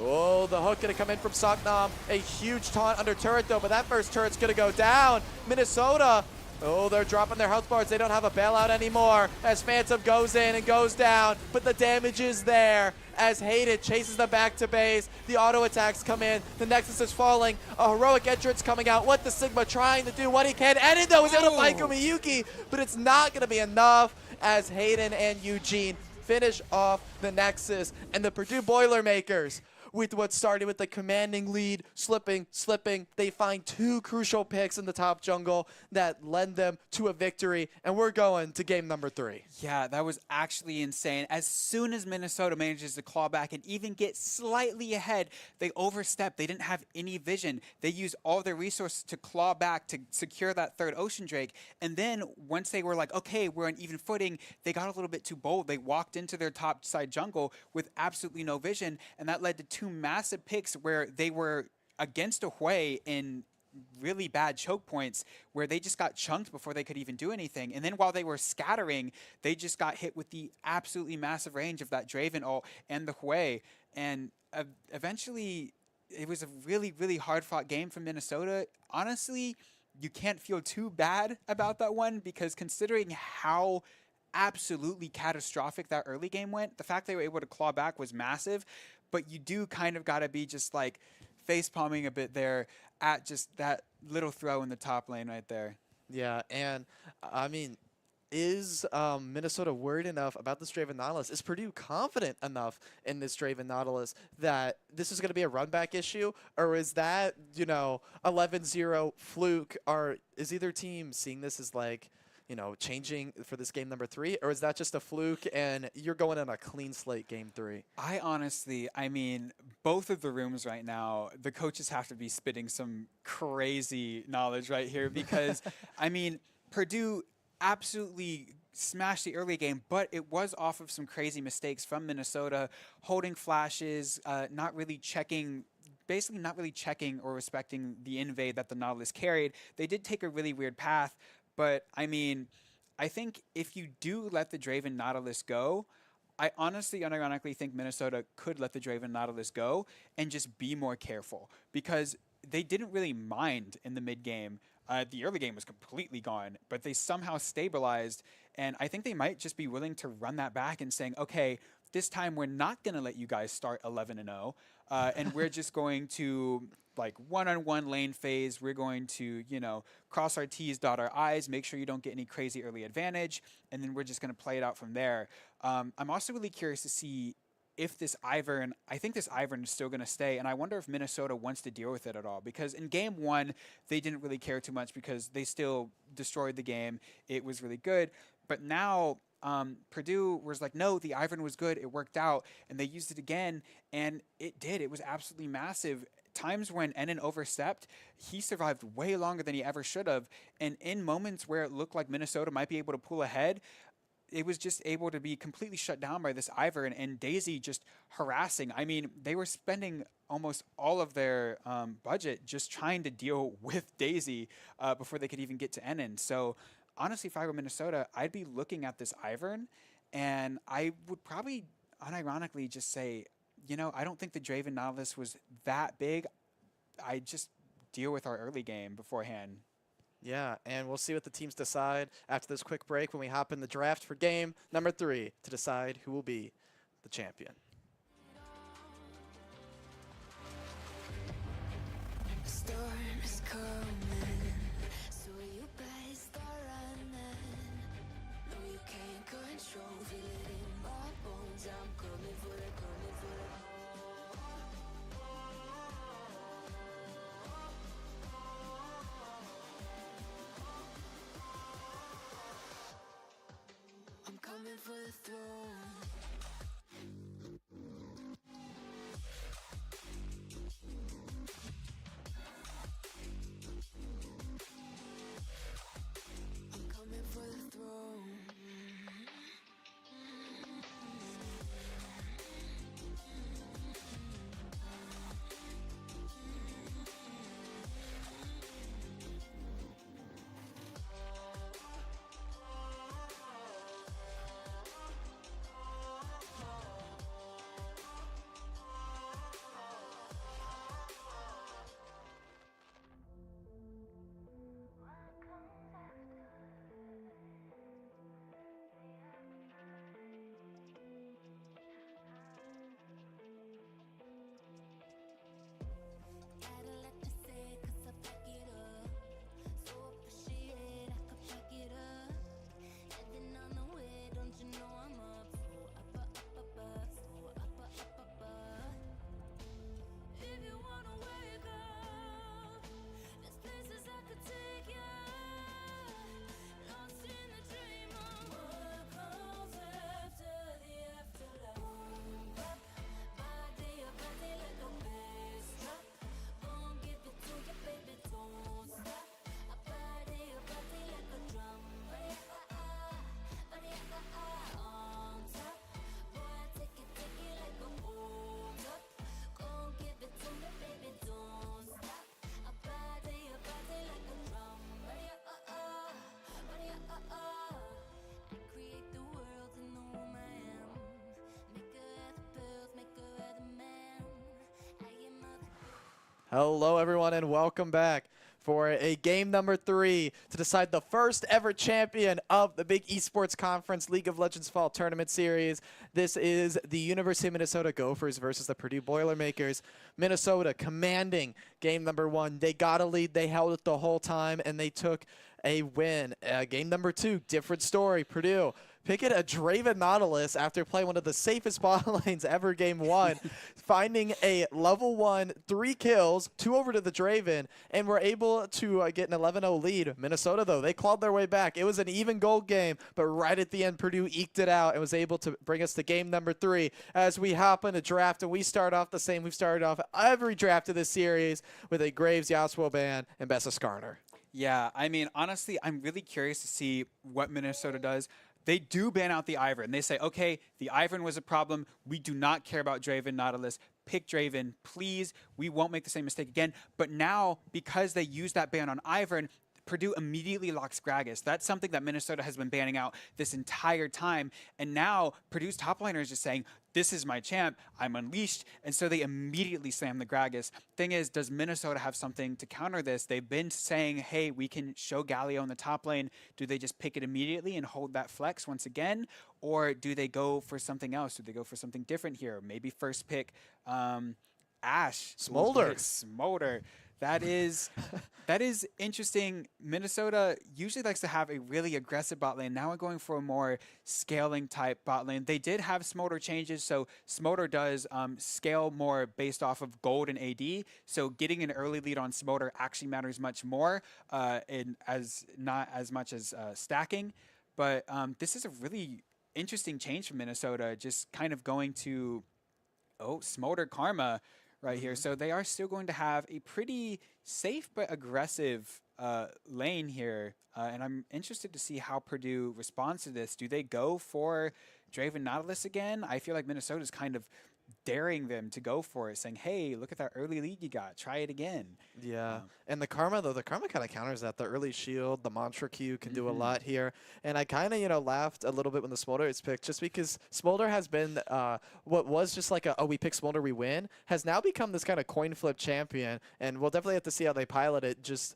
Oh, the hook gonna come in from Saknam. A huge taunt under turret though, but that first turret's gonna go down. Minnesota, oh, they're dropping their health bars. They don't have a bailout anymore as Phantom goes in and goes down, but the damage is there as Hayden chases them back to base. The auto attacks come in. The Nexus is falling. A heroic entrance coming out. What the Sigma trying to do what he can. Ennen though is able to fight Gumiyuki, but it's not going to be enough as Hayden and Eugene finish off the Nexus. And the Purdue Boilermakers, with what started with the commanding lead, slipping. They find 2 crucial picks in the top jungle that lend them to a victory, and we're going to game number 3. Yeah, that was actually insane. As soon as Minnesota manages to claw back and even get slightly ahead, they overstepped. They didn't have any vision. They used all their resources to claw back to secure that 3rd Ocean Drake. And then once they were like, okay, we're on even footing, they got a little bit too bold. They walked into their top side jungle with absolutely no vision, and that led to 2 massive picks where they were against a Hui in really bad choke points where they just got chunked before they could even do anything. And then while they were scattering, they just got hit with the absolutely massive range of that Draven ult and the Hui. And eventually, it was a really, really hard-fought game for Minnesota. Honestly, you can't feel too bad about that one because considering how absolutely catastrophic that early game went, the fact they were able to claw back was massive. But you do kind of got to be just like face-palming a bit there at just that little throw in the top lane right there. Yeah, and I mean, is Minnesota worried enough about this Draven Nautilus? Is Purdue confident enough in this Draven Nautilus that this is going to be a run-back issue? Or is that, 11-0 fluke? Or is either team seeing this as like, changing for this game number 3? Or is that just a fluke and you're going on a clean slate game 3? I mean, both of the rooms right now, the coaches have to be spitting some crazy knowledge right here because, I mean, Purdue absolutely smashed the early game, but it was off of some crazy mistakes from Minnesota, holding flashes, not really checking or respecting the invade that the Nautilus carried. They did take a really weird path, but I mean, I think if you do let the Draven Nautilus go, I honestly, unironically think Minnesota could let the Draven Nautilus go and just be more careful because they didn't really mind in the mid game. The early game was completely gone, but they somehow stabilized, and I think they might just be willing to run that back and saying, okay, this time we're not going to let you guys start 11-0, and we're just going to like one-on-one lane phase. We're going to, cross our T's, dot our I's, make sure you don't get any crazy early advantage, and then we're just going to play it out from there. I'm also really curious to see if this Ivern, I think this Ivern is still going to stay, and I wonder if Minnesota wants to deal with it at all, because in game 1, they didn't really care too much because they still destroyed the game. It was really good, but now Purdue was like, no, the Ivern was good, it worked out, and they used it again, and it did. It was absolutely massive. Times when Enon overstepped, he survived way longer than he ever should have, and in moments where it looked like Minnesota might be able to pull ahead, it was just able to be completely shut down by this Ivern and Daisy just harassing. I mean, they were spending almost all of their budget just trying to deal with Daisy before they could even get to Enon. So honestly, if I were Minnesota, I'd be looking at this Ivern, and I would probably unironically just say, I don't think the Draven Nautilus was that big. I just deal with our early game beforehand. Yeah, and we'll see what the teams decide after this quick break when we hop in the draft for game number 3 to decide who will be the champion. The storm is coming, so you better start running. No, you can't control, feel it in my bones. I'm coming for the, coming for the. I'm coming for the throne. I'm coming for the throne. Hello, everyone, and welcome back for a game number 3 to decide the first ever champion of the Big Esports Conference League of Legends Fall Tournament Series. This is the University of Minnesota Gophers versus the Purdue Boilermakers. Minnesota commanding game number 1. They got a lead, they held it the whole time, and they took a win. Game number 2, different story. Purdue picking a Draven Nautilus after playing one of the safest bot lanes ever game 1, finding a level 1, 3 kills, 2 over to the Draven, and were able to get an 11-0 lead. Minnesota, though, they clawed their way back. It was an even gold game, but right at the end, Purdue eked it out and was able to bring us to game number 3 as we hop in a draft, and we start off the same. We've started off every draft of this series with a Graves, Yasuo ban, and Bessa Skarner. Yeah, I mean, honestly, I'm really curious to see what Minnesota does. They do ban out the Ivern. They say, okay, the Ivern was a problem. We do not care about Draven Nautilus. Pick Draven, please. We won't make the same mistake again. But now, because they use that ban on Ivern, Purdue immediately locks Gragas. That's something that Minnesota has been banning out this entire time. And now Purdue's top liner is just saying, this is my champ, I'm unleashed. And so they immediately slam the Gragas. Thing is, does Minnesota have something to counter this? They've been saying, hey, we can show Galio in the top lane. Do they just pick it immediately and hold that flex once again? Or do they go for something else? Do they go for something different here? Maybe first pick Ash. Smolder. Smolder. That is interesting. Minnesota usually likes to have a really aggressive bot lane. Now we're going for a more scaling type bot lane. They did have Smolder changes, so Smolder does scale more based off of gold and AD. So getting an early lead on Smolder actually matters much more, not as much as stacking. But this is a really interesting change from Minnesota, just kind of going to Smolder Karma right here. So they are still going to have a pretty safe but aggressive lane here. And I'm interested to see how Purdue responds to this. Do they go for Draven Nautilus again? I feel like Minnesota's kind of daring them to go for it, saying, hey, look at that early lead you got. Try it again. Yeah. And the Karma, though, the Karma kind of counters that. The early shield, the Mantra Q can do a lot here. And I kind of, laughed a little bit when the Smolder is picked, just because Smolder has been what was just like we pick Smolder, we win, has now become this kind of coin flip champion. And we'll definitely have to see how they pilot it. Just,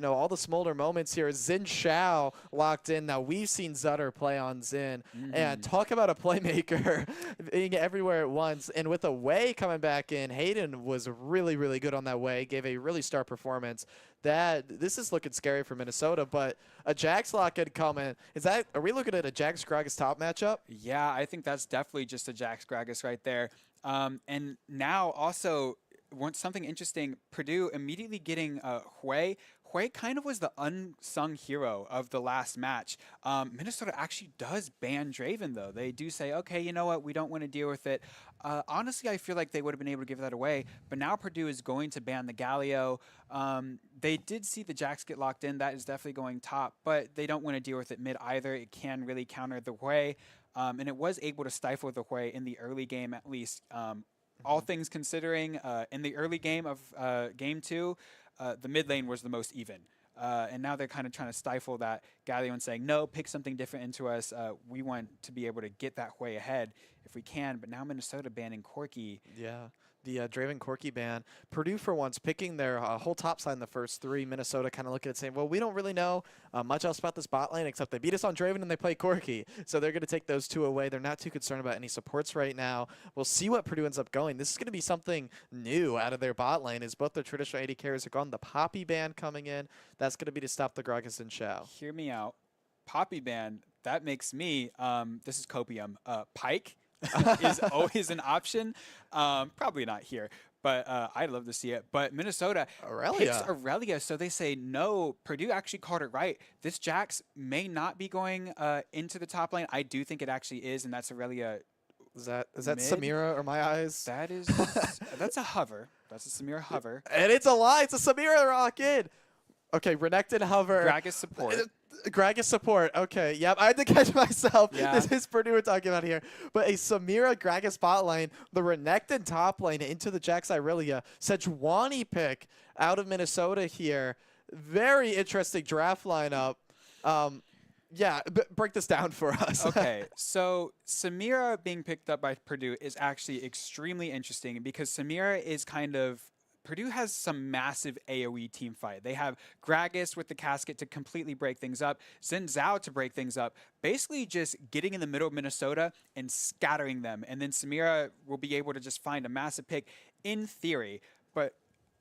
all the Smolder moments here. Xin Shao locked in. Now, we've seen Zutter play on Xin. And talk about a playmaker being everywhere at once. And with a Wei coming back in, Hayden was really, really good on that Wei. Gave a really star performance. This is looking scary for Minnesota, but a Jax lock in coming. Are we looking at a Jax Gragas top matchup? Yeah, I think that's definitely just a Jax Gragas right there. And now also, something interesting, Purdue immediately getting Hui. Hui kind of was the unsung hero of the last match. Minnesota actually does ban Draven, though. They do say, okay, you know what, we don't want to deal with it. Honestly, I feel like they would have been able to give that away, but now Purdue is going to ban the Galio. They did see the Jax get locked in. That is definitely going top, but they don't want to deal with it mid either. It can really counter the Hui, and it was able to stifle the Hui in the early game at least. All things considering, in the early game of game 2, the mid lane was the most even. And now they're kind of trying to stifle that Galio and saying, no, pick something different into us. We want to be able to get that way ahead if we can. But now Minnesota banning Corki. Yeah. The Draven Corki ban. Purdue, for once, picking their whole top side in the first 3. Minnesota kind of looking at it saying, well, we don't really know much else about this bot lane except they beat us on Draven and they play Corki. So they're going to take those 2 away. They're not too concerned about any supports right now. We'll see what Purdue ends up going. This is going to be something new out of their bot lane as both their traditional AD carriers are gone. The Poppy ban coming in. That's going to be to stop the Gragas and Shao. Hear me out. Poppy ban, that makes me, this is copium, Pike. is always an option. Probably not here, but I'd love to see it. But Minnesota picks Aurelia, so they say no. Purdue actually called it right. This Jax may not be going into the top lane. I do think it actually is, and that's Aurelia. Is that Samira or my eyes? That is that's a hover. That's a Samira hover. And it's a lie. It's a Samira rock in. Okay, Renekton hover. Gragas support. Gragas support. Okay, yep. I had to catch myself. Yeah. This is Purdue we're talking about here. But a Samira Gragas bot lane, the Renekton top lane into the Jax Irelia. Sejuani pick out of Minnesota here. Very interesting draft lineup. Yeah, break this down for us. Okay, so Samira being picked up by Purdue is actually extremely interesting because Samira is kind of Purdue has some massive AoE team fight. They have Gragas with the casket to completely break things up, Xin Zhao to break things up, basically just getting in the middle of Minnesota and scattering them. And then Samira will be able to just find a massive pick in theory. But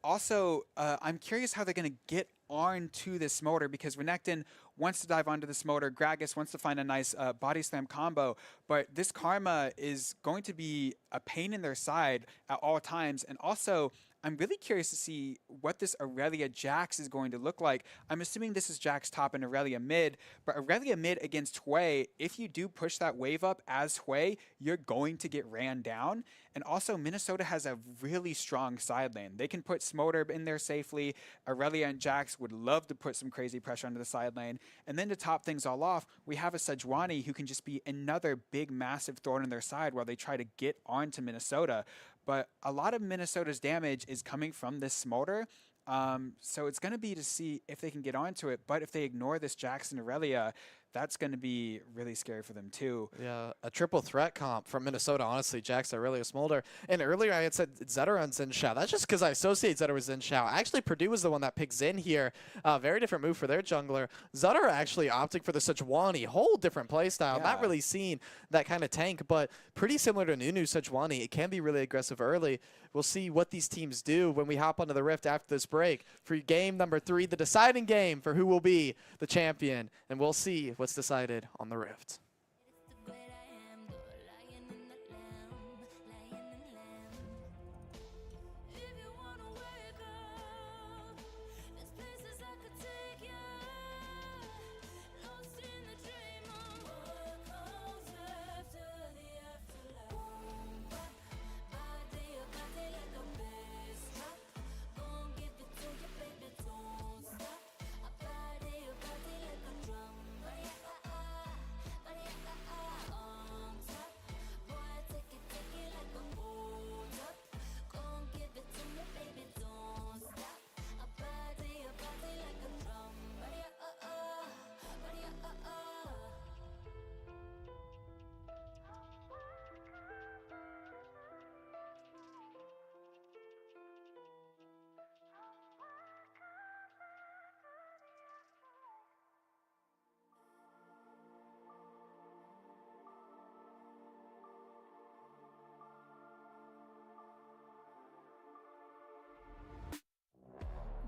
also, I'm curious how they're going to get onto this Smolder because Renekton wants to dive onto the Smolder. Gragas wants to find a nice body slam combo, but this Karma is going to be a pain in their side at all times. And also, I'm really curious to see what this Aurelia Jax is going to look like. I'm assuming this is Jax top and Aurelia mid, but Aurelia mid against Hui, if you do push that wave up as Hui, you're going to get ran down. And also, Minnesota has a really strong side lane. They can put Smolder in there safely. Aurelia and Jax would love to put some crazy pressure onto the side lane. And then to top things all off, we have a Sejuani who can just be another big, massive thorn in their side while they try to get onto Minnesota. But a lot of Minnesota's damage is coming from this Smolder. So it's going to be to see if they can get onto it. But if they ignore this Jax and Aurelia, that's going to be really scary for them too. Yeah, a triple threat comp from Minnesota, honestly. Jax, Aurelia, Smolder. And earlier I had said Zetter on Xin Shao. That's just because I associate Zetter with Xin Shao. Actually, Purdue was the one that picked Xin here. Very different move for their jungler. Zetter actually opting for the Sejuani. Whole different play style. Yeah. Not really seen that kind of tank, but pretty similar to Nunu Sejuani. It can be really aggressive early. We'll see what these teams do when we hop onto the Rift after this break. For game number 3, the deciding game for who will be the champion. And we'll see what's decided on the Rift.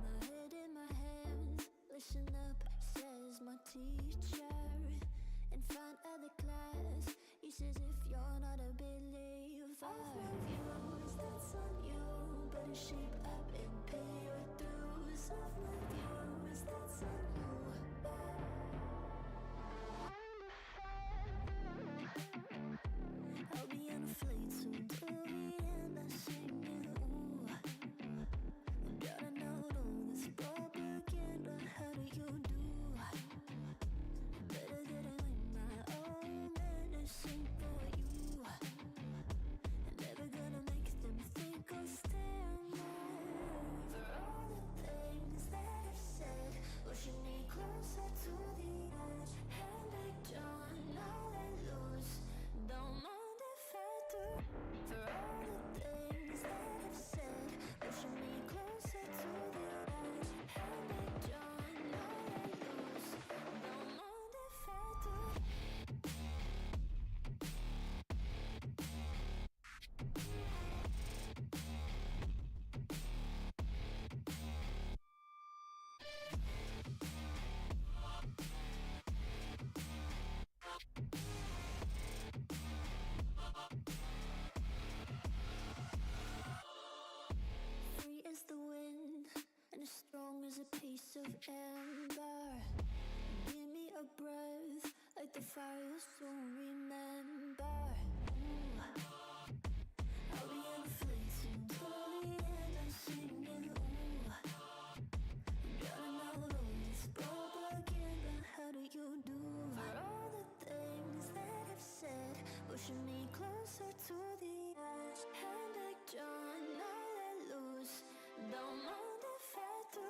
My head in my hands, listen up, says my teacher. In front of the class, he says if you're not a believer, self-reviews, that's on you. Better shape up and pay your dues. Self-reviews, that's on you. I'll be on a flight soon till the end. I sing you. Gotta know all this propaganda. How do you do? Better get it with my own medicine for you. Never gonna make them think I'll stand there. For all the things that I've said, pushing me closer to the edge. And I don't know let loose. Don't mind if I do. For all the things that I've said, pushing me closer to the edge. And I don't know let loose. Don't mind if I do. Free as the wind and as strong as a piece of amber. Give me a breath like the fire you'll soon remember. Ooh. I'll be on a flight soon till the end. I'm singing. Ooh. Gotta know all this propaganda. How do you do? For all the things that I've said, pushing me closer to the edge. And I don't know let loose. Don't mind if I do.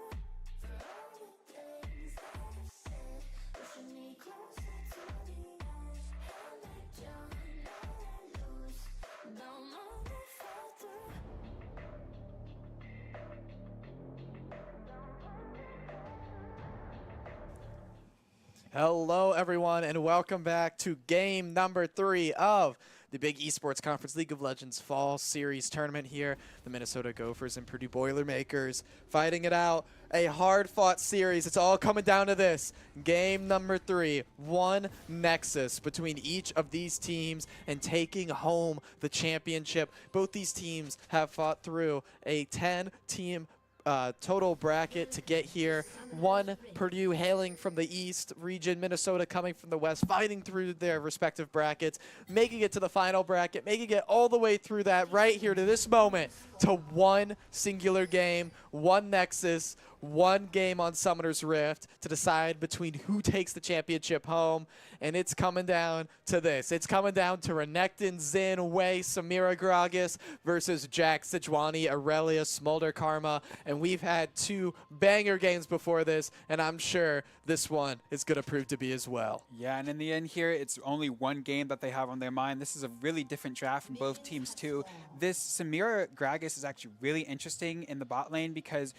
For all the things that I've said, pushing me closer to the edge. And Hello, everyone, and welcome back to game number 3 of the Big Esports Conference League of Legends Fall Series Tournament here. The Minnesota Gophers and Purdue Boilermakers fighting it out. A hard-fought series. It's all coming down to this. Game number 3. One Nexus between each of these teams and taking home the championship. Both these teams have fought through a 10-team total bracket to get here. One Purdue hailing from the east region, Minnesota coming from the west, fighting through their respective brackets, making it to the final bracket, making it all the way through that right here to this moment to one singular game, one Nexus, one game on Summoner's Rift to decide between who takes the championship home. And it's coming down to this. It's coming down to Renekton, Zin, Wei, Samira Gragas versus Jack, Sejuani, Aurelia, Smolder, Karma. And we've had 2 banger games before this, and I'm sure this one is going to prove to be as well. Yeah, and in the end here, it's only one game that they have on their mind. This is a really different draft from both teams too. This Samira Gragas is actually really interesting in the bot lane because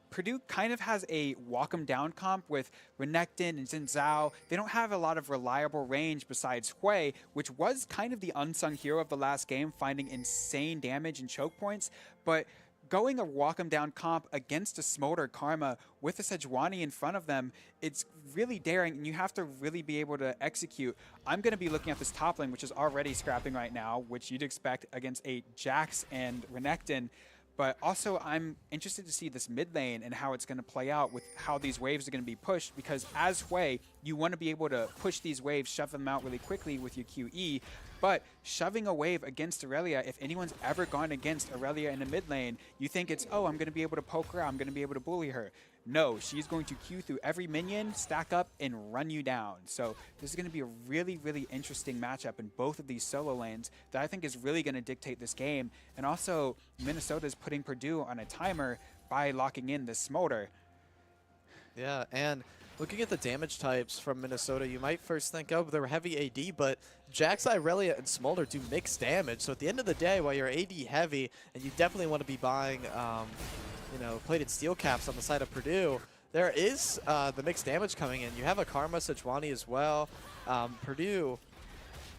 Purdue kind of has a walk 'em down comp with Renekton and Xin Zhao. They don't have a lot of reliable range besides Hui, which was kind of the unsung hero of the last game, finding insane damage and choke points. But going a walk 'em down comp against a Smolder Karma with a Sejuani in front of them, it's really daring, and you have to really be able to execute. I'm going to be looking at this top lane, which is already scrapping right now, which you'd expect against a Jax and Renekton. But also, I'm interested to see this mid lane and how it's going to play out with how these waves are going to be pushed, because as Hui, you want to be able to push these waves, shove them out really quickly with your QE. But shoving a wave against Aurelia, if anyone's ever gone against Aurelia in the mid lane, you think it's, oh, I'm going to be able to poke her out, I'm going to be able to bully her. No, she's going to Q through every minion, stack up, and run you down. So this is going to be a really, really interesting matchup in both of these solo lanes that I think is really going to dictate this game. And also, Minnesota is putting Purdue on a timer by locking in this Smolder. Yeah, and looking at the damage types from Minnesota, you might first think, oh, they're heavy AD, but Jax, Irelia, and Smolder do mixed damage. So at the end of the day, while you're AD heavy, and you definitely want to be buying plated steel caps on the side of Purdue, there is the mixed damage coming in. You have a Karma, Sejuani as well. Purdue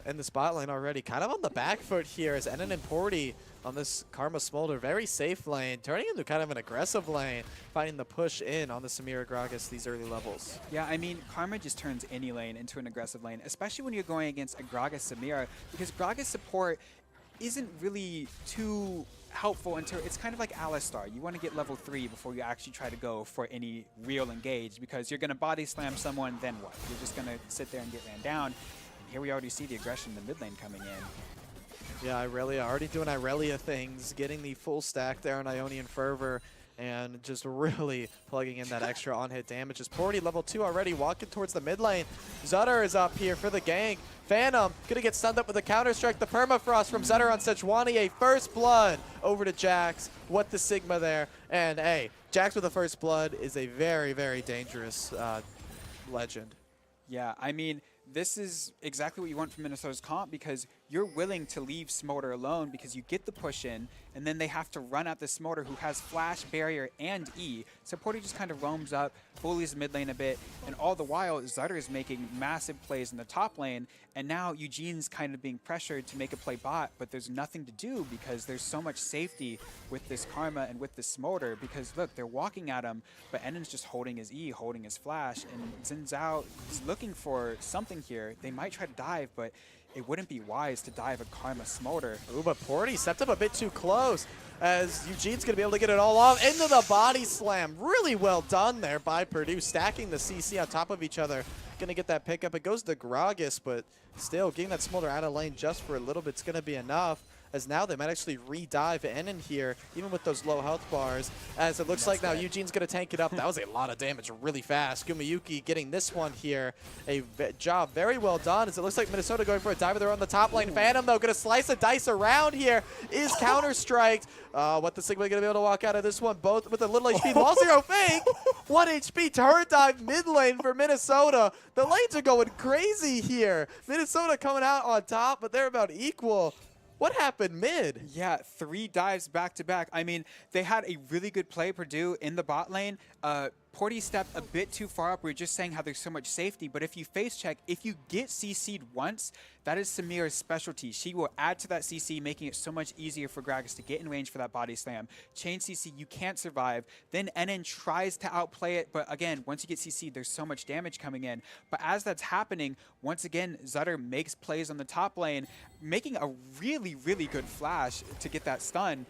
in the spot lane already, kind of on the back foot here as Enon and Porty on this Karma Smolder, very safe lane, turning into kind of an aggressive lane, finding the push in on the Samira Gragas these early levels. Yeah, I mean, Karma just turns any lane into an aggressive lane, especially when you're going against a Gragas Samira, because Gragas support isn't really too helpful until it's kind of like Alistar. You want to get level 3 before you actually try to go for any real engage, because you're going to body slam someone, then what? You're just going to sit there and get ran down. And here we already see the aggression in the mid lane coming in. Yeah, Irelia already doing Irelia things, getting the full stack there on Ionian Fervor, and just really plugging in that extra on-hit damage. As Porty, level 2 already, walking towards the mid lane. Zutter is up here for the gank. Phantom gonna get stunned up with a counter-strike. The permafrost from Zutter on Sejuani. A first blood over to Jax. What the Sigma there. And hey, Jax with a first blood is a very, very dangerous legend. Yeah, I mean, this is exactly what you want from Minnesota's comp, because you're willing to leave Smolder alone because you get the push in, and then they have to run at the Smolder who has Flash, Barrier, and E. So Porty just kind of roams up, bullies the mid lane a bit, and all the while, Zutter is making massive plays in the top lane, and now Eugene's kind of being pressured to make a play bot, but there's nothing to do because there's so much safety with this Karma and with this Smolder, because look, they're walking at him, but Enon's just holding his E, holding his Flash, and Xin Zhao is looking for something here. They might try to dive, but it wouldn't be wise to dive a Karma Smolder. Ooh, but Porty stepped up a bit too close as Eugene's going to be able to get it all off into the body slam. Really well done there by Purdue, stacking the CC on top of each other. Going to get that pickup. It goes to Gragas, but still getting that Smolder out of lane just for a little bit is going to be enough, as now they might actually re-dive in here, even with those low health bars, as it looks like now Eugene's going to tank it up. That was a lot of damage really fast. Gumayuki getting this one here. A job very well done, as it looks like Minnesota going for a diver there on the top lane. Phantom, though, going to slice a dice around here. Is counter-striked. What the Sigma going to be able to walk out of this one? Both with a little HP. Wall zero fake. 1 HP turret dive mid lane for Minnesota. The lanes are going crazy here. Minnesota coming out on top, but they're about equal. What happened mid? Yeah, 3 dives back to back. I mean, they had a really good play, Purdue, in the bot lane. Porty stepped a bit too far up. We were just saying how there's so much safety, but if you face check, if you get CC'd once, that is Samira's specialty. She will add to that CC, making it so much easier for Gragas to get in range for that body slam. Chain CC, you can't survive. Then NN tries to outplay it, but again, once you get CC'd, there's so much damage coming in. But as that's happening, once again, Zutter makes plays on the top lane, making a really, really good flash to get that stun.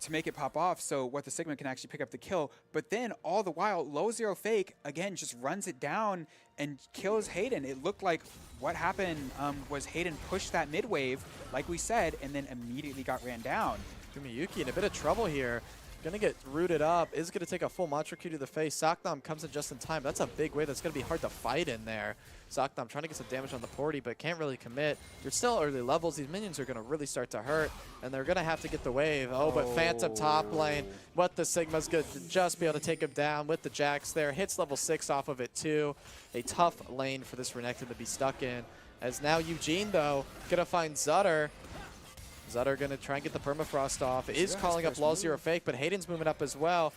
To make it pop off so What the Sigma can actually pick up the kill. But then all the while, Low Zero Fake, again, just runs it down and kills Hayden. It looked like what happened was Hayden pushed that mid wave, like we said, and then immediately got ran down. Gumiyuki in a bit of trouble here. Gonna get rooted up, is gonna take a full Mantra Q to the face. Saknam comes in just in time. That's a big wave that's gonna be hard to fight in there. Saknam trying to get some damage on the Porty, but can't really commit. They're still early levels. These minions are gonna really start to hurt, and they're gonna have to get the wave. Oh, but Phantom top lane. What the Sigma's gonna just be able to take him down with the Jax there. Hits level 6 off of it too. A tough lane for this Renekton to be stuck in. As now Eugene though, gonna find Zutter. Zutter gonna try and get the permafrost off. Is calling up Lull Zero Fake, but Hayden's moving up as well.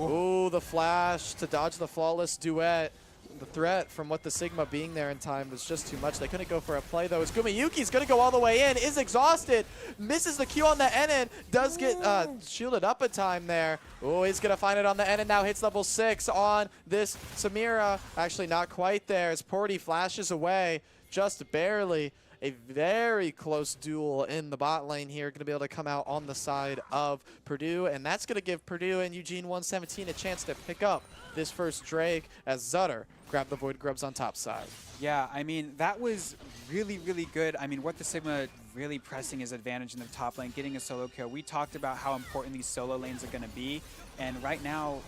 Ooh, the flash to dodge the flawless duet. The threat from What the Sigma being there in time was just too much. They couldn't go for a play though. As Gumiyuki's gonna go all the way in, is exhausted, misses the Q on the NN, does get shielded up a time there. Oh, he's gonna find it on the NN now, hits level 6 on this Samira. Actually not quite there as Porty flashes away, just barely. A very close duel in the bot lane here. Going to be able to come out on the side of Purdue, and that's going to give Purdue and Eugene 117 a chance to pick up this first Drake as Zutter grabbed the Void Grubs on top side. Yeah, I mean, that was really, really good. I mean, What the Sigma really pressing his advantage in the top lane, getting a solo kill. We talked about how important these solo lanes are going to be, and right now...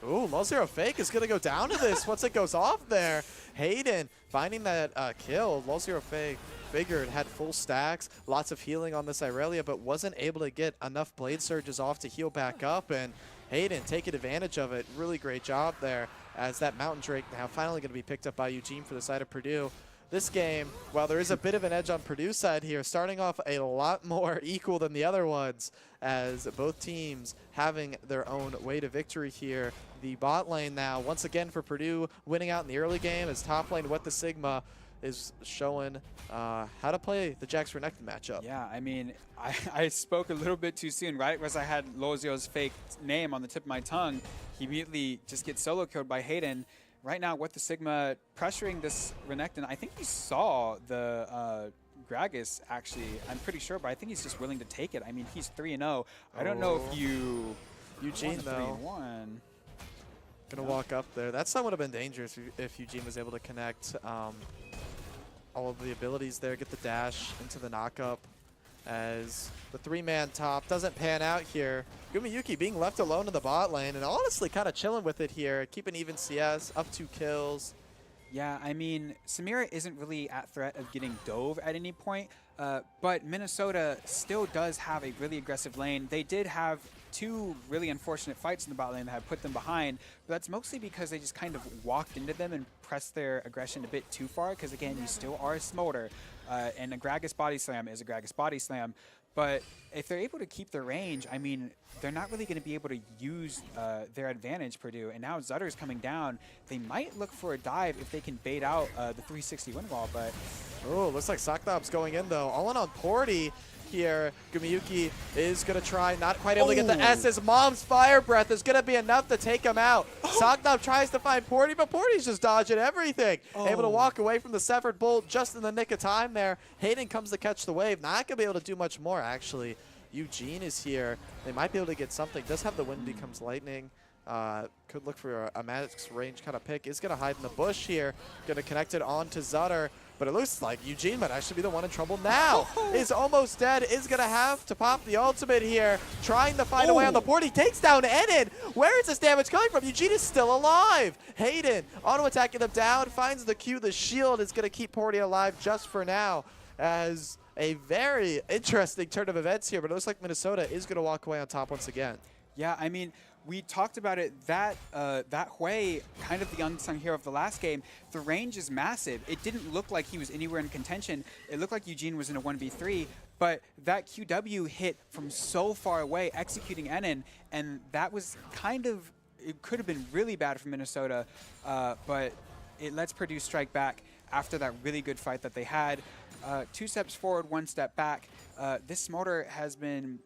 Ooh, Lull Zero Fake is going to go down to this once it goes off there. Hayden finding that kill. Lull Zero Fake figured had full stacks, lots of healing on this Irelia, but wasn't able to get enough Blade Surges off to heal back up, and Hayden taking advantage of it. Really great job there as that Mountain Drake now finally going to be picked up by Eugene for the side of Purdue. This game, while there is a bit of an edge on Purdue's side here, starting off a lot more equal than the other ones, as both teams having their own way to victory here. The bot lane now, once again for Purdue, winning out in the early game, as top lane What the Sigma is showing how to play the Jax Renekton matchup. Yeah, I mean, I spoke a little bit too soon, right? As I had Lozio's fake name on the tip of my tongue, he immediately just gets solo killed by Hayden. Right now, What the Sigma pressuring this Renekton. I think he saw the Gragas, actually. I'm pretty sure, but I think he's just willing to take it. I mean, he's 3-0. I don't know if you... Eugene, though. 3-1. Gonna walk up there. That stun would have been dangerous if Eugene was able to connect all of the abilities there, get the dash into the knockup, as the 3-man top doesn't pan out here. Gumiyuki being left alone in the bot lane and honestly kind of chilling with it here, keeping even CS, up 2 kills. Yeah, I mean, Samira isn't really at threat of getting dove at any point, but Minnesota still does have a really aggressive lane. They did have 2 really unfortunate fights in the bot lane that have put them behind, but that's mostly because they just kind of walked into them and pressed their aggression a bit too far, because again, you still are a Smolder, and a Gragas body slam is a Gragas body slam. But if they're able to keep their range, I mean, they're not really going to be able to use their advantage, Purdue. And now Zutter's coming down. They might look for a dive if they can bait out the 360 wind wall, but... Oh, looks like Saknop's going in, though. All in on Porty here. Gumiyuki is going to try, not quite able to get the S. His mom's fire breath is going to be enough to take him out. Saknop tries to find Porty, but Porty's just dodging everything. Able to walk away from the severed bolt just in the nick of time there. Hayden comes to catch the wave. Not going to be able to do much more, actually. Eugene is here. They might be able to get something. Does have the wind becomes lightning. Could look for a max range kind of pick. Is going to hide in the bush here. Going to connect it on to Zutter. But it looks like Eugene might actually be the one in trouble now. Is almost dead. Is going to have to pop the ultimate here. Trying to find a way on the board. He takes down Enid. Where is this damage coming from? Eugene is still alive. Hayden auto-attacking them down. Finds the Q. The shield is going to keep Porty alive just for now. As a very interesting turn of events here. But it looks like Minnesota is going to walk away on top once again. Yeah, I mean, we talked about it, that Hui, kind of the unsung hero of the last game, the range is massive. It didn't look like he was anywhere in contention. It looked like Eugene was in a 1v3, but that QW hit from so far away, executing Enon, and that was kind of it could have been really bad for Minnesota, but it lets Purdue strike back after that really good fight that they had. 2 steps forward, 1 step back. This Smolder has been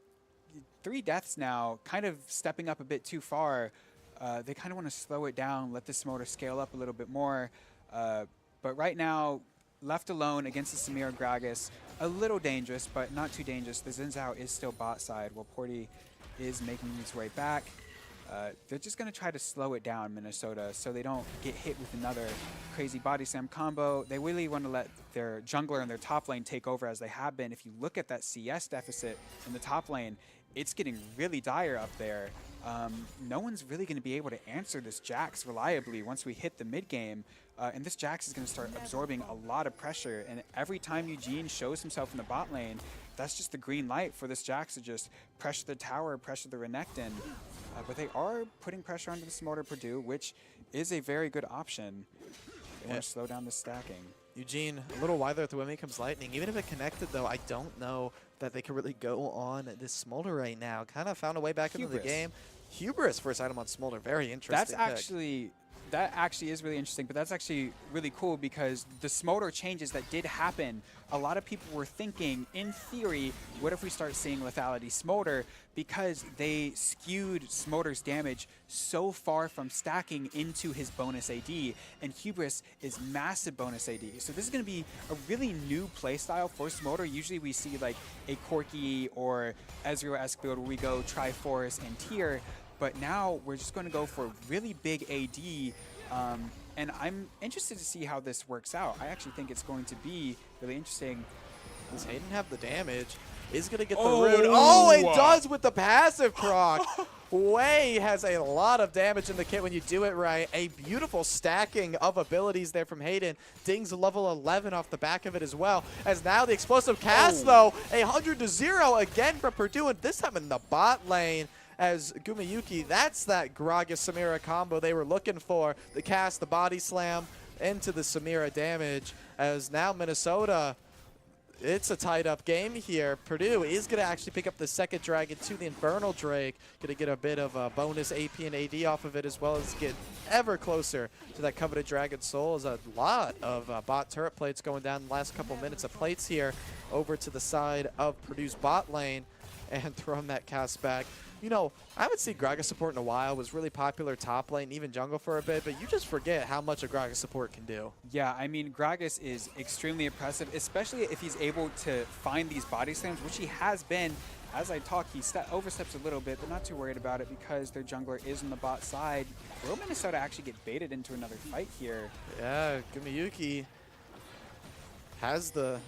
3 deaths now, kind of stepping up a bit too far. They kind of want to slow it down, let the Smolder scale up a little bit more. But right now, left alone against the Samira Gragas, a little dangerous, but not too dangerous. The Xin Zhao is still bot side, while Porty is making his way back. They're just going to try to slow it down, Minnesota, so they don't get hit with another crazy body slam combo. They really want to let their jungler and their top lane take over as they have been. If you look at that CS deficit in the top lane, it's getting really dire up there. No one's really going to be able to answer this Jax reliably once we hit the mid game. And this Jax is going to start absorbing a lot of pressure. And every time Eugene shows himself in the bot lane, that's just the green light for this Jax to just pressure the tower, pressure the Renekton. But they are putting pressure onto the Smolder Purdue, which is a very good option. They want to slow down the stacking. Eugene, a little wider at the when comes lightning. Even if it connected, though, I don't know that they can really go on this Smolder right now. Kind of found a way back into the game. Hubris first item on Smolder, very interesting. That actually is really interesting, but that's actually really cool because the Smolder changes that did happen, a lot of people were thinking, in theory, what if we start seeing lethality Smolder, because they skewed Smolder's damage so far from stacking into his bonus AD, and Hubris is massive bonus AD. So this is going to be a really new playstyle for Smolder. Usually we see like a Corki or Ezreal-esque build where we go Triforce and Tier, but now we're just going to go for really big AD, and I'm interested to see how this works out. I actually think it's going to be really interesting. Does Hayden have the damage? Is going to get the root. Oh, it does with the passive proc. Wei has a lot of damage in the kit when you do it right. A beautiful stacking of abilities there from Hayden. Dings level 11 off the back of it as well. As now the explosive cast, though, 100-0 again from Purdue, and this time in the bot lane. As Gumayuki, that's that Gragas Samira combo they were looking for. The cast, the body slam into the Samira damage. As now Minnesota, it's a tied up game here. Purdue is going to actually pick up the second dragon to the Infernal Drake. Going to get a bit of a bonus AP and AD off of it, as well as get ever closer to that coveted Dragon Soul. As a lot of bot turret plates going down in the last couple minutes of plates here over to the side of Purdue's bot lane and throwing that cast back. You know, I haven't seen Gragas support in a while. Was really popular top lane, even jungle for a bit, but you just forget how much a Gragas support can do. Yeah, I mean, Gragas is extremely impressive, especially if he's able to find these body slams, which he has been. As I talk, he oversteps a little bit, but not too worried about it because their jungler is on the bot side. Will Minnesota actually get baited into another fight here? Yeah, Gumayuki has the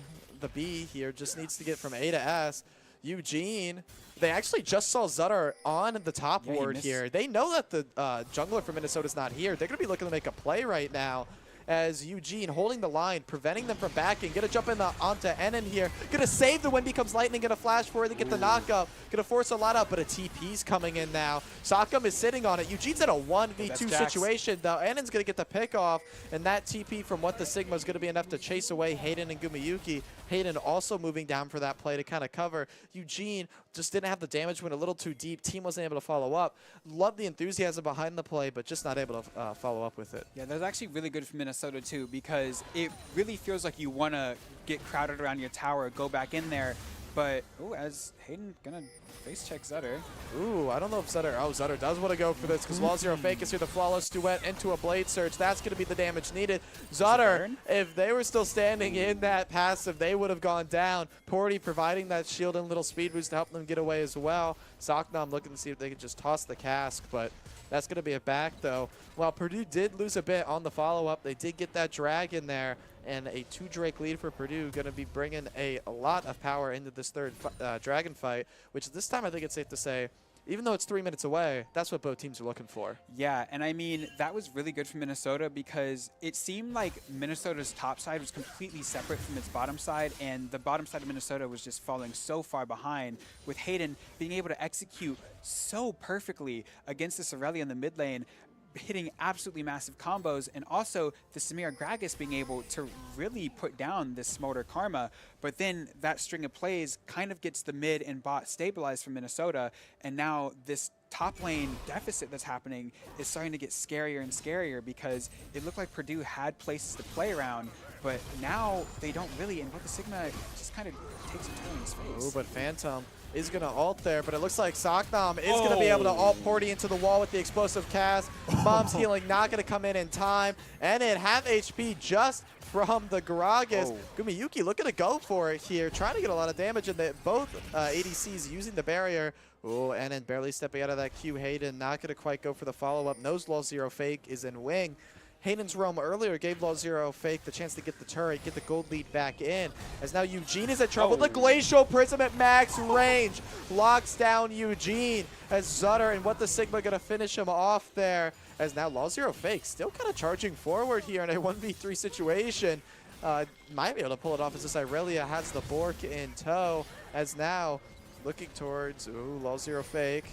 B here, just needs to get from A to S. Eugene, they actually just saw Zutter on the top ward here. They know that the jungler for Minnesota's not here. They're going to be looking to make a play right now. As Eugene holding the line, preventing them from backing. Gonna jump in onto Enon here. Gonna save the When Becomes Lightning. Gonna flash for it to get the knockup. Gonna force a lot up, but a TP's coming in now. Sakam is sitting on it. Eugene's in a 1v2 situation, though. Enon's gonna get the pick off, and that TP from What the Sigma is gonna be enough to chase away Hayden and Gumayuki. Hayden also moving down for that play to kind of cover. Eugene just didn't have the damage, went a little too deep. Team wasn't able to follow up. Love the enthusiasm behind the play, but just not able to follow up with it. Yeah, that's actually really good for Minnesota too, because it really feels like you want to get crowded around your tower, go back in there. But, as Hayden gonna face check Zutter. I don't know if Zutter, Zutter does want to go for this because Wall Zero Fake is here, the flawless duet into a Blade Surge. That's going to be the damage needed. Zutter, if they were still standing in that passive, they would have gone down. Porty providing that shield and little speed boost to help them get away as well. Saknam looking to see if they could just toss the cask, but that's going to be a back, though. While Purdue did lose a bit on the follow-up, they did get that drag in there, and a 2 Drake lead for Purdue, going to be bringing a lot of power into this third dragon fight, which this time I think it's safe to say, even though it's 3 minutes away, that's what both teams are looking for. Yeah, and I mean, that was really good for Minnesota because it seemed like Minnesota's top side was completely separate from its bottom side, and the bottom side of Minnesota was just falling so far behind, with Hayden being able to execute so perfectly against this Aurelia in the mid lane, hitting absolutely massive combos, and also the Samira Gragas being able to really put down this Smolder Karma. But then that string of plays kind of gets the mid and bot stabilized for Minnesota, and now this top lane deficit that's happening is starting to get scarier and scarier because it looked like Purdue had places to play around, but now they don't really, and what the Sigma just kind of takes a turn in his face. Ooh, but Phantom is going to ult there, but it looks like Saknam is going to be able to ult Porty into the wall with the explosive cast. Mom's healing not going to come in time, and it half HP just from the Gragas. Gumiyuki looking to go for it here, trying to get a lot of damage, and both ADCs using the barrier. Oh, and then barely stepping out of that Q. Hayden not going to quite go for the follow-up. Knows Law Zero Fake is in wing. Hayden's roam earlier gave Law Zero Fake the chance to get the turret, get the gold lead back in. As now Eugene is in trouble. The Glacial Prism at max range locks down Eugene as Zutter and What the Sigma going to finish him off there. As now Law Zero Fake still kind of charging forward here in a 1v3 situation. Might be able to pull it off as this Irelia has the Bork in tow. As now looking towards, Law Zero Fake.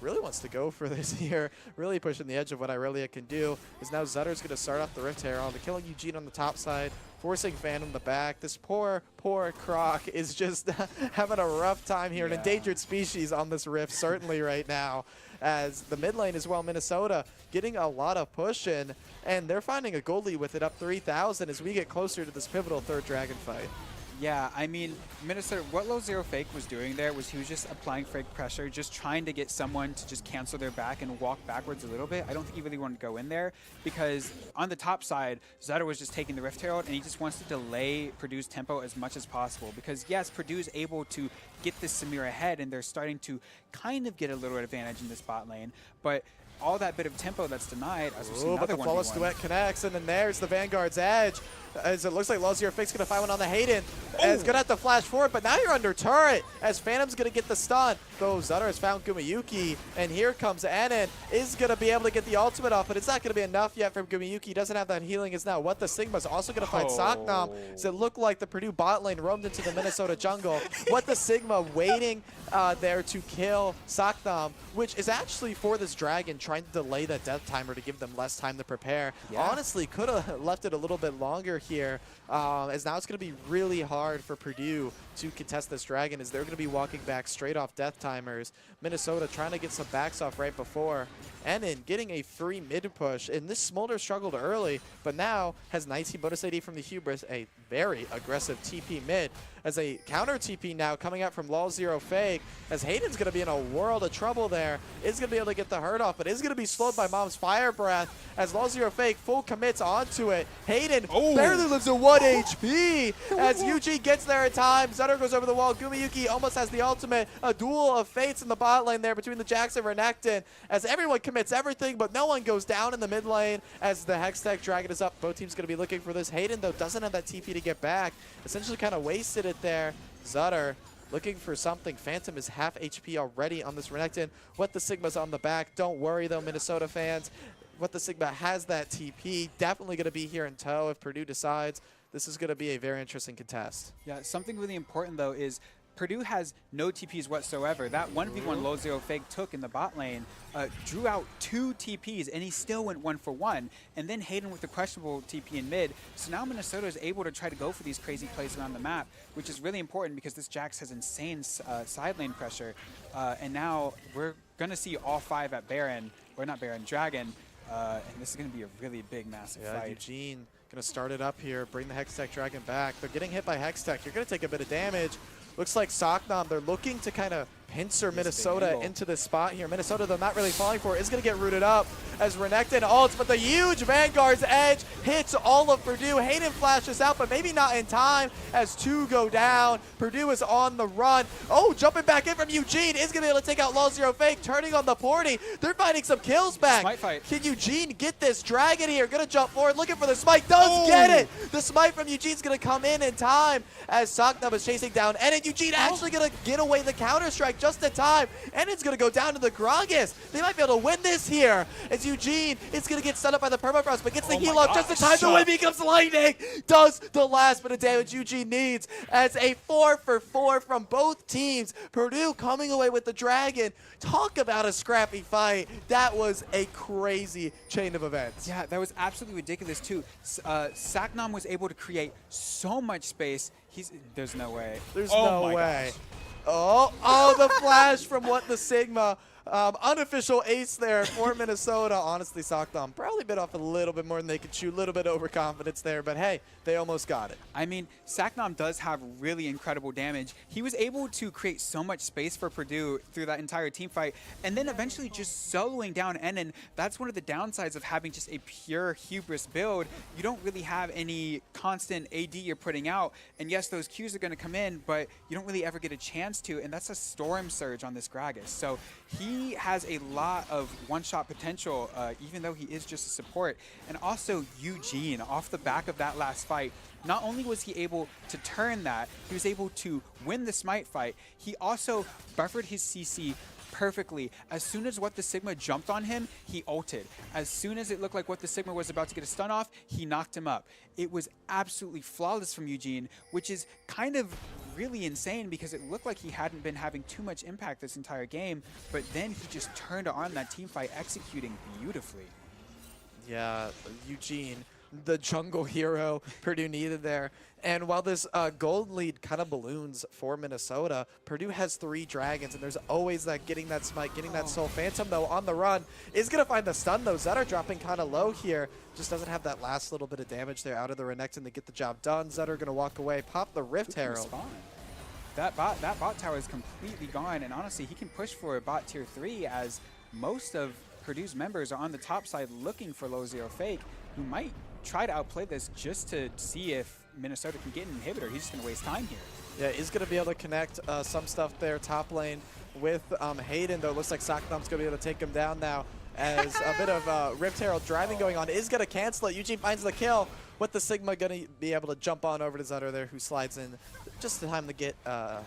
Really wants to go for this here, really pushing the edge of what Irelia can do. Is now Zutter's going to start off the Rift Herald, killing Eugene on the top side, forcing Phantom the back. This poor Croc is just having a rough time here, an endangered species on this Rift certainly right now. As the mid lane as well, Minnesota getting a lot of push in, and they're finding a gold lead with it up 3,000 as we get closer to this pivotal third dragon fight. Yeah, I mean, Minnesota, what Law Zero Fake was doing there was he was just applying fake pressure, just trying to get someone to just cancel their back and walk backwards a little bit. I don't think he really wanted to go in there because on the top side, Zutter was just taking the Rift Herald and he just wants to delay Purdue's tempo as much as possible because, yes, Purdue's able to get this Samir ahead and they're starting to kind of get a little advantage in this bot lane, but all that bit of tempo that's denied, as we've seen another but the flawless duet connects, and then there's the Vanguard's edge. As it looks like Law Zero Fake's going to find one on the Hayden. And it's going to have to flash forward, but now you're under turret as Phantom's going to get the stun. Though Zutter has found Gumiyuki, and here comes Anon. Is going to be able to get the ultimate off, but it's not going to be enough yet from Gumiyuki. He doesn't have that healing as now. What the Sigma's also going to find Saknam. As it looked like the Purdue bot lane roamed into the Minnesota jungle. What the Sigma waiting there to kill Saknam, which is actually for this dragon, trying to delay that death timer to give them less time to prepare. Honestly, could have left it a little bit longer here, as now it's going to be really hard for Purdue to contest this dragon as they're going to be walking back straight off death timers. Minnesota trying to get some backs off right before. Enon getting a free mid push, and this Smolder struggled early, but now has 19 bonus AD from the Hubris, a very aggressive TP mid. As a counter TP now coming out from Law Zero Fake, as Hayden's going to be in a world of trouble there. Is going to be able to get the hurt off, but is going to be slowed by Mom's Fire Breath as Law Zero Fake full commits onto it. Hayden barely lives at 1 HP as Eugene gets there in time. Zutter goes over the wall. Gumiyuki almost has the ultimate. A duel of fates in the bot lane there between the Jax and Renekton as everyone commits everything, but no one goes down in the mid lane as the Hextech Dragon is up. Both teams going to be looking for this. Hayden, though, doesn't have that TP to get back. Essentially kind of wasted it there. Zutter looking for something. Phantom is half HP already on this Renekton. What the Sigma's on the back. Don't worry, though, Minnesota fans. What the Sigma has that TP. Definitely going to be here in tow if Purdue decides. This is going to be a very interesting contest. Yeah, something really important, though, is Purdue has no TPs whatsoever. That 1v1 Law Zero Fake took in the bot lane drew out 2 TPs, and he still went 1 for 1. And then Hayden with the questionable TP in mid. So now Minnesota is able to try to go for these crazy plays around the map, which is really important because this Jax has insane side lane pressure. And now we're going to see all 5 at Baron, or not Baron, Dragon. And this is going to be a really big, massive fight. Eugene going to start it up here, bring the Hextech Dragon back. They're getting hit by Hextech. You're going to take a bit of damage. Looks like Saknam, they're looking to kind of pincer Minnesota into this spot here. Minnesota, they're not really falling for it, is going to get rooted up as Renekton ults, but the huge Vanguard's edge hits all of Purdue. Hayden flashes out, but maybe not in time as 2 go down. Purdue is on the run. Jumping back in from Eugene is going to be able to take out Law Zero Fake, turning on the Porty. They're finding some kills back. Smite fight. Can Eugene get this dragon here? Going to jump forward, looking for the smite. Does get it. The smite from Eugene's going to come in time as Saknam is chasing down. And Eugene actually going to get away the counter-strike just in time. And it's going to go down to the Gragas. They might be able to win this here as Eugene is going to get stunned up by the permafrost, but gets the heal up just in time. The win becomes lightning. Does the last bit of damage Eugene needs as a 4 for 4 from both teams. Purdue coming away with the dragon. Talk about a scrappy fight. That was a crazy chain of events. Yeah, that was absolutely ridiculous too. Saknam was able to create so much space. There's no way. There's no way. The flash from What the Sigma. Unofficial ace there for Minnesota. Honestly, Sockdom probably bit off a little bit more than they could chew. A little bit overconfidence there, but hey, they almost got it. I mean, Saknam does have really incredible damage. He was able to create so much space for Purdue through that entire team fight, and then eventually just soloing down Enon. That's one of the downsides of having just a pure hubris build. You don't really have any constant AD you're putting out, and yes, those Qs are going to come in, but you don't really ever get a chance to, and that's a Storm Surge on this Gragas. So he has a lot of one-shot potential, even though he is just a support. And also Eugene, off the back of that last fight, not only was he able to turn that, he was able to win the Smite fight, he also buffered his CC perfectly. As soon as What the Sigma jumped on him, he ulted. As soon as it looked like What the Sigma was about to get a stun off, he knocked him up. It was absolutely flawless from Eugene, which is kind of really insane because it looked like he hadn't been having too much impact this entire game, but then he just turned on that team fight, executing beautifully. Yeah, Eugene, the jungle hero Purdue needed there. And while this gold lead kind of balloons for Minnesota, Purdue has 3 dragons, and there's always that getting that smite, getting that soul. Phantom, though, on the run, is going to find the stun, though. Zetter dropping kind of low here. Just doesn't have that last little bit of damage there out of the Renekton to get the job done. Zetter going to walk away, pop the Rift Herald. That bot tower is completely gone, and honestly, he can push for a bot tier 3 as most of Purdue's members are on the top side looking for low zero fake, who might try to outplay this just to see if Minnesota can get an inhibitor. He's just going to waste time here. Yeah, he's going to be able to connect some stuff there top lane with Hayden, though. It looks like Sockdom's going to be able to take him down now as a bit of Rift Herald driving going on. Is going to cancel it. Eugene finds the kill. With the Sigma going to be able to jump on over to Zetter there, who slides in just in time to get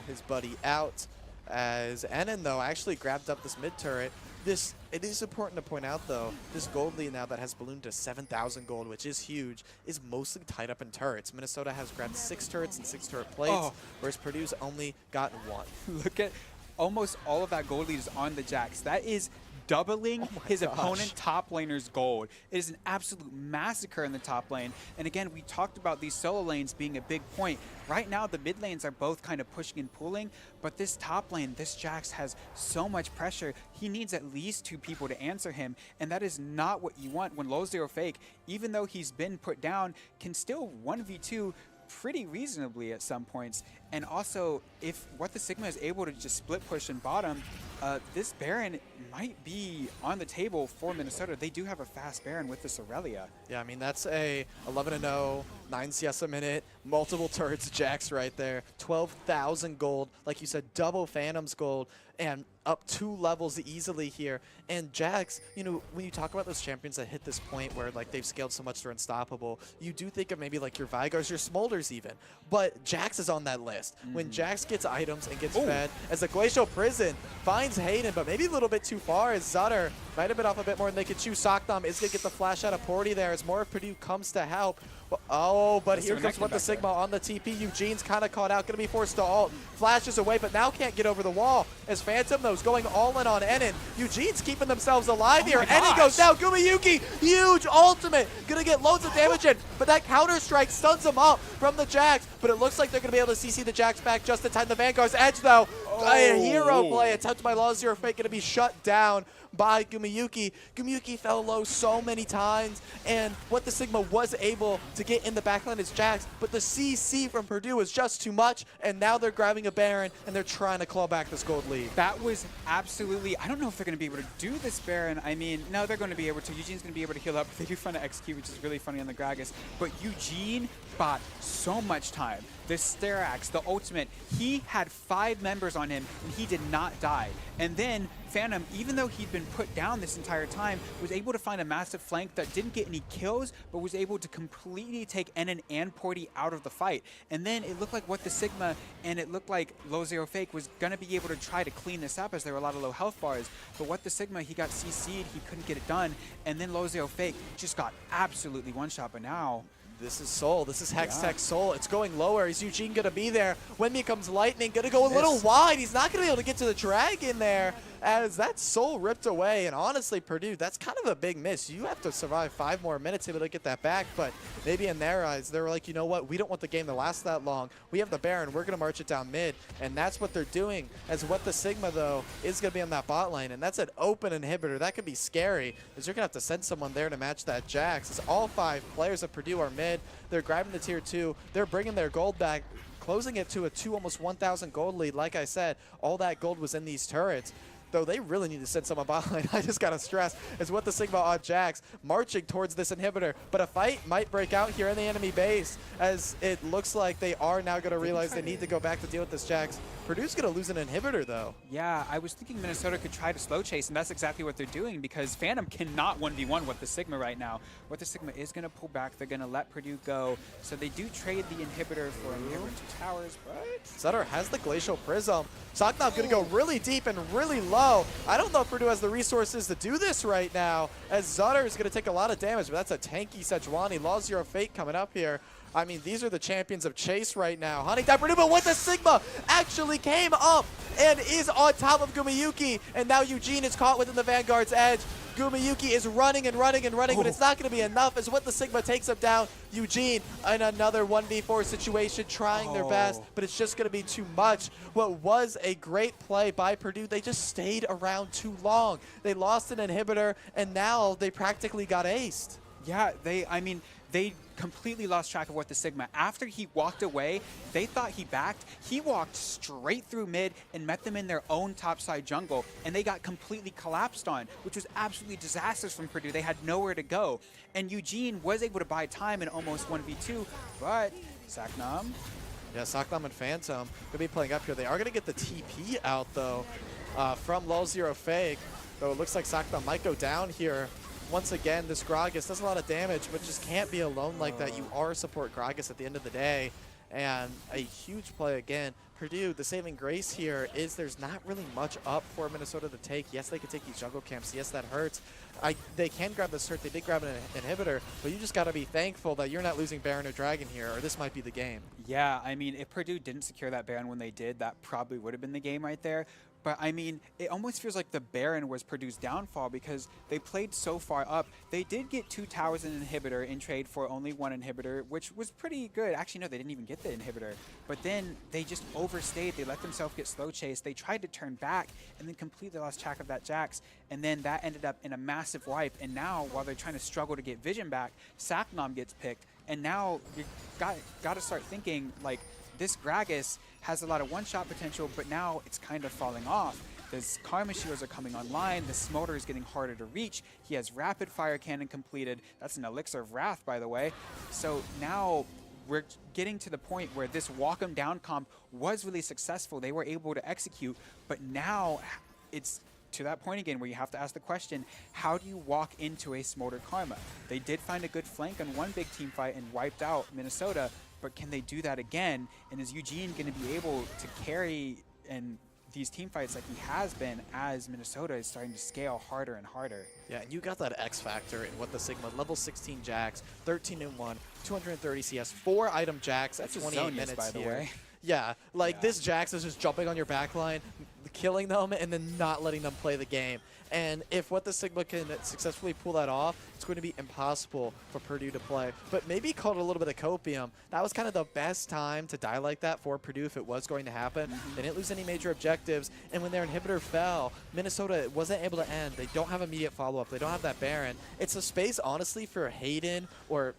his buddy out. As Enon, though, actually grabbed up this mid turret. It is important to point out, though, this gold lead now that has ballooned to 7,000 gold, which is huge, is mostly tied up in turrets. Minnesota has grabbed 6 turrets and 6 turret plates, whereas Purdue's only gotten 1. Look at almost all of that gold lead is on the Jax. That is doubling his opponent top laner's gold. It is an absolute massacre in the top lane. And again, we talked about these solo lanes being a big point. Right now, the mid lanes are both kind of pushing and pulling, but this top lane, this Jax has so much pressure. He needs at least 2 people to answer him, and that is not what you want when low zero fake, even though he's been put down, can still 1v2 pretty reasonably at some points. And also, if What the Sigma is able to just split push and bottom, this Baron might be on the table for Minnesota. They do have a fast Baron with this Aurelia. Yeah, I mean, that's a 11-0, 9 CS a minute, multiple turrets Jax right there, 12,000 gold, like you said, double Phantom's gold, and up 2 levels easily here. And Jax, you know, when you talk about those champions that hit this point where like they've scaled so much they're unstoppable, you do think of maybe like your Vigars, your Smolders even, but Jax is on that list. When Jax gets items and gets fed, as the Glacial Prison finds Hayden, but maybe a little bit too far, as Zutter might have been off a bit more than they could chew. Sockdom is going to get the flash out of Porty there as more of Purdue comes to help. But here comes What the Sigma on the TP. Eugene's kind of caught out, going to be forced to ult. Flashes away, but now can't get over the wall. As Phantom, though, is going all in on Enon. Eugene's keeping themselves alive here. Enon goes down. Gumiyuki, huge ultimate. Going to get loads of damage in, but that counter-strike stuns him up from the Jax. But it looks like they're going to be able to CC the Jax back just in time. The Vanguard's edge, though. A hero play attempt by Law Zero Fake going to be shut down by Gumiyuki. Gumiyuki fell low so many times, and What the Sigma was able to get in the backline as Jax, but the CC from Purdue was just too much, and now they're grabbing a Baron, and they're trying to claw back this gold lead. That was absolutely, I don't know if they're going to be able to do this Baron. I mean, no, they're going to be able to. Eugene's going to be able to heal up. They do find to execute, which is really funny on the Gragas, but Eugene bought so much time. The Sterax, the ultimate, he had 5 members on him, and he did not die. And then Phantom, even though he'd been put down this entire time, was able to find a massive flank that didn't get any kills, but was able to completely take Enon and Porty out of the fight. And then it looked like What the Sigma, and it looked like Low Zero Fake was going to be able to try to clean this up as there were a lot of low health bars. But What the Sigma, he got CC'd, he couldn't get it done, and then Low Zero Fake just got absolutely one-shot. But now this is Soul. This is Hextech Soul. It's going lower. Is Eugene going to be there? When becomes Lightning, going to go a little wide. He's not going to be able to get to the dragon there. as that soul ripped away. And honestly, Purdue, that's kind of a big miss. You have to survive 5 more minutes able to get that back, but maybe in their eyes, they were like, you know what, we don't want the game to last that long. We have the Baron, we're going to march it down mid, and that's what they're doing. As what the Sigma, though, is going to be on that bot lane, and that's an open inhibitor. That could be scary, as you're going to have to send someone there to match that Jax. As all 5 players of Purdue are mid, they're grabbing the tier 2, they're bringing their gold back, closing it to a almost 1,000 gold lead. Like I said, all that gold was in these turrets. Though they really need to send someone behind. I just gotta stress is what the Sigma on Jax marching towards this inhibitor, but a fight might break out here in the enemy base, as it looks like they are now gonna realize they need to go back to deal with this Jax. Purdue's gonna lose an inhibitor though. Yeah, I was thinking Minnesota could try to slow chase, and that's exactly what they're doing, because Phantom cannot 1v1 with the Sigma right now. What the Sigma is gonna pull back, they're gonna let Purdue go, so they do trade the inhibitor for a near into towers, but Sutter has the Glacial Prism. Saknov gonna go really deep and really low. I don't know if Purdue has the resources to do this right now, as Zutter is gonna take a lot of damage, but that's a tanky Sejuani. Law Zero Fate coming up here. I mean, these are the champions of Chase right now. Hunting down Purdue, but with the Sigma actually came up and is on top of Gumayuki, and now Eugene is caught within the Vanguard's edge. Gumayuki is running and running and running, but it's not going to be enough as what the Sigma takes him down. Eugene in another 1v4 situation, trying their best, but it's just going to be too much. What was a great play by Purdue, they just stayed around too long. They lost an inhibitor, and now they practically got aced. yeah, they completely lost track of what the Sigma. After he walked away, they thought he backed. He walked straight through mid and met them in their own topside jungle, and they got completely collapsed on, which was absolutely disastrous from Purdue. They had nowhere to go. And Eugene was able to buy time in almost 1v2, but Saknam. Yeah, Saknam and Phantom going to be playing up here. They are going to get the TP out, though, from Lull Zero Fake, though it looks like Saknam might go down here. Once again, this Gragas does a lot of damage, but just can't be alone like that. You are support Gragas at the end of the day. And a huge play again. Purdue, the saving grace here is there's not really much up for Minnesota to take. Yes, they could take these jungle camps. Yes, that hurts. They can grab the cert. They did grab an inhibitor, but you just got to be thankful that you're not losing Baron or Dragon here, or this might be the game. Yeah, I mean, if Purdue didn't secure that Baron when they did, that probably would have been the game right there. But, I mean, it almost feels like the Baron was Purdue's downfall because they played so far up. They did get 2 towers and an inhibitor in trade for only 1 inhibitor, which was pretty good. Actually, no, they didn't even get the inhibitor. But then they just overstayed. They let themselves get slow chased. They tried to turn back and then completely lost track of that Jax. And then that ended up in a massive wipe. And now, while they're trying to struggle to get vision back, Saknam gets picked. And now you got to start thinking, like, this Gragas has a lot of one-shot potential, but now it's kind of falling off. The Karma Shields are coming online. The Smolder is getting harder to reach. He has Rapid Fire Cannon completed. That's an Elixir of Wrath, by the way. So now we're getting to the point where this walk 'em down comp was really successful. They were able to execute, but now it's to that point again where you have to ask the question, how do you walk into a Smolder Karma? They did find a good flank on one big team fight and wiped out Minnesota, but can they do that again? And is Eugene going to be able to carry and these team fights like he has been as Minnesota is starting to scale harder and harder? Yeah, and you got that X factor in what the Sigma, level 16 Jax, 13-1, 230 CS, 4 item Jax at 28 minutes by the here. way. Yeah, like this Jax is just jumping on your backline, killing them, and then not letting them play the game. And if what the Sigma can successfully pull that off, it's going to be impossible for Purdue to play. But maybe called a little bit of copium. That was kind of the best time to die like that for Purdue if it was going to happen. They didn't lose any major objectives. And when their inhibitor fell, Minnesota wasn't able to end. They don't have immediate follow-up. They don't have that Baron. It's a space, honestly, for Hayden or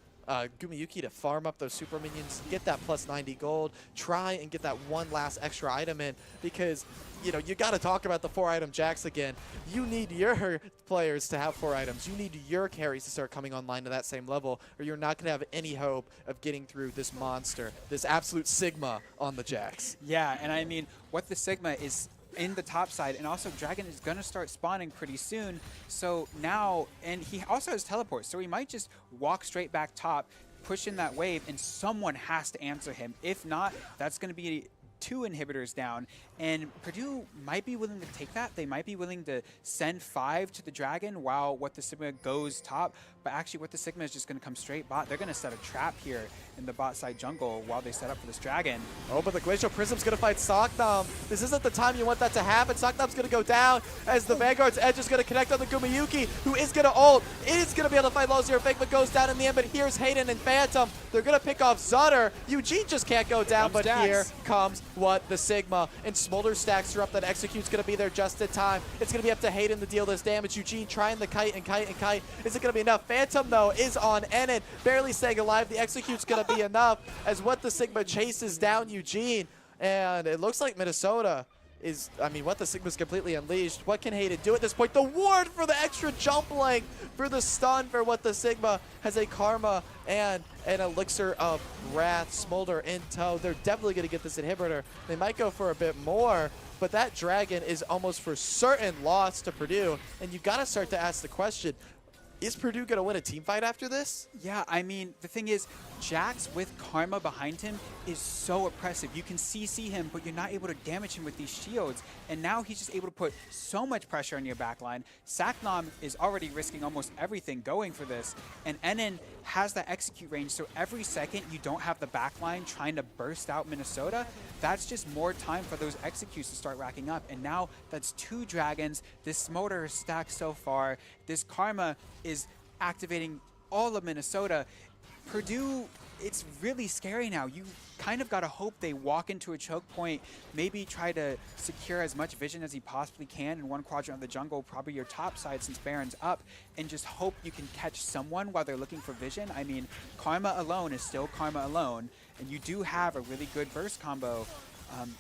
Gumayuki to farm up those super minions, get that plus 90 gold, try and get that one last extra item in, because you know you got to talk about the 4 item Jax again. You need your players to have 4 items. You need your carries to start coming online to that same level, or you're not going to have any hope of getting through this monster, this absolute Sigma on the Jax. Yeah, and I mean, what the Sigma is in the top side, and also Dragon is going to start spawning pretty soon. So now, and he also has teleport, so he might just walk straight back top, push in that wave, and someone has to answer him. If not, that's going to be 2 inhibitors down, And Purdue might be willing to take that. They might be willing to send 5 to the Dragon while What the Sigma goes top. But actually, What the Sigma is just going to come straight bot. They're going to set a trap here in the bot side jungle while they set up for this Dragon. Oh, but the Glacial Prism's going to fight Socknam. This isn't the time you want that to happen. Socknam's going to go down as the Vanguard's Edge is going to connect on the Gumayuki, who is going to ult. It is going to be able to fight Low Zero Fake, but goes down in the end. But here's Hayden and Phantom. They're going to pick off Zutter. Eugene just can't go down, but here comes What the Sigma. And Smolder stacks her up. That Execute's going to be there just in time. It's going to be up to Hayden to deal this damage. Eugene trying the kite and kite and kite. Is it going to be enough? Phantom, though, is on Enon, barely staying alive. The Execute's going to be enough as What the Sigma chases down Eugene. And it looks like Minnesota is, I mean, What the Sigma's completely unleashed. What can Hayden do at this point? The ward for the extra jump length for the stun for What the Sigma has a Karma and an Elixir of Wrath. Smolder in tow. They're definitely going to get this inhibitor. They might go for a bit more, but that Dragon is almost for certain loss to Purdue. And you got to start to ask the question, is Purdue going to win a team fight after this? Yeah, I mean, the thing is, Jax with Karma behind him is so oppressive. You can CC him, but you're not able to damage him with these shields. And now he's just able to put so much pressure on your backline. Saknam is already risking almost everything going for this. And Enon has that execute range, so every second you don't have the backline trying to burst out Minnesota, that's just more time for those executes to start racking up. And now that's 2 Dragons. This Smolder is stacked so far. This Karma is activating all of Minnesota. Purdue, it's really scary now. You kind of got to hope they walk into a choke point, maybe try to secure as much vision as he possibly can in one quadrant of the jungle, probably your top side since Baron's up, and just hope you can catch someone while they're looking for vision. I mean, Karma alone is still Karma alone, and you do have a really good burst combo.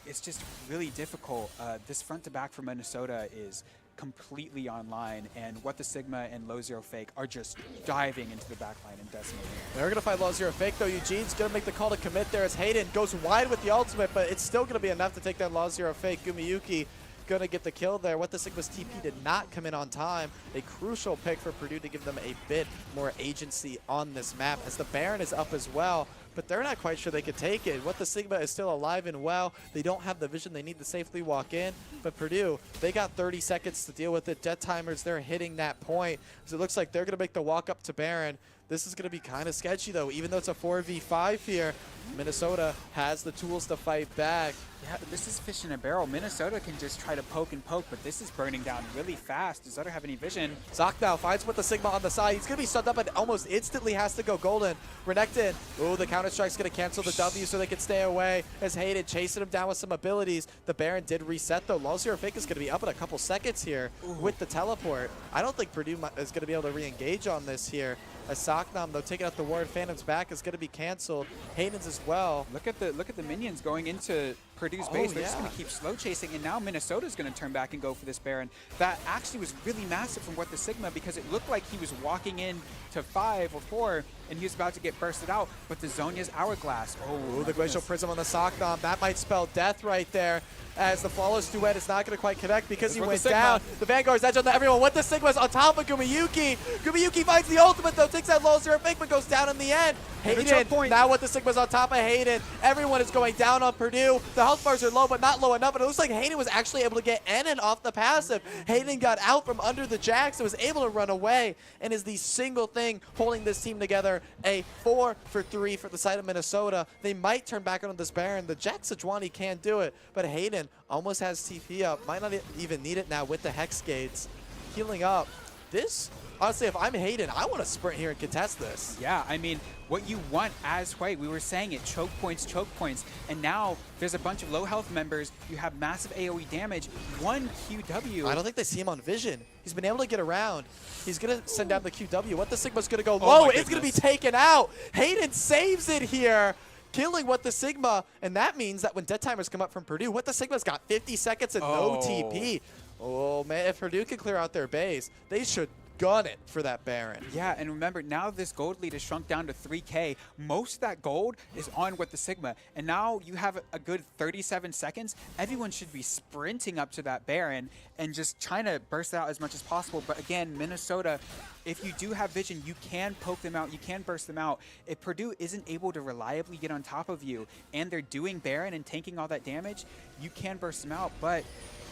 It's just really difficult. This front to back for Minnesota is completely online, and What the Sigma and Low Zero Fake are just diving into the backline and decimating. They're going to fight Low Zero Fake, though. Eugene's going to make the call to commit there as Hayden goes wide with the ultimate, but it's still going to be enough to take down Low Zero Fake. Gumayuki going to get the kill there. What the Sigma's TP did not come in on time. A crucial pick for Purdue to give them a bit more agency on this map, as the Baron is up as well, but they're not quite sure they could take it. What the Sigma is still alive and well. They don't have the vision they need to safely walk in, but Purdue, they got 30 seconds to deal with it. Death timers, they're hitting that point, so it looks like they're going to make the walk up to Baron. This is going to be kind of sketchy, though. Even though it's a 4v5 here, Minnesota has the tools to fight back. Yeah, but this is fish in a barrel. Minnesota can just try to poke and poke, but this is burning down really fast. Does Zutter have any vision? Zoc now finds What the Sigma on the side. He's going to be stunned up and almost instantly has to go golden. Renekton, oh, the Counter-Strike's going to cancel the W so they can stay away as Hayden chasing him down with some abilities. The Baron did reset, though. Low Zero Fake is going to be up in a couple seconds here with the teleport. I don't think Purdue is going to be able to re-engage on this here. As Socknam, though, taking out the ward, Phantom's back is going to be canceled. Hayden's as well. Look at the minions going into Purdue's base. They're just going to keep slow chasing, and now Minnesota's going to turn back and go for this Baron. That actually was really massive from What the Sigma, because it looked like he was walking in to 5 or 4, and he was about to get bursted out, but the Zhonya's Hourglass. Oh, the Glacial Prism on the Socknam. That might spell death right there, as the Flawless Duet is not going to quite connect because he went down. The Vanguard's edge on everyone. What the Sigma's on top of Gumayuki. Gumayuki finds the ultimate, though, takes that Low Zero Fake, but goes down in the end. Hayden, now What the Sigma's on top of Hayden. Everyone is going down on Purdue. The health bars are low, but not low enough, and it looks like Hayden was actually able to get Enon off the passive. Hayden got out from under the Jax and was able to run away, and is the single thing holding this team together. A 4 for 3 for the side of Minnesota. They might turn back on this Baron. The Jax Sejuani can't do it, but Hayden almost has TP up. Might not even need it now with the Hex Gates. Healing up. This, honestly, if I'm Hayden, I want to sprint here and contest this. Yeah, I mean, what you want as Hui, we were saying it, choke points, and now there's a bunch of low health members. You have massive AoE damage, 1 QW. I don't think they see him on vision. He's been able to get around. He's going to send down the QW. What the Sigma's going to go low. It's going to be taken out. Hayden saves it here, killing What the Sigma, and that means that when death timers come up from Purdue, What the Sigma's got 50 seconds and no TP. Oh, man, if Purdue can clear out their base, they should gun it for that Baron. Yeah, and remember, now this gold lead is shrunk down to 3K. Most of that gold is on with the Sigma, and now you have a good 37 seconds. Everyone should be sprinting up to that Baron and just trying to burst out as much as possible. But again, Minnesota, if you do have vision, you can poke them out, you can burst them out. If Purdue isn't able to reliably get on top of you, and they're doing Baron and tanking all that damage, you can burst them out, but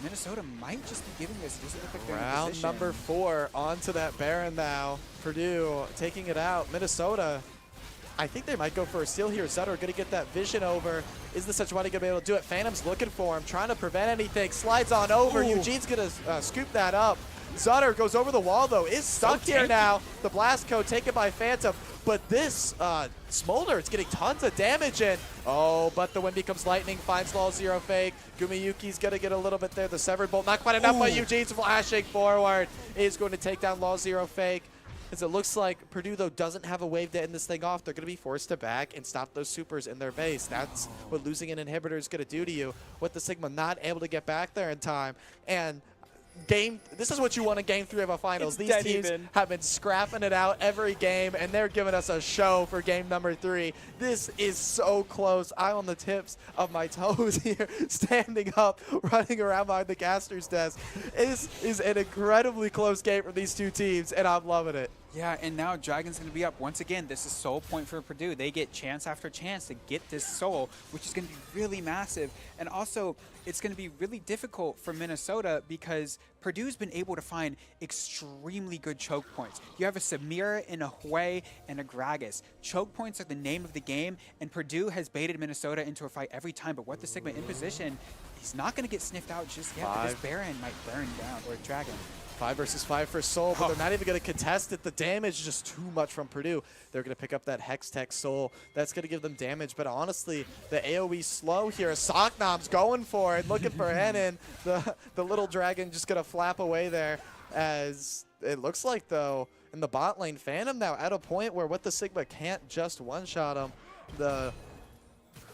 Minnesota might just be giving this. It doesn't look like they're in Round position. number 4 onto that Baron now. Purdue taking it out. Minnesota, I think they might go for a steal here. Sutter going to get that vision over. Is the Sejuani going to be able to do it? Phantom's looking for him, trying to prevent anything. Slides on over. Ooh. Eugene's going to scoop that up. Sutter goes over the wall, though. Is stuck here now. The blast code taken by Phantom. But this Smolder is getting tons of damage in. Oh, but the wind becomes lightning. Finds Law Zero fake. Gumiyuki's going to get a little bit there. The severed bolt, not quite enough, but Eugene's flashing forward. Is going to take down Law Zero fake. As it looks like Purdue, though, doesn't have a wave to end this thing off. They're going to be forced to back and stop those supers in their base. That's what losing an inhibitor is going to do to you. With the Sigma not able to get back there in time. And this is what you want in Game 3 of a finals. These teams have been scrapping it out every game, and they're giving us a show for game number 3. This is so close. I'm on the tips of my toes here, standing up, running around behind the caster's desk. This is an incredibly close game for these two teams, and I'm loving it. Yeah, and now Dragon's going to be up. Once again, this is soul point for Purdue. They get chance after chance to get this soul, which is going to be really massive. And also, it's going to be really difficult for Minnesota because Purdue's been able to find extremely good choke points. You have a Samira, and a Hwei, and a Gragas. Choke points are the name of the game, and Purdue has baited Minnesota into a fight every time. But what the Sigma in position, he's not going to get sniffed out just yet. But this Baron might burn down, or Dragon. 5 versus 5 for Soul, but they're not even going to contest it. The damage is just too much from Purdue. They're going to pick up that Hex Tech Soul. That's going to give them damage, but honestly, the AoE slow here. Socknom's going for it, looking for Henin. The little dragon just going to flap away there, as it looks like, though, in the bot lane, Phantom now at a point where what the Sigma can't just one-shot him. The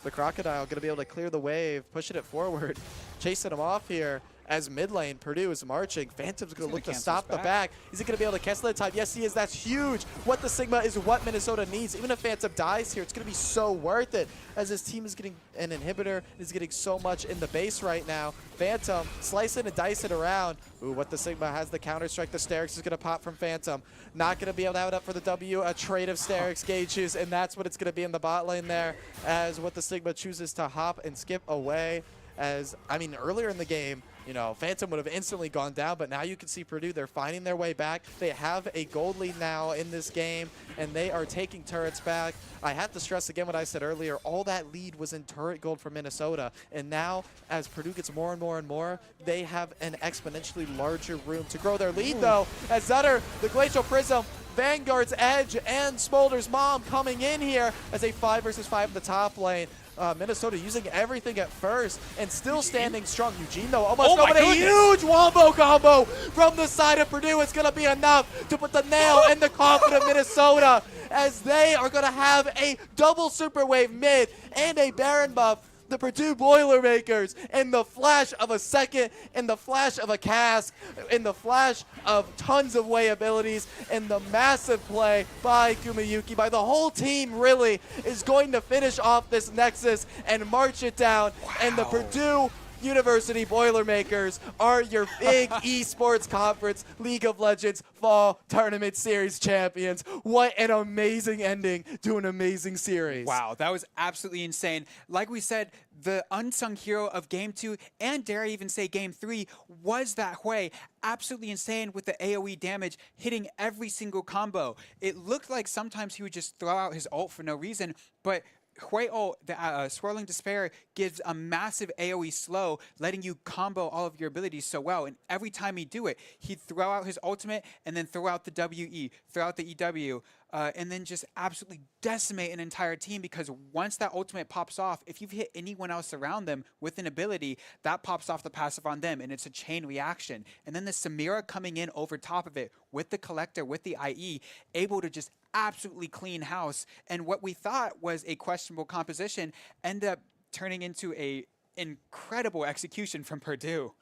Crocodile going to be able to clear the wave, pushing it forward, chasing him off here. As mid lane, Purdue is marching. Phantom's going to look to stop the back. Is he going to be able to cancel that time? Yes, he is. That's huge. What the Sigma is what Minnesota needs. Even if Phantom dies here, it's going to be so worth it, as his team is getting an inhibitor, is getting so much in the base right now. Phantom slicing and dicing around. Ooh, what the Sigma has the counter-strike. The Sterix is going to pop from Phantom. Not going to be able to have it up for the W. A trade of Sterix gauges, and that's what it's going to be in the bot lane there, as what the Sigma chooses to hop and skip away. As, I mean, earlier in the game, you know, Phantom would have instantly gone down, but now you can see Purdue, they're finding their way back. They have a gold lead now in this game, and they are taking turrets back. I have to stress again what I said earlier, all that lead was in turret gold for Minnesota, and now as Purdue gets more and more and more, they have an exponentially larger room to grow their lead, though, as Zutter, the Glacial Prism, Vanguard's Edge, and Smolder's Mom coming in here as a 5 versus 5 in the top lane. Minnesota using everything at first and still standing strong. Eugene, though, almost going a huge wombo combo from the side of Purdue. It's going to be enough to put the nail in the coffin of Minnesota, as they are going to have a double super wave mid and a Baron buff. The Purdue Boilermakers, in the flash of a second, in the flash of a cask, in the flash of tons of way abilities, and the massive play by Gumiyuki, by the whole team really, is going to finish off this Nexus and march it down. Wow. And the Purdue University Boilermakers are your big esports conference League of Legends Fall Tournament Series champions. What an amazing ending to an amazing series. Wow, that was absolutely insane. Like we said, the unsung hero of Game 2, and dare I even say Game 3, was that Hwei. Absolutely insane with the AoE damage, hitting every single combo. It looked like sometimes he would just throw out his ult for no reason, but Hwei ult, the Swirling Despair, gives a massive AoE slow, letting you combo all of your abilities so well. And every time he'd do it, he'd throw out his ultimate and then throw out the WE, throw out the EW, and then just absolutely decimate an entire team, because once that ultimate pops off, if you've hit anyone else around them with an ability, that pops off the passive on them, and it's a chain reaction. And then the Samira coming in over top of it with the Collector, with the IE, able to just absolutely clean house. And what we thought was a questionable composition ended up turning into a incredible execution from Purdue.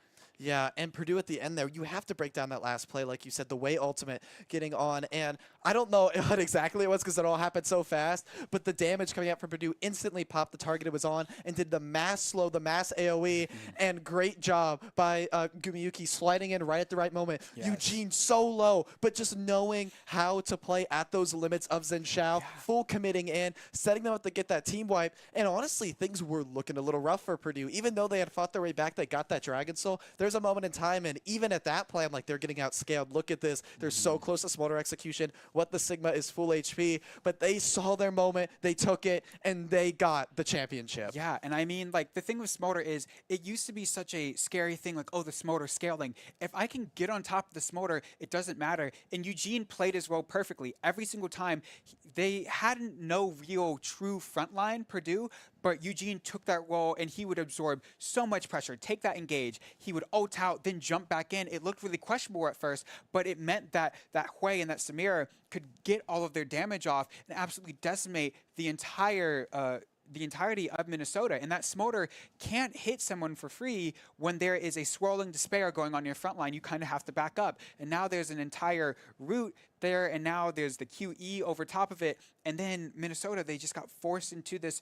Yeah, and Purdue at the end there, you have to break down that last play, like you said, the way ultimate getting on. And I don't know what exactly it was because it all happened so fast, but the damage coming out from Purdue instantly popped the target it was on and did the mass slow, the mass AoE, and great job by Gumiyuki sliding in right at the right moment. Yes. Eugene so low, but just knowing how to play at those limits of Zen Shao, full committing in, setting them up to get that team wipe. And honestly, things were looking a little rough for Purdue. Even though they had fought their way back, they got that Dragon Soul. There's a moment in time, and even at that play, I'm like, they're getting outscaled. Look at this. They're so close to Smolder execution. What the Sigma is full HP, but they saw their moment, they took it, and they got the championship. Yeah, and I mean, like, the thing with Smolder is it used to be such a scary thing, like, oh, the Smolder scaling. If I can get on top of the Smolder, it doesn't matter. And Eugene played his role perfectly. Every single time, they hadn't no real true frontline, Purdue, but Eugene took that role and he would absorb so much pressure, take that engage. He would ult out, then jump back in. It looked really questionable at first, but it meant that Hui and that Samira could get all of their damage off and absolutely decimate the entirety of Minnesota. And that Smolder can't hit someone for free when there is a swirling despair going on your front line. You kind of have to back up. And now there's an entire route there, and now there's the QE over top of it. And then Minnesota, they just got forced into this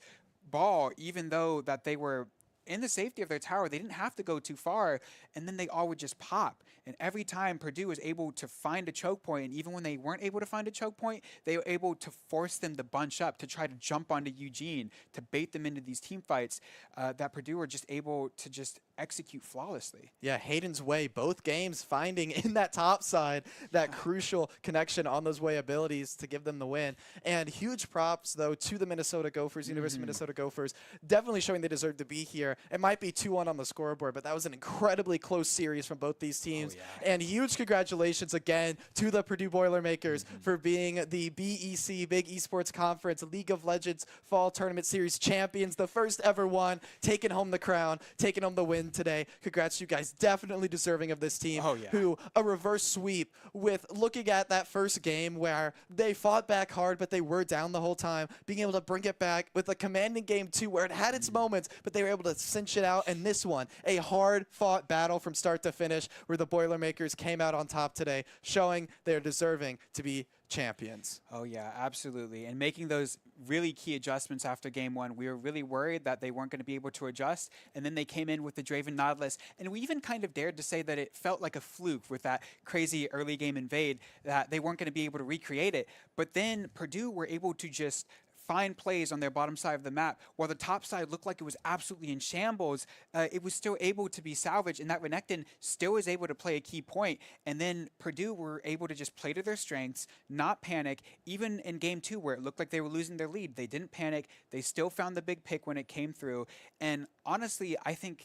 ball, even though that they were in the safety of their tower. They didn't have to go too far, and then they all would just pop. And every time Purdue was able to find a choke point, and even when they weren't able to find a choke point, they were able to force them to bunch up, to try to jump onto Eugene, to bait them into these team fights, that Purdue were just able to just execute flawlessly. Yeah, Hayden's way, both games finding in that top side that crucial connection on those way abilities to give them the win. And huge props, though, to the Minnesota Gophers, University of Minnesota Gophers, definitely showing they deserve to be here. It might be 2-1 on the scoreboard, but that was an incredibly close series from both these teams. And huge congratulations again to the Purdue Boilermakers for being the BEC, Big Esports Conference League of Legends Fall Tournament Series champions, the first ever one, taking home the crown, taking home the win today. Congrats to you guys, definitely deserving of this team. Who a reverse sweep with looking at that first game where they fought back hard, but they were down the whole time, being able to bring it back with a commanding game too, where it had its moments, but they were able to cinch it out. And this one, a hard fought battle from start to finish, where the Boilermakers came out on top today, showing they're deserving to be champions. Oh yeah, absolutely. And making those really key adjustments after game one, we were really worried that they weren't going to be able to adjust. And then they came in with the Draven Nautilus. And we even kind of dared to say that it felt like a fluke with that crazy early game invade, that they weren't going to be able to recreate it. But then Purdue were able to just find plays on their bottom side of the map. While the top side looked like it was absolutely in shambles, it was still able to be salvaged, and that Renekton still was able to play a key point. And then Purdue were able to just play to their strengths, not panic. Even in game two, where it looked like they were losing their lead, they didn't panic. They still found the big pick when it came through. And honestly, I think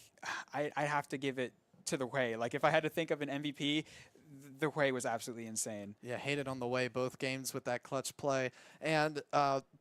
I have to give it to the Hui. Like, if I had to think of an MVP, the Hui was absolutely insane. Yeah, hated on the way both games with that clutch play. And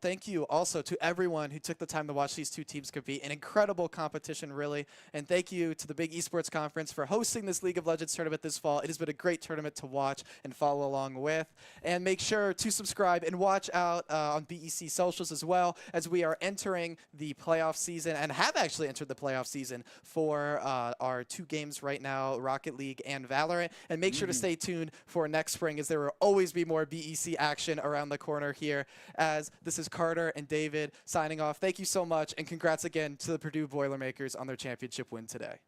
thank you also to everyone who took the time to watch these two teams compete. An incredible competition, really. And thank you to the Big Esports Conference for hosting this League of Legends tournament this fall. It has been a great tournament to watch and follow along with. And make sure to subscribe and watch out on BEC socials as well, as we are entering the playoff season and have actually entered the playoff season for our two games right now, Rocket League and Valorant. And make sure to stay tuned for next spring, as there will always be more BEC action around the corner here. As this is Carter and David signing off. Thank you so much, and congrats again to the Purdue Boilermakers on their championship win today.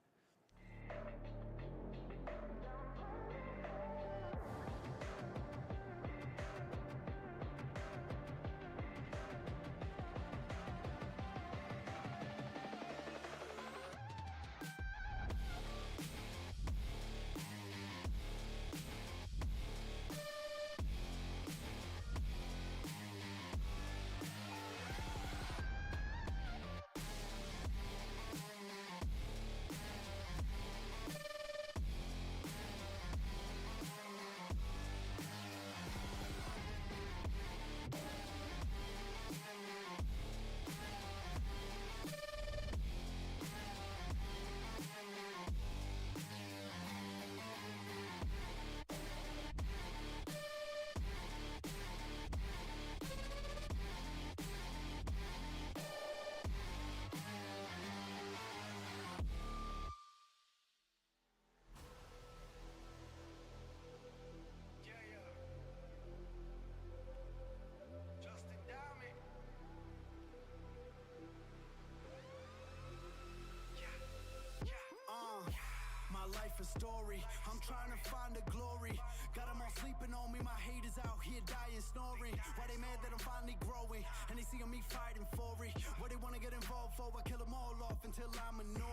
get involved for I kill them all off until I'm a no